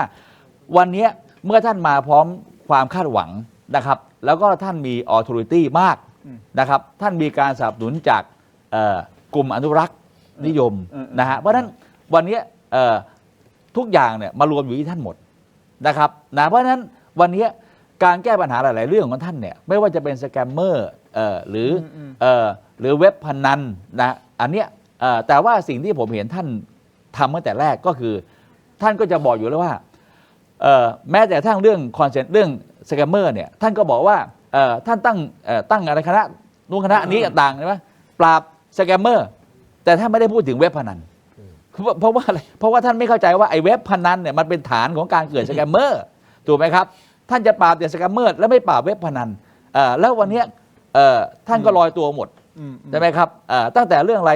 วันนี้เมื่อท่านมาพร้อมความคาดหวังนะครับแล้วก็ท่านมี authority มากนะครับท่านมีการสนับสนุนจากกลุ่มอนุรักษ์นิยมนะฮะเพราะฉะนั้นวันนี้ทุกอย่างเนี่ยมารวมอยู่ที่ท่านหมดนะครับนะเพราะฉะนั้นวันนี้การแก้ปัญหาหลายๆเรื่องของท่านเนี่ยไม่ว่าจะเป็นสแกมเมอร์หรือเว็บพนันนะอันเนี้ยแต่ว่าสิ่งที่ผมเห็นท่านทำตั้งแต่แรกก็คือท่านก็จะบอกอยู่แล้วว่าแม้แต่ทั้งเรื่องคอนเซ็ปต์เรื่องสแกมเมอร์เนี่ยท่านก็บอกว่าท่านตั้งอะไรคณะนู้นคณะนี้ต่างใช่ไหมปราบสแกมเมอร์แต่ท่านไม่ได้พูดถึงเว็บพนันเพราะว่าอะไรเพราะว่าท่านไม่เข้าใจว่าไอ้เว็บพนันเนี่ยมันเป็นฐานของการเกิดสแกมเมอร์ถูกไหมครับท่านจะปราบแต่สแกมเมอร์แล้วไม่ปราบเว็บพนันแล้ววันนี้ท่านก็ลอยตัวหมดใช่ไหมครับตั้งแต่เรื่องอะไร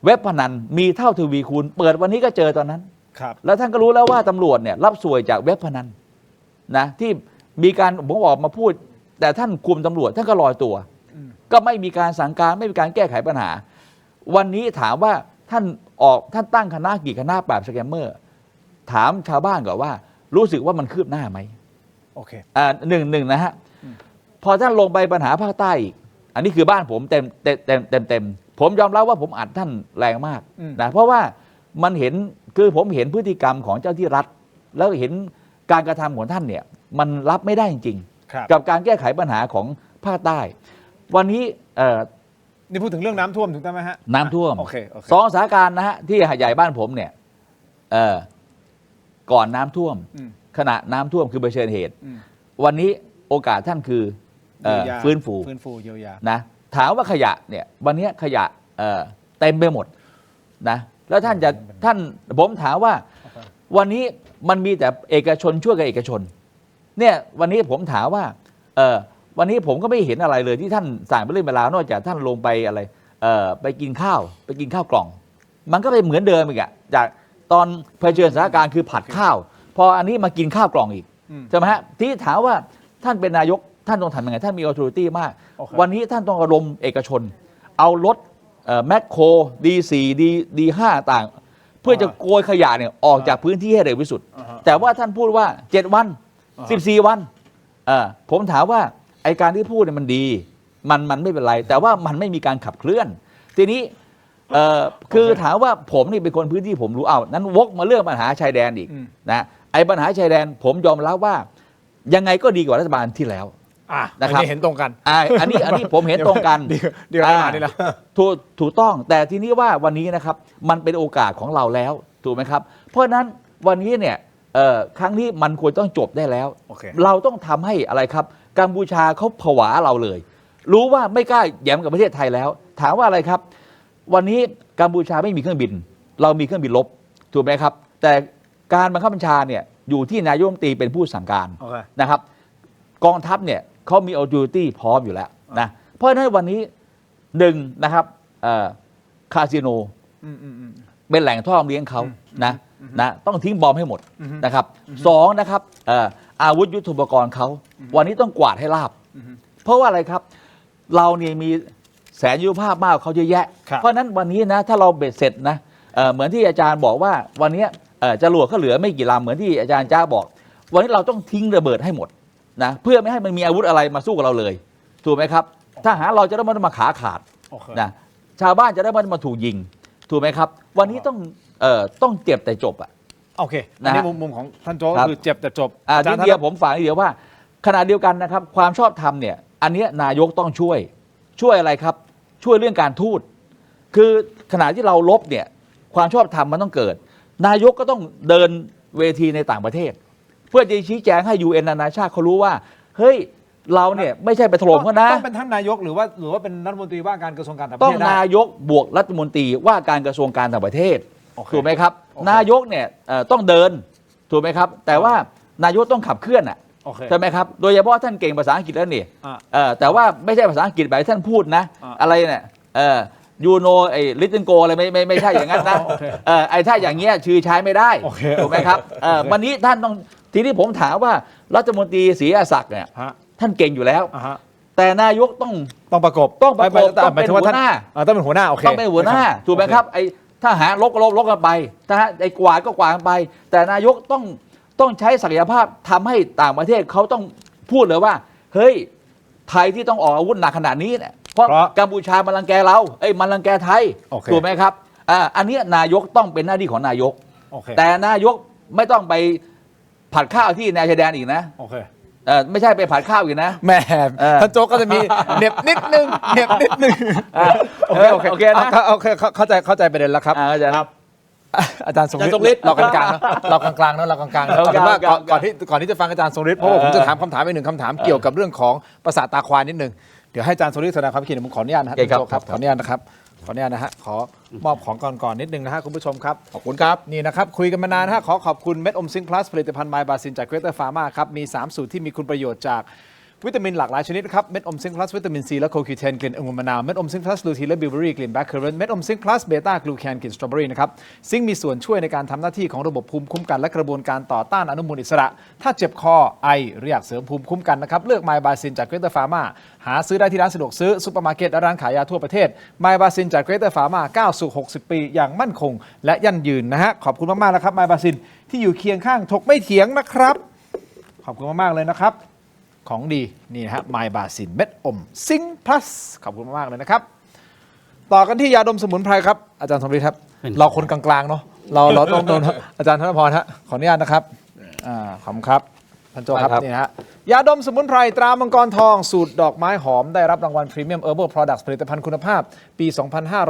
เว็บพนันมีเท่าทวีคูณเปิดวันนี้ก็เจอตอนนั้นแล้วท่านก็รู้แล้วว่าตำรวจเนี่ยรับสวยจากเว็บพนันนะที่มีการผมออกมาพูดแต่ท่านคุมตำรวจท่านก็ลอยตัวก็ไม่มีการสั่งการไม่มีการแก้ไขปัญหาวันนี้ถามว่าท่านตั้งคณะกี่คณะปราบสแกมเมอร์ถามชาวบ้านก่อนว่ารู้สึกว่ามันคืบหน้าไหมโอเคหนึ่งนะฮะพอท่านลงไปปัญหาภาคใต้อีกอันนี้คือบ้านผมเต็มผมยอมรับว่าผมอัดท่านแรงมากนะเพราะว่ามันเห็นคือผมเห็นพฤติกรรมของเจ้าที่รัฐแล้วเห็นการกระทำของท่านเนี่ยมันรับไม่ได้จริงๆกับการแก้ไขปัญหาของภาคใต้วันนี้นี่พูดถึงเรื่องน้ำท่วมถูกต้องไหมฮะน้ำท่วมสองสถานการณ์นะฮะที่หาดใหญ่บ้านผมเนี่ยก่อนน้ำท่วมขณะน้ำท่วมคือเผชิญเหตุวันนี้โอกาสท่านคือฟื้นฟูเยียวยานะถามว่าขยะเนี่ยวันนี้ขยะเต็มไปหมดนะแล้วท่านผมถามว่าวันนี้มันมีแต่เอกชนช่วยกับเอกชนเนี่ยวันนี้ผมถามว่าวันนี้ผมก็ไม่เห็นอะไรเลยที่ท่านสั่งไปเรื่องเวลานอกจากท่านลงไปอะไรไปกินข้าวกล่องมันก็เป็นเหมือนเดิมอีกอะจากตอนเผชิญสถานการณ์คือผัดข้าวพออันนี้มากินข้าวกล่องอีกใช่ไหมฮะที่ถามว่าท่านเป็นนายกท่านต้องทำยังไงท่านมี authority มากวันนี้ท่านต้องระดมเอกชนเอารถแมคโคร D4 D5 ต่างเพื่อจะโกยขยะเนี่ยออกจากพื้นที่ให้เร็วที่สุดแต่ว่าท่านพูดว่า7วัน14วันผมถามว่าไอการที่พูดเนี่ยมันดีมันไม่เป็นไรแต่ว่ามันไม่มีการขับเคลื่อนทีนี้คือถามว่าผมนี่เป็นคนพื้นที่ผมรู้นั้นวกมาเรื่องปัญหาชายแดนอีกนะไอ้ปัญหาชายแดนผมยอมรับว่ายังไงก็ดีกว่ารัฐบาลที่แล้วนะครับเห็นตรงกันอันนี้ผมเห็นตรงกันดีกว่านี่แล้วถูกต้องแต่ทีนี้ว่าวันนี้นะครับมันเป็นโอกาสของเราแล้วถูกไหมครับเพราะฉะนั้นวันนี้เนี่ยครั้งนี้มันควรต้องจบได้แล้วเราต้องทำให้อะไรครับกัมพูชาเขาผวาเราเลยรู้ว่าไม่กล้าแย้มกับประเทศไทยแล้วถามว่าอะไรครับวันนี้กัมพูชาไม่มีเครื่องบินเรามีเครื่องบินรบถูกไหมครับแต่การบังคับบัญชาเนี่ยอยู่ที่นายกรัฐมนตรีเป็นผู้สั่งการนะครับกองทัพเนี่ยเขามี authority พร้อมอยู่แล้วนะเพราะฉะนั้นวันนี้นะครับคาสิโนเป็นแหล่งท่อเลี้ยงเขานะต้องทิ้งบอมให้หมดนะครับ2นะครับอาวุธยุทโธปกรณ์เขาวันนี้ต้องกวาดให้ราบเพราะว่าอะไรครับเราเนี่ยมีแสนยุทธภาพมากเขาเยอะแยะเพราะนั้นวันนี้นะถ้าเราเบ็ดเสร็จนะเหมือนที่อาจารย์บอกว่าวันนี้จรวดเขาเหลือไม่กี่ลำเหมือนที่อาจารย์จ้าบอกวันนี้เราต้องทิ้งระเบิดให้หมดนะเพื่อไม่ให้มันมีอาวุธอะไรมาสู้กับเราเลยถูกไหมครับถ้าหาเราจะได้มาขาขาดนะชาวบ้านจะได้มาถูกยิงถูกไหมครับวันนี้ต้องเจ็บแต่จบโอเคอันนี้มุมของท่านโจ้คือเจ็บแต่จบทีเดียวผมฝากทีเดียวว่าขณะเดียวกันนะครับความชอบธรรมเนี่ยอันนี้นายกต้องช่วยอะไรครับช่วยเรื่องการทูต คือขณะที่เราลบเนี่ยความชอบธรรมมันต้องเกิด นายกก็ต้องเดินเวทีในต่างประเทศ เพื่อจะชี้แจงให้ UN นานาชาติเขารู้ว่าเฮ้ยเราเนี่ยไม่ใช่ไปถล่มเขานะ ต้องเป็นท่านนายกหรือว่าเป็นรัฐมนตรีว่าการกระทรวงการต่างประ ต้อ เท ง ศได้ นายกบวกรัฐมนตรีว่าการกระทรวงการต่างประเทศ โอเค ถูกไหมครับ โอเค นายกเนี่ยต้องเดินถูกไหมครับแต่ว่านายกต้องขับเคลื่อนอ่ะ โอเค ใช่ไหมครับโดยเฉพาะท่านเก่งภาษาอังกฤษแล้วนี่ อ่า แต่ว่าไม่ใช่ภาษาอังกฤษแบบที่ท่านพูดนะ อะไรเนี่ยยูโนไอ้ลิตเติ้ลโกอะไรไม่ใช่อย่างนั้นนะ โอเค ไอ้ถ้าอย่างเงี้ยชื่อใช้ไม่ได้ โอเค ถูกไหมครับวันนี้ท่านต้องทีนี้ผมถามว่ารัฐมนตรีศรีอาศักดิ์เนี่ย ฮะ ท่านเก่งอยู่แล้ว อ่าฮะ แต่นายกต้อง ต้องประกบ ต้องประกบ หมายถึงว่าท่าน ต้องเป็นหัวหน้า ต้องเป็นหัวหน้าโอเค ต้องเป็นหัวหน้าถูกไหมครับไอ้ถ้าหารลกกันไปถ้าไอ้กวาดก็กวาดกันไป แต่นายกต้องใช้ศักยภาพทำให้ต่างประเทศเขาต้องพูดเลยว่าเฮ้ยไทยที่ต้องออกอาวุธหนักขนาดนี้เนี่ยเพราะกัมพูชามันรังแกเรามันรังแกไทย โอเค ถูกไหมครับอันเนี้ยนายกต้องเป็นหน้าที่ของนายก โอเค แต่นายกไม่ต้องไปผัดข้าวที่แนวชายแดนอีกนะ โอเค ไม่ใช่ไปผัดข้าวอีกนะ แหมท่านโจ๊กก็จะมีเหน็บนิดนึงเหน็บนิดนึงโอเคโอเค โอเคนะ โอเคเข้าใจประเด็นแล้วครับ อาจารย์ อาจารย์ทรงฤท อาจารย์ทรงฤทธิ์ ธิ์เรากลางๆเนอะเรากลางๆเนอะเรากลางๆ เรา เอาเป็นว่า กลางๆ ก่อนที่จะฟังอาจารย์ทรงฤทธิ์เพราะว่าผมจะถามคำถามอีกหนึ่งคำถามเกี่ยวกับเรื่องของประสาทตาควายนิดนึงเดี๋ยวให้อาจารย์ทรงฤทธิ์แสดงความคิดเห็นผมขออนุญาตนะฮะ โอเคครับ ท่านโจ๊กครับขออนุญาตนะครับขออนุญาตนะฮะขอมอบของก่อนนิดนึงนะฮะคุณผู้ชมครับ ขอบคุณครับ นี่นะครับคุยกันมานานนะฮะขอขอบคุณเม็ดอมซิงค์พลัสผลิตภัณฑ์ไมบาซินจากเกรเตอร์ฟาร์มาครับมี3สูตรที่มีคุณประโยชน์จากวิตามินหลากหลายชนิดครับเม็ดอมซิงค์พลัสวิตามินซีและโคคิวเทนกลิ่นองุ่นมะนาวเม็ดอมซิงค์พลัสลูทีนและบิวเบอรี่กลิ่นแบล็คเคอร์เรนต์เม็ดอมซิงค์พลัสเบต้ากลูแคนกลิ่นสตรอเบอรี่นะครับซิงค์มีส่วนช่วยในการทำหน้าที่ของระบบภูมิคุ้มกันและกระบวนการต่อต้านอนุมูลอิสระ ถ้าเจ็บคอไอหรืออยากเสริมภูมิคุ้มกันนะครับเลือกไมบาซินจากเกรเตอร์ฟาร์มาหาซื้อได้ที่ร้านสะดวกซื้อซุปเปอร์มาร์เก็ตและร้านขายยาทั่วประเทศไมบาซินจากเกรเตอร์ฟาร์มาก้าวสู่60 ปีอย่างมั่นคงและยั่งยืนนะฮะขอบคุณมากๆนะครับไมบาซินที่อยู่เคียงข้างถกไม่เถียงนะครับขอบคุณมากๆเลยนะครับของดีนี่นะฮะไมบาซินเม็ดอมซิงค์พลัสขอบคุณมากๆเลยนะครับต่อกันที่ยาดมสมุนไพรครับอาจารย์สมฤทธิ์ครับเราคนกลางๆเนาะเราต้องโดนอาจารย์ธนพรฮะขออนุญาตนะครับขอบคุณครับท่านโจครับนี่นะฮะยาดมสมุนไพรตรามังกรทองสูตรดอกไม้หอมได้รับรางวัล Premium Herbal Products ผลิตภัณฑ์คุณภาพปี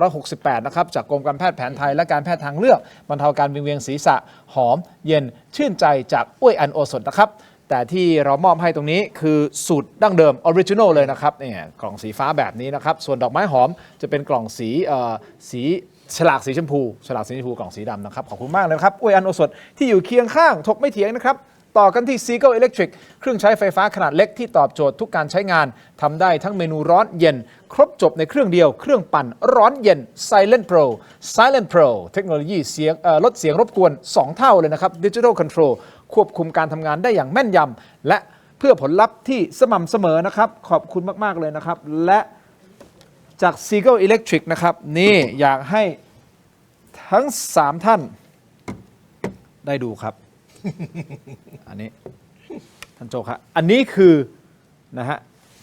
2568 นะครับจากกรมการแพทย์แผนไทยและการแพทย์ทางเลือกบรรเทาการวิงเวียนศีรษะหอมเย็นชื่นใจจากอ้วยอันโอสถนะครับแต่ที่เรามอบให้ตรงนี้คือสูตรดั้งเดิมออริจินอลเลยนะครับเนี่ยกล่องสีฟ้าแบบนี้นะครับส่วนดอกไม้หอมจะเป็นกล่องสีฉลากสีชมพูกล่องสีดำนะครับขอบคุณมากเลยครับอ้วยอันโอสถที่อยู่เคียงข้างถกไม่เถียงนะครับต่อกันที่ Seagull Electric เครื่องใช้ไฟฟ้าขนาดเล็กที่ตอบโจทย์ทุกการใช้งานทำได้ทั้งเมนูร้อนเย็นครบจบในเครื่องเดียวเครื่องปั่นร้อนเย็น Silent Pro เทคโนโลยีเสียงลดเสียงรบกวน2 เท่าเลยนะครับ Digital Control ควบคุมการทำงานได้อย่างแม่นยำและเพื่อผลลัพธ์ที่สม่ำเสมอนะครับขอบคุณมากๆเลยนะครับและจาก Seagull Electric นะครับนี่อยากให้ทั้ง3ท่านได้ดูครับ อันนี้ท่านโจครับอันนี้คือนะฮะ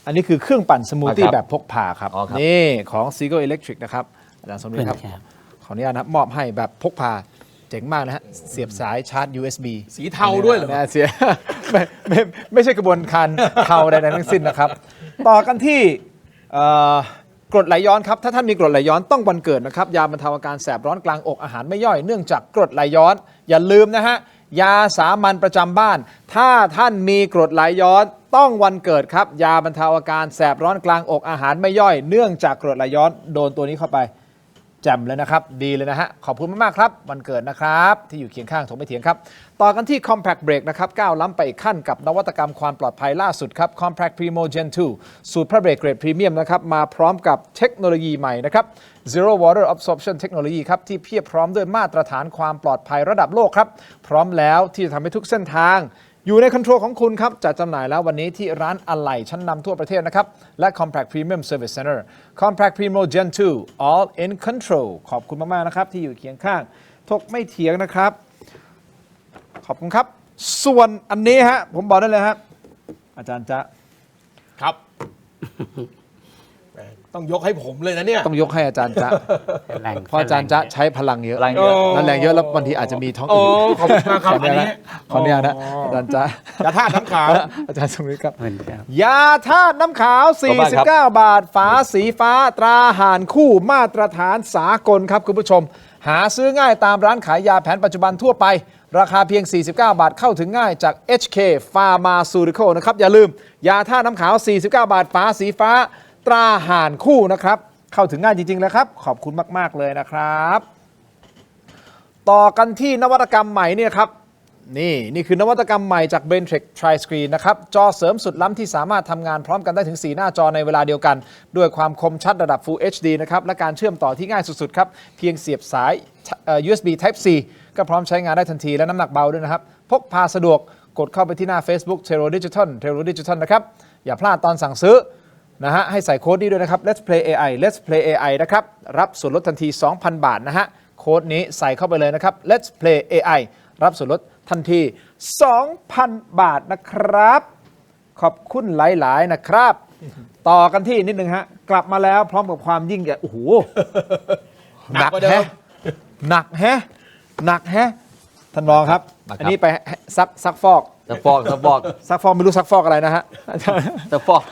อันนี้คือเครื่องปั่นสมูทตี้แบบพกพาครับนี่ของ Seagull Electric นะครับอาจารย์สมฤทธิ์ครับขออนุญาตนะครับมอบให้แบบพกพาเจ๋งมากนะฮะเสียบสายชาร์จ USB สีเทาด้วยเหรอ เสีย ไม่ใช่กระบวนการเทาใดๆทั้งสิ้นนะครับ ต่อกันที่กรดไหลย้อนครับถ้าท่านมีกรดไหลย้อนต้องวันเกิดนะครับยาบรรเทาอาการแสบร้อนกลางอกอาหารไม่ย่อยเนื่องจากกรดไหลย้อนอย่าลืมนะฮะยาสามัญประจำบ้านถ้าท่านมีกรดไหลย้อนต้องวันเกิดครับยาบรรเทาอาการแสบร้อนกลางอกอาหารไม่ย่อยเนื่องจากกรดไหลย้อนโดนตัวนี้เข้าไปแจ่มเลยนะครับดีเลยนะฮะขอบคุณมากๆครับวันเกิดนะครับที่อยู่เคียงข้างถกไม่เถียงครับต่อกันที่ Compact Brake นะครับก้าวล้ำไปอีกขั้นกับนวัตกรรมความปลอดภัยล่าสุดครับ Compact Primo Gen 2 สูตรพระเบรกเกรดพรีเมียมนะครับมาพร้อมกับเทคโนโลยีใหม่นะครับ Zero Water Absorption Technology ครับที่เพียบพร้อมด้วยมาตรฐานความปลอดภัยระดับโลกครับพร้อมแล้วที่จะทำให้ทุกเส้นทางอยู่ในคอนโทรลของคุณครับจัดจำหน่ายแล้ววันนี้ที่ร้านอะไหล่ชั้นนำทั่วประเทศนะครับและ Compact Premium Service Center Compact Primo Gen 2 All in Control ขอบคุณมากๆนะครับที่อยู่เคียงข้างถกไม่เถียงนะครับขอบคุณครับส่วนอันนี้ฮะผมบอกได้เลยฮะอาจารย์จ๊ะครับ ต้องยกให้ผมเลยนะเนี่ย ต้องยกให้อาจารย์จ๊ะเพราะอาจารย์จ๊ะใช้พลังเยอะ พลังเยอะ นั่นแรงเยอะแล้วบางทีอาจจะมีท้อง โอ้ อืด ขอบคุณมากครับอันนี้ ขออนุญาตนะอาจารย์จ๊ะ ยาธาตุน้ำขาว อาจารย์สมฤทธิ์ครับ เหมือนกัน ยาธาตุน้ำขาว ขอบคุณครับ 49 บาท ฝาสีฟ้าตราห่านคู่มาตรฐานสากลครับคุณผู้ชม หาซื้อง่ายตามร้านขายยาแผนปัจจุบันทั่วไป ราคาเพียง 49 บาทเข้าถึงง่ายจาก HK Pharmaceutical นะครับ อย่าลืม ยาธาตุน้ำขาว 49 บาท ฝาสีฟ้าตราห่านคู่นะครับ เข้าถึงง่ายจริงๆเลยครับ ขอบคุณมากๆเลยนะครับ ต่อกันที่นวัตกรรมใหม่เนี่ยครับ นี่คือนวัตกรรมใหม่จาก Bentrek Tri-Screen นะครับ จอเสริมสุดล้ำที่สามารถทำงานพร้อมกันได้ถึง 4 หน้าจอในเวลาเดียวกัน ด้วยความคมชัดระดับ Full HD นะครับ และการเชื่อมต่อที่ง่ายสุดๆครับ เพียงเสียบสาย USB Type C ก็พร้อมใช้งานได้ทันทีและน้ำหนักเบาด้วยนะครับ พกพาสะดวกกดเข้าไปที่หน้า Facebook Tero Digital นะครับ อย่าพลาดตอนสั่งซื้อนะฮะให้ใส่โค้ดนี้ด้วยนะครับ Let's Play AI Let's Play AI นะครับรับส่วนลดทันที 2,000 บาทนะฮะโค้ดนี้ใส่เข้าไปเลยนะครับ Let's Play AI รับส่วนลดทันที 2,000 บาทนะครับขอบคุณหลาย ๆ นะครับ ต่อกันที่นิดนึงฮะกลับมาแล้วพร้อมกับความยิ่งใหญ่โอ้โห หนักกว่าเดิม หนักแฮะท่านรองครับ อันนี้ไปซักฟอก ตะฟอก ไม่รู้ซักฟอกอะไรนะฮะ ตะฟอก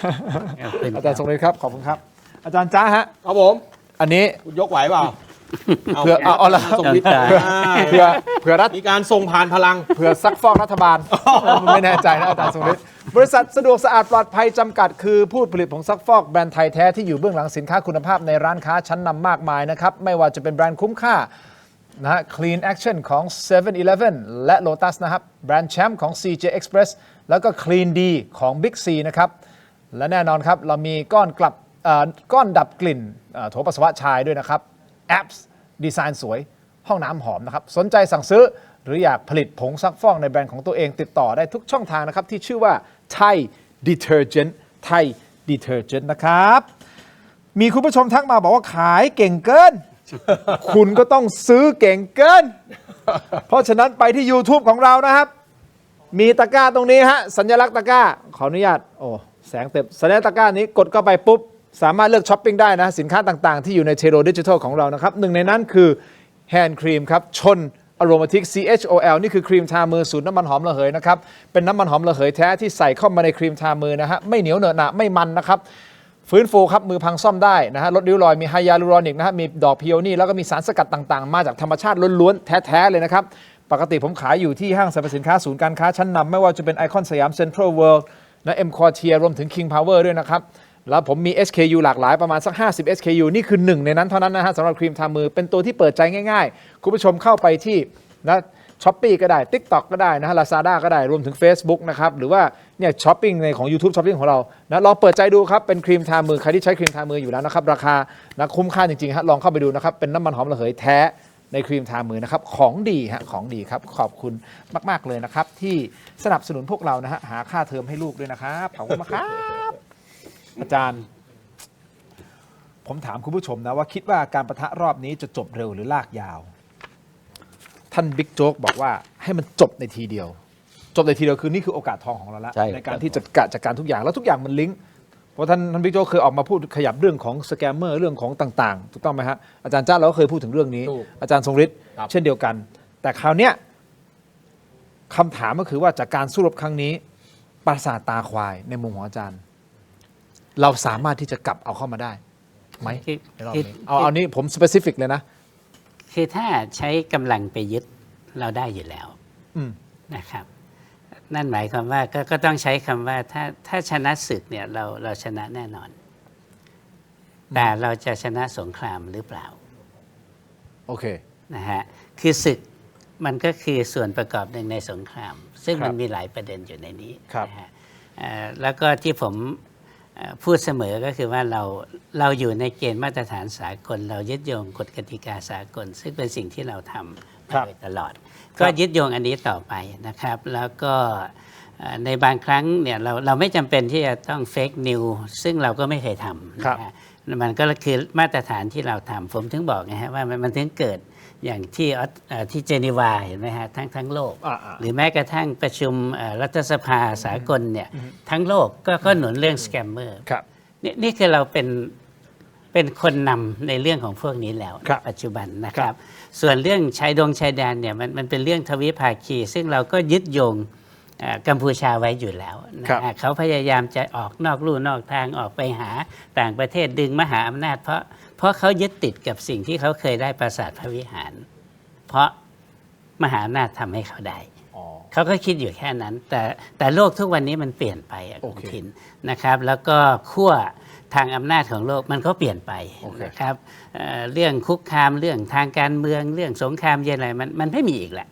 อาจารย์ทรงฤทธิ์ครับขอบคุณครับ อาจารย์จ้าฮะ ครับผม อันนี้ คุณยกไหวเปล่า เผื่อเอาละ ส่งวิทย์ เผื่อรัฐ มีการส่งผ่านพลัง เผื่อซักฟอกรัฐบาล ไม่แน่ใจนะอาจารย์ทรงฤทธิ์บริษัทสะดวกสะอาดปลอดภัยจำกัดคือผู้ผลิตผงซักฟอกแบรนด์ไทยแท้ที่อยู่เบื้องหลังสินค้าคุณภาพในร้านค้าชั้นนำมากมายนะครับไม่ว่าจะเป็นแบรนด์คุ้มค่านะฮะ Clean Action ของ 7-Eleven และ Lotus นะครับแบรนด์แชมป์ของ CJ Express แล้วก็ Clean D ของ Big C นะครับและแน่นอนครับเรามีก้อนดับกลิ่นโถปัสสาวะชายด้วยนะครับแอปดีไซน์สวยห้องน้ำหอมนะครับสนใจสั่งซื้อหรืออยากผลิตผงซักฟอกในแบรนด์ของตัวเองติดต่อได้ทุกช่องทางนะครับที่ชื่อว่า Thai Detergent นะครับมีคุณผู้ชมทักมาบอกว่าขายเก่งเกิน คุณก็ต้องซื้อเก่งเกิน เพราะฉะนั้นไปที่ YouTube ของเรานะครับ มีตะกร้าตรงนี้ฮะสัญลักษณ์ตะกร้าขออนุญาตแสงเต็มสัญลักษณ์ตะกร้านี้กดเข้าไปปุ๊บสามารถเลือกช้อปปิ้งได้นะสินค้าต่างๆที่อยู่ใน Tero Digital ของเรานะครับหนึ่งในนั้นคือแฮนด์ครีมครับชนอโรมาทิก CHOL นี่คือครีมทามือสูตรน้ำมันหอมระเหยนะครับเป็นน้ำมันหอมระเหยแท้ที่ใส่เข้ามาในครีมทามือนะฮะไม่เหนียวเหนอะหนะไม่มันนะครับฟื้นฟูครับมือพังซ่อมได้นะฮะลดริ้วรอยมีไฮยาลูรอนิกนะฮะมีดอกพิโอนี่แล้วก็มีสารสกัดต่างๆมาจากธรรมชาติล้วนๆแท้ๆเลยนะครับปกติผมขายอยู่ที่ห้างสรรพสินค้าศูนย์การค้าชั้นนำไม่ว่าจะเป็นไอคอนสยามเซ็นทรัลเวิลด์นะเอ็มคอร์เทียรวมถึง King Power ด้วยนะครับแล้วผมมี SKU หลากหลายประมาณสัก50 SKU นี่คือหนึ่งในนั้นเท่านั้นนะฮะสำหรับครีมทามือเป็นตัวที่เปิดใจง่ายๆคุณผู้ชมเข้าไปที่นะShopee ก็ได้ TikTok ก็ได้นะฮะ Lazada ก็ได้รวมถึง Facebook นะครับหรือว่าเนี่ยช้อปปิ้งในของ YouTube Shopping ของเรานะลองเปิดใจดูครับเป็นครีมทามือใครที่ใช้ครีมทามืออยู่แล้วนะครับราคานะคุ้มค่าจริงๆฮะลองเข้าไปดูนะครับเป็นน้ำมันหอมระเหยแท้ในครีมทามือนะครับของดีฮะของดีครับขอบคุณมากๆเลยนะครับที่สนับสนุนพวกเรานะฮะหาค่าเทอมให้ลูกด้วยนะครับขอบคุณมากครับอาจารย์ผมถามคุณผู้ชมนะว่าคิดว่าการปะทะรอบนี้จะจบเร็วหรือลากยาวท่านบิ๊กโจ๊กบอกว่าให้มันจบในทีเดียวคือนี่คือโอกาสทองของเราแล้ว ในการที่จะจัดการทุกอย่างแล้วทุกอย่างมันลิงก์เพราะท่านบิ๊กโจ๊กเคยออกมาพูดขยับเรื่องของสแกมเมอร์เรื่องของต่างๆถูกต้องไหมฮะอาจารย์จ้าเราก็เคยพูดถึงเรื่องนี้อาจารย์ทรงฤทธิ์เช่นเดียวกันแต่คราวเนี้ยคำถามก็คือว่าจากการสู้รบครั้งนี้ปราสาทตาควายในมุมของอาจารย์เราสามารถที่จะกลับเอาเข้ามาได้ไหมเอานี้ผมสเปซิฟิกเลยนะคือถ้าใช้กำลังไปยึดเราได้อยู่แล้วนะครับนั่นหมายความว่าก็ต้องใช้คำว่าถ้าชนะศึกเนี่ยเราชนะแน่นอนแต่เราจะชนะสงครามหรือเปล่าโอเคนะฮะคือศึกมันก็คือส่วนประกอบหนึ่งในสงครามซึ่งมันมีหลายประเด็นอยู่ในนี้นะฮะแล้วก็ที่ผมพูดเสมอก็คือว่าเราอยู่ในเกณฑ์มาตรฐานสากลเรายึดโยงกฎกติกาสากลซึ่งเป็นสิ่งที่เราทำมาโดยตลอดก็ยึดโยงอันนี้ต่อไปนะครับแล้วก็ในบางครั้งเนี่ยเราไม่จำเป็นที่จะต้องเฟกนิวซึ่งเราก็ไม่เคยทำนะฮะมันก็คือมาตรฐานที่เราทำผมถึงบอกไงฮะว่ามันถึงเกิดอย่างที่เจนีวาเห็นไหมฮะทั้งโลกหรือแม้กระทั่งประชุมรัฐสภาสากลเนี่ยทั้งโลกก็หนุนเรื่องสแกมเมอร์นี่คือเราเป็น เป็นคนนำในเรื่องของพวกนี้แล้ว ครับ ปัจจุบันนะ ค ค รั รับ บส่วนเรื่องชายแดนเนี่ยมันเป็นเรื่องทวิภาคี ซึ่งเราก็ยึดโยงกัมพูชาไว้อยู่แล้วนะฮะเขาพยายามจะออกนอกลู่นอกทางออกไปหาต่างประเทศดึงมหาอำนาจเพราะเขายึดติดกับสิ่งที่เขาเคยได้ปราสาทพระวิหาร เพราะมหาอำนาจทำให้เขาได้ เขาก็คิดอยู่แค่นั้น แต่โลกทุกวันนี้มันเปลี่ยนไปคุณทินนะครับ แล้วก็ขั้วทางอำนาจของโลกมันก็เปลี่ยนไปนะครับเรื่องคุกคามเรื่องทางการเมืองเรื่องสงครามเย็นอะไรมันไม่มีอีกแหละ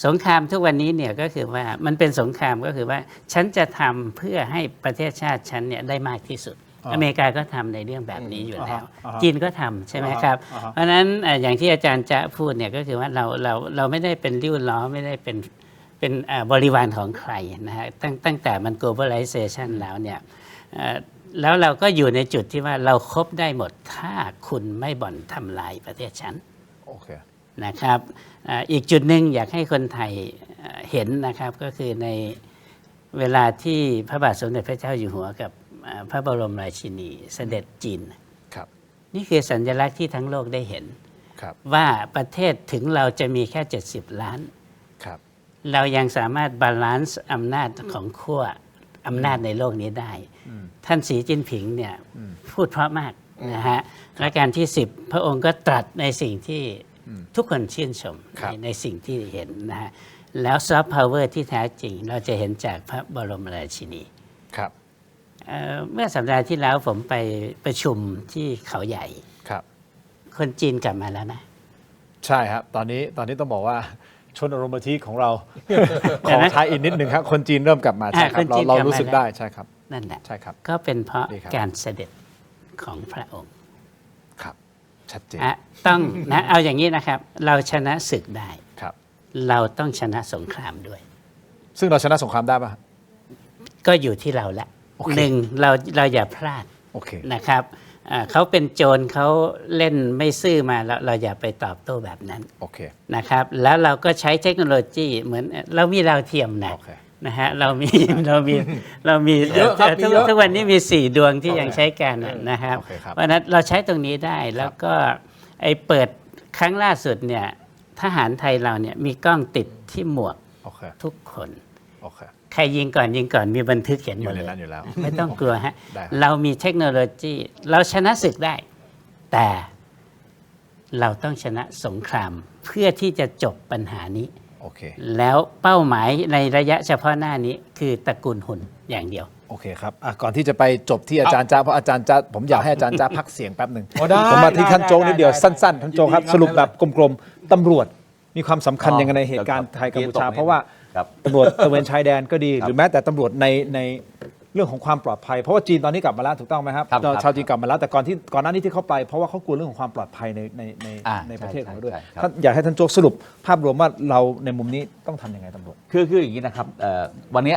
สงครามทุกวันนี้เนี่ยก็คือว่ามันเป็นสงครามก็คือว่าฉันจะทำเพื่อให้ประเทศชาติฉันเนี่ยได้มากที่สุด อเมริกาก็ทำในเรื่องแบบนี้อยู่แล้วจีนก็ทำใช่ไหมครับเพราะฉะนั้นอย่างที่อาจารย์จะพูดเนี่ยก็คือว่าเราไม่ได้เป็นริ้วล้อไม่ได้เป็นบริวารของใครนะฮะตั้งแต่มัน globalization แล้วเนี่ยแล้วเราก็อยู่ในจุดที่ว่าเราครบได้หมดถ้าคุณไม่บ่อนทำลายประเทศฉันนะครับอีกจุดหนึ่งอยากให้คนไทยเห็นนะครับก็คือในเวลาที่พระบาทสมเด็จพระเจ้าอยู่หัวกับพระบรมราชินีเสด็จจีนนี่คือสัญลักษณ์ที่ทั้งโลกได้เห็นว่าประเทศถึงเราจะมีแค่70 ล้านเรายังสามารถบาลานซ์อำนาจของขั้วอำนาจในโลกนี้ได้ท่านสีจิ้นผิงเนี่ยพูดเพราะมากนะฮะรัชกาลที่10พระองค์ก็ตรัสในสิ่งที่ทุกคนชื่นชมในสิ่งที่เห็นนะฮะแล้วซอฟต์พาวเวอร์ที่แท้จริงเราจะเห็นจากพระบรมราชินีเมื่อสัปดาห์ที่แล้วผมไปประชุมที่เขาใหญ่คนจีนกลับมาแล้วนะใช่ครับตอนนี้ต้องบอกว่าชนอารมณ์ที่ของเรา ขอท้ายอินนิดหนึ่งครับคนจีนเริ่มกลับมาใช่ครับเรารู้สึกได้ใช่ครับนั่นแหละใช่ครับก็เป็นเพราะการเสด็จของพระองค์ครับชัดเจนต้องนะเอาอย่างนี้นะครับเราชนะศึกได้ เราต้องชนะสงครามด้วยซึ่งเราชนะสงครามได้ป่ะก็อยู่ที่เราละหนึ่งเราอย่าพลาดนะครับเขาเป็นโจรเขาเล่นไม่ซื่อมาแล้วเราอย่าไปตอบโต้แบบนั้นนะครับแล้วเราก็ใช้เทคโนโลยีเหมือนเรามีดาวเทียมนะฮะเรามีทุกวันนี้มี4 ดวงที่ยังใช้กันนะครับเพราะนั้นเราใช้ตรงนี้ได้แล้วก็ไอ้เปิดครั้งล่าสุดเนี่ยทหารไทยเราเนี่ยมีกล้องติดที่หมวกทุกคนใครยิงก่อนมีบันทึกเขียนหมดเลยไม่ต้องกลัวฮะเรามีเทคโนโลยีเราชนะศึกได้แต่เราต้องชนะสงครามเพื่อที่จะจบปัญหานี้แล้วเป้าหมายในระยะเฉพาะหน้านี้คือตระกูลหุ่นอย่างเดียวโอเคครับก่อนที่จะไปจบที่อาจารย์จ้าเพราะอาจารย์จ้าผมอยากให้อาจารย์จ้าพักเสียงแป๊บหนึ่งผมมาที่ท่านโจนิดเดียวสั้นๆท่านโจครับสรุปแบบกลมๆตำรวจมีความสำคัญยังไงในเหตุการณ์ไทยกัมพูชาเพราะว่าตำรวจตระเวนชายแดนก็ดีหรือแม้แต่ตำรวจในเรื่องของความปลอดภัยเพราะว่าจีนตอนนี้กลับมาแล้วถูกต้องไหมครับชาวจีนกลับมาแล้วแต่ก่อนหน้านี้ที่เขาไปเพราะว่าเขากลัวเรื่องของความปลอดภัยในประเทศของเขาด้วยท่านอยากให้ท่านโจสรุปภาพรวมว่าเราในมุมนี้ต้องทำยังไงตำรวจคืออย่างนี้นะครับวันนี้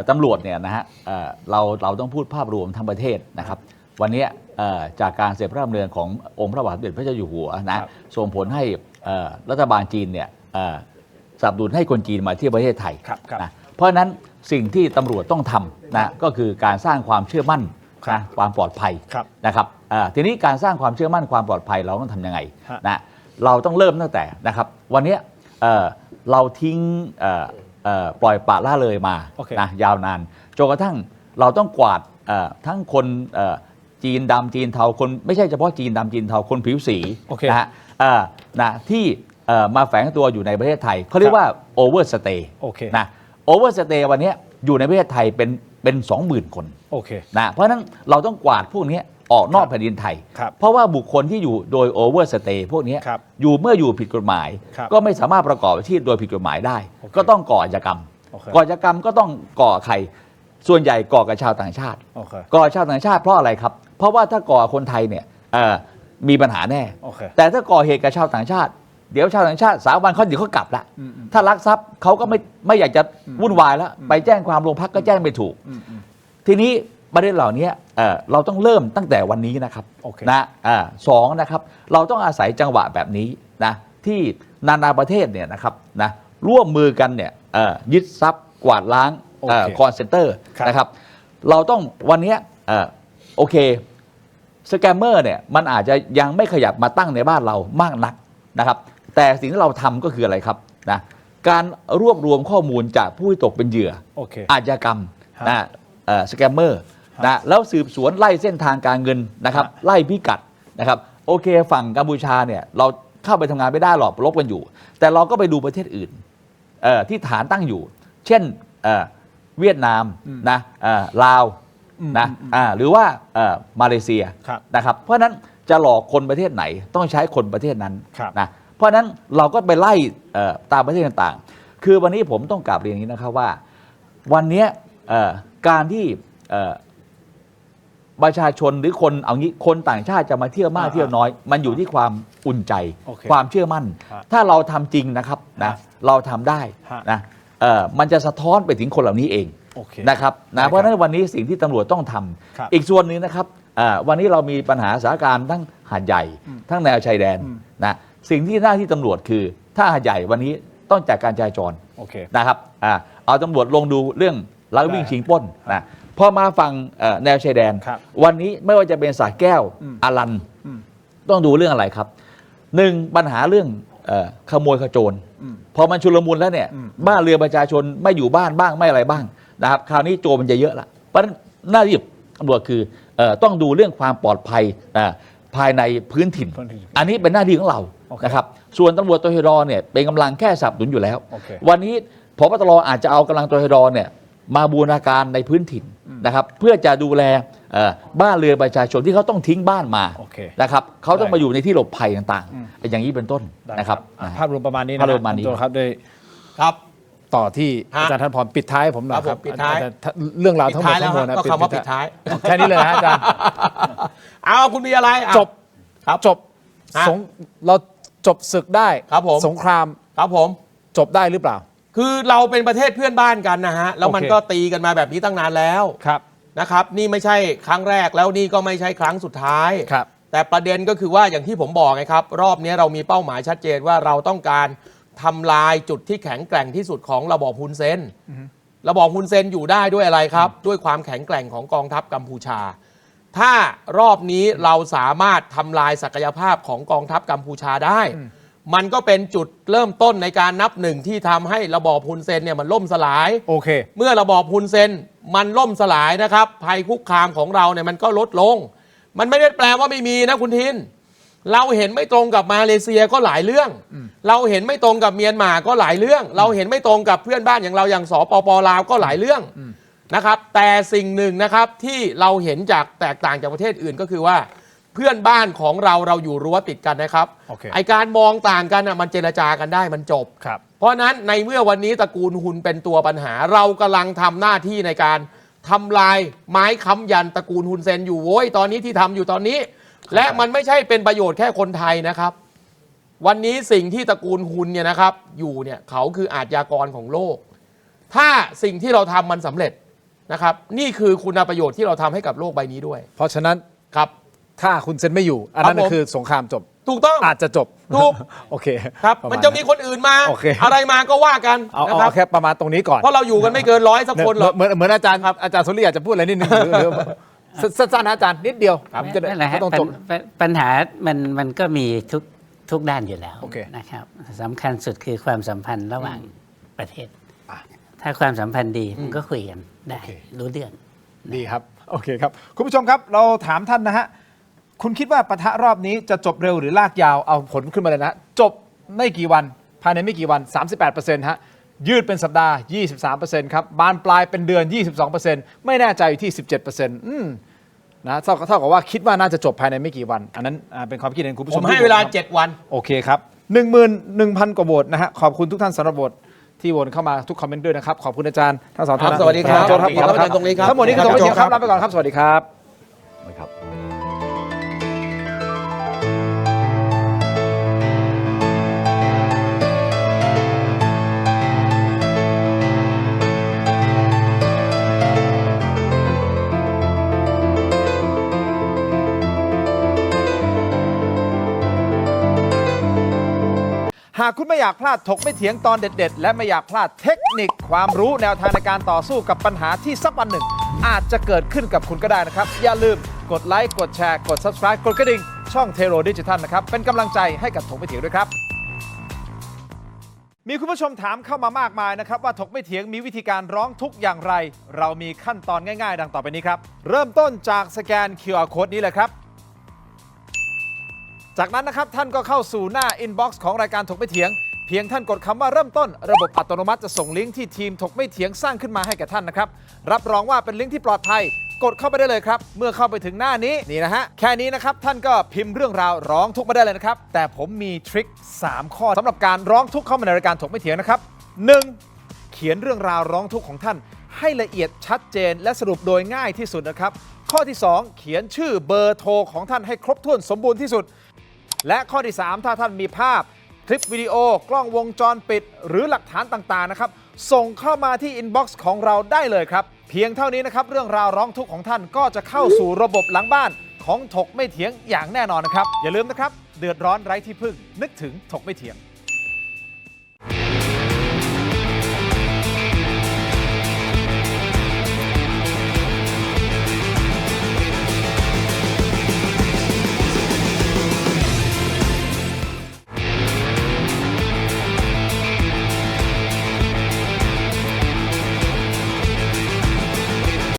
ตำรวจเนี่ยนะฮะเราต้องพูดภาพรวมทั้งประเทศนะครับวันนี้จากการเสด็จพระดำเนินขององค์พระบาทสมเด็จพระเจ้าอยู่หัวนะส่งผลให้รัฐบาลจีนเนี่ยสนับสนุนให้คนจีนมาเที่ยวประเทศไทยนะเพราะฉะนั้นสิ่งที่ตำรวจต้องทำนะก็คือการสร้างความเชื่อมั่นนะความปลอดภัยนะครับทีนี้การสร้างความเชื่อมั่นความปลอดภัยเราต้องทำยังไงนะเราต้องเริ่มตั้งแต่นะครับวันนี้เราทิ้งปล่อยปละละเลยมานะยาวนานจนกระทั่งเราต้องกวาดทั้งคนจีนดำจีนเทาคนไม่ใช่เฉพาะจีนดำจีนเทาคนผิวสีนะที่มาแฝงตัวอยู่ในประเทศไทยเขาเรียกว่าโอเวอร์สเตย์นะโอเวอร์สเตย์วันนี้อยู่ในประเทศไทยเป็น 20,000 คนนะเพราะฉะนั้นเราต้องกวาดพวกนี้ออกนอกแผ่นดินไทยเพราะว่าบุคคลที่อยู่โดยโอเวอร์สเตย์พวกนี้อยู่ผิดกฎหมายก็ไม่สามารถประกอบอาชีพโดยผิดกฎหมายได้ก็ต้องก่ออาชญากรรมก็ต้องก่อใครส่วนใหญ่ก่อกับชาวต่างชาติก่อชาวต่างชาติเพราะอะไรครับเพราะว่าถ้าก่อคนไทยเนี่ยมีปัญหาแน่แต่ถ้าก่อเหตุกับชาวต่างชาติเดี๋ยวชาวต่างชาติ3 วันเดี๋ยวเขากลับละถ้าลักทรัพย์เขาก็ไม่อยากจะวุ่นวายแล้วไปแจ้งความโรงพักก็แจ้งไม่ถูกทีนี้ประเด็นเหล่านี้เราต้องเริ่มตั้งแต่วันนี้นะครับนะ2นะครับเราต้องอาศัยจังหวะแบบนี้นะที่นานาประเทศเนี่ยนะครับนะร่วมมือกันเนี่ยยึดทรัพย์กวาดล้างคอนเซนเตอร์นะครับเราต้องวันนี้โอเค สแกมเมอร์เนี่ยมันอาจจะยังไม่ขยับมาตั้งในบ้านเรามากนักนะครับแต่สิ่งที่เราทำก็คืออะไรครับนะการรวบรวมข้อมูลจากผู้ที่ตกเป็นเหยื่อ โอเค อาชญากรรมนะสแกมเมอร์นะแล้วสืบสวนไล่เส้นทางการเงินนะครับไล่พิกัดนะครับโอเคฝั่งกัมพูชาเนี่ยเราเข้าไปทำงานไม่ได้หรอกลบกันอยู่ แต่เราก็ไปดูประเทศอื่นที่ฐานตั้งอยู่ เช่นเวียดนามนะลาวนะหรือว่ามาเลเซียนะครับเพราะฉะนั้นจะหลอกคนประเทศไหนต้องใช้คนประเทศนั้นนะเพราะฉะนั้นเราก็ไปไล่ตามประเทศต่างๆคือวันนี้ผมต้องกลับเรียนอย่างนี้นะครับว่าวันนี้การที่ประชาชนหรือคนเอางี้คนต่างชาติจะมาเที่ยวมากเที่ยวน้อยมันอยู่ที่ความอุ่นใจความเชื่อมั่นถ้าเราทำจริงนะครับนะเราทำได้นะมันจะสะท้อนไปถึงคนเหล่านี้เองนะครับนะเพราะฉะนั้นวันนี้สิ่งที่ตำรวจต้องทำอีกส่วนหนึ่งนะครับวันนี้เรามีปัญหาสถานการณ์ทั้งหาดใหญ่ทั้งแนวชายแดนนะสิ่งที่หน้าที่ตำรวจคือถ้าหาดใหญ่วันนี้ต้องจัดการจราจรนะครับเอาตำรวจลงดูเรื่องลักวิ่งชิงปล้นนะพอมาฟังแนวชายแดนวันนี้ไม่ว่าจะเป็นสระแก้วอารันต้องดูเรื่องอะไรครับหนึ่งปัญหาเรื่องขโมยขโจรพอมันชุลมุนแล้วเนี่ยบ้านเรือนประชาชนไม่อยู่บ้านบ้างไม่อะไรบ้างนะครับคราวนี้โจรมันจะเยอะละเพราะฉะนั้นหน้าที่ตำรวจคือต้องดูเรื่องความปลอดภัยภายในพื้นถิ่นอันนี้เป็นหน้าที่ของเรานะครับส่วนตำรวจตชดเนี่ยเป็นกำลังแค่สนับสนุนอยู่แล้ววันนี้พบตรอาจจะเอากำลังตชดเนี่ยมาบูรณาการในพื้นถิ่นนะครับเพื่อจะดูแลบ้านเรือนประชาชนที่เขาต้องทิ้งบ้านมานะครับเขาต้องมาอยู่ในที่หลบภัยต่างๆอย่างนี้เป็นต้นนะครับภาพรวมประมาณนี้นะ ภาพรวมประมาณนี้ ครับด้วย ครับ ต่อที่อาจารย์ท่านพรปิดท้ายผมหน่อยครับ ปิดท้าย เรื่องราวทั้งหมดทั้งมวลนะ ก็คำว่าปิดท้าย แค่นี้เลยนะอาจารย์ เอาคุณมีอะไรจบเราจบศึกได้ครับผมสงครามครับผมจบได้หรือเปล่าคือเราเป็นประเทศเพื่อนบ้านกันนะฮะแล้วมันก็ตีกันมาแบบนี้ตั้งนานแล้วนะครับนี่ไม่ใช่ครั้งแรกแล้วนี่ก็ไม่ใช่ครั้งสุดท้ายแต่ประเด็นก็คือว่าอย่างที่ผมบอกไงครับรอบนี้เรามีเป้าหมายชัดเจนว่าเราต้องการทำลายจุดที่แข็งแกร่งที่สุดของระบอบฮุนเซนระบอบฮุนเซนอยู่ได้ด้วยอะไรครับด้วยความแข็งแกร่งของกองทัพกัมพูชาถ้ารอบนี้เราสามารถทำลายศักยภาพของกองทัพกัมพูชาได้มันก็เป็นจุดเริ่มต้นในการนับหนึ่งที่ทำให้ระบอบฮุนเซนเนี่ยมันล่มสลายเมื่อระบอบฮุนเซนมันล่มสลายนะครับภัยคุกคามของเราเนี่ยมันก็ลดลงมันไม่ได้แปลว่าไม่มีนะคุณทินเราเห็นไม่ตรงกับมาเลเซียก็หลายเรื่องเราเห็นไม่ตรงกับเมียนมาก็หลายเรื่องเราเห็นไม่ตรงกับเพื่อนบ้านอย่างเราอย่างสปป.ลาวก็หลายเรื่องนะครับแต่สิ่งหนึ่งนะครับที่เราเห็นจากแตกต่างจากประเทศอื่นก็คือว่าเพื่อนบ้านของเราอยู่รั้วติดกันนะครับไอการมองต่างกันมันเจรจากันได้มันจบเพราะนั้นในเมื่อวันนี้ตระกูลฮุนเป็นตัวปัญหาเรากำลังทำหน้าที่ในการทำลายไม้ค้ำยันตระกูลฮุนเซนอยู่โว้ยตอนนี้ที่ทำอยู่ตอนนี้และมันไม่ใช่เป็นประโยชน์แค่คนไทยนะครับวันนี้สิ่งที่ตระกูลฮุนเนี่ยนะครับอยู่เนี่ยเขาคืออาชญากรของโลกถ้าสิ่งที่เราทำมันสำเร็จนะครับนี่คือคุณประโยชน์ที่เราทำให้กับโลกใบนี้ด้วยเพราะฉะนั้นครับถ้าคุณเซนไม่อยู่อันนั้นคือสงครามจบถูกต้องอาจจะจบถูกโอเคครับมันจะมีคนอื่นมาอะไรมาก็ว่ากันเอาแค่ประมาณตรงนี้ก่อนเพราะเราอยู่กันไม่เกิน100สักคนหรอกเหมือนอาจารย์สุริอยากจะพูดอะไรนิดนึงหรือสั้นๆนะอาจารย์นิดเดียวนั่นแหละฮะปัญหามันก็มีทุกด้านอยู่แล้วนะครับสำคัญสุดคือความสัมพันธ์ระหว่างประเทศถ้าความสัมพันธ์ดีมันก็คุยกันได้รู้เรื่องดีครับโอเคครับคุณผู้ชมครับเราถามท่านนะฮะคุณคิดว่าปะทะรอบนี้จะจบเร็วหรือลากยาวเอาผลขึ้นมาเลยนะจบไม่กี่วันภายในไม่กี่วัน 38% ฮะยืดเป็นสัปดาห์ 23% ครับบานปลายเป็นเดือน 22% ไม่แน่ใจอยู่ที่ 17%นะเท่ากับว่าคิดว่าน่าจะจบภายในไม่กี่วันอันนั้นเป็นความคิดเห็นคุณผู้ชมผมให้เวลา7วันโอเคครับ 11,000 กว่าโหวตนะฮะขอบคุณทุกท่านสำหรับโหวตที่โหวตเข้ามาทุกคอมเมนต์ด้วยนะครับขอบคุณอาจารย์ทั้งสองท่านสวัสดีครับขอบคุณอาจารย์ตรงนี้ครับทั้งหมดนี้คือตัวเชียร์ครับลาไปก่อนครับสวัสดีครับหากคุณไม่อยากพลาดถกไม่เถียงตอนเด็ดๆและไม่อยากพลาดเทคนิคความรู้แนวทางในการต่อสู้กับปัญหาที่สักวันหนึ่งอาจจะเกิดขึ้นกับคุณก็ได้นะครับอย่าลืม กดไลค์กดแชร์กด Subscribe กดกระดิ่งช่องเทโรดิจิทัลนะครับเป็นกำลังใจให้กับถกไม่เถียงด้วยครับมีคุณผู้ชมถามเข้ามามากมายนะครับว่าถกไม่เถียงมีวิธีการร้องทุกข์อย่างไรเรามีขั้นตอนง่ายๆดังต่อไปนี้ครับเริ่มต้นจากสแกน QR Code นี้เลยครับจากนั้นนะครับท่านก็เข้าสู่หน้า Inbox ของรายการถกไม่เถียงเพียงท่านกดคำว่าเริ่มต้นระบบอัตโนมัติจะส่งลิงก์ที่ทีมถกไม่เถียงสร้างขึ้นมาให้แก่ท่านนะครับรับรองว่าเป็นลิงก์ที่ปลอดภัยกดเข้าไปได้เลยครับเมื่อเข้าไปถึงหน้านี้นี่นะฮะแค่นี้นะครับท่านก็พิมพ์เรื่องราวร้องทุกข์มาได้เลยนะครับแต่ผมมีทริค3ข้อสำหรับการร้องทุกข์เข้ามาในรายการถกไม่เถียงนะครับ 1. เขียนเรื่องราวร้องทุกข์ของท่านให้ละเอียดชัดเจนและสรุปโดยง่ายที่สุดนะครับข้อที่ 2 เขียนชื่อเบอร์โทรของท่านให้ครบถ้วนสมบูรณ์ที่สุดและข้อที่ 3 ถ้าท่านมีภาพคลิปวิดีโอกล้องวงจรปิดหรือหลักฐานต่างๆนะครับส่งเข้ามาที่อินบ็อกซ์ของเราได้เลยครับเพียงเท่านี้นะครับเรื่องราวร้องทุกข์ของท่านก็จะเข้าสู่ระบบหลังบ้านของถกไม่เถียงอย่างแน่นอนนะครับอย่าลืมนะครับเดือดร้อนไร้ที่พึ่งนึกถึงถกไม่เถียง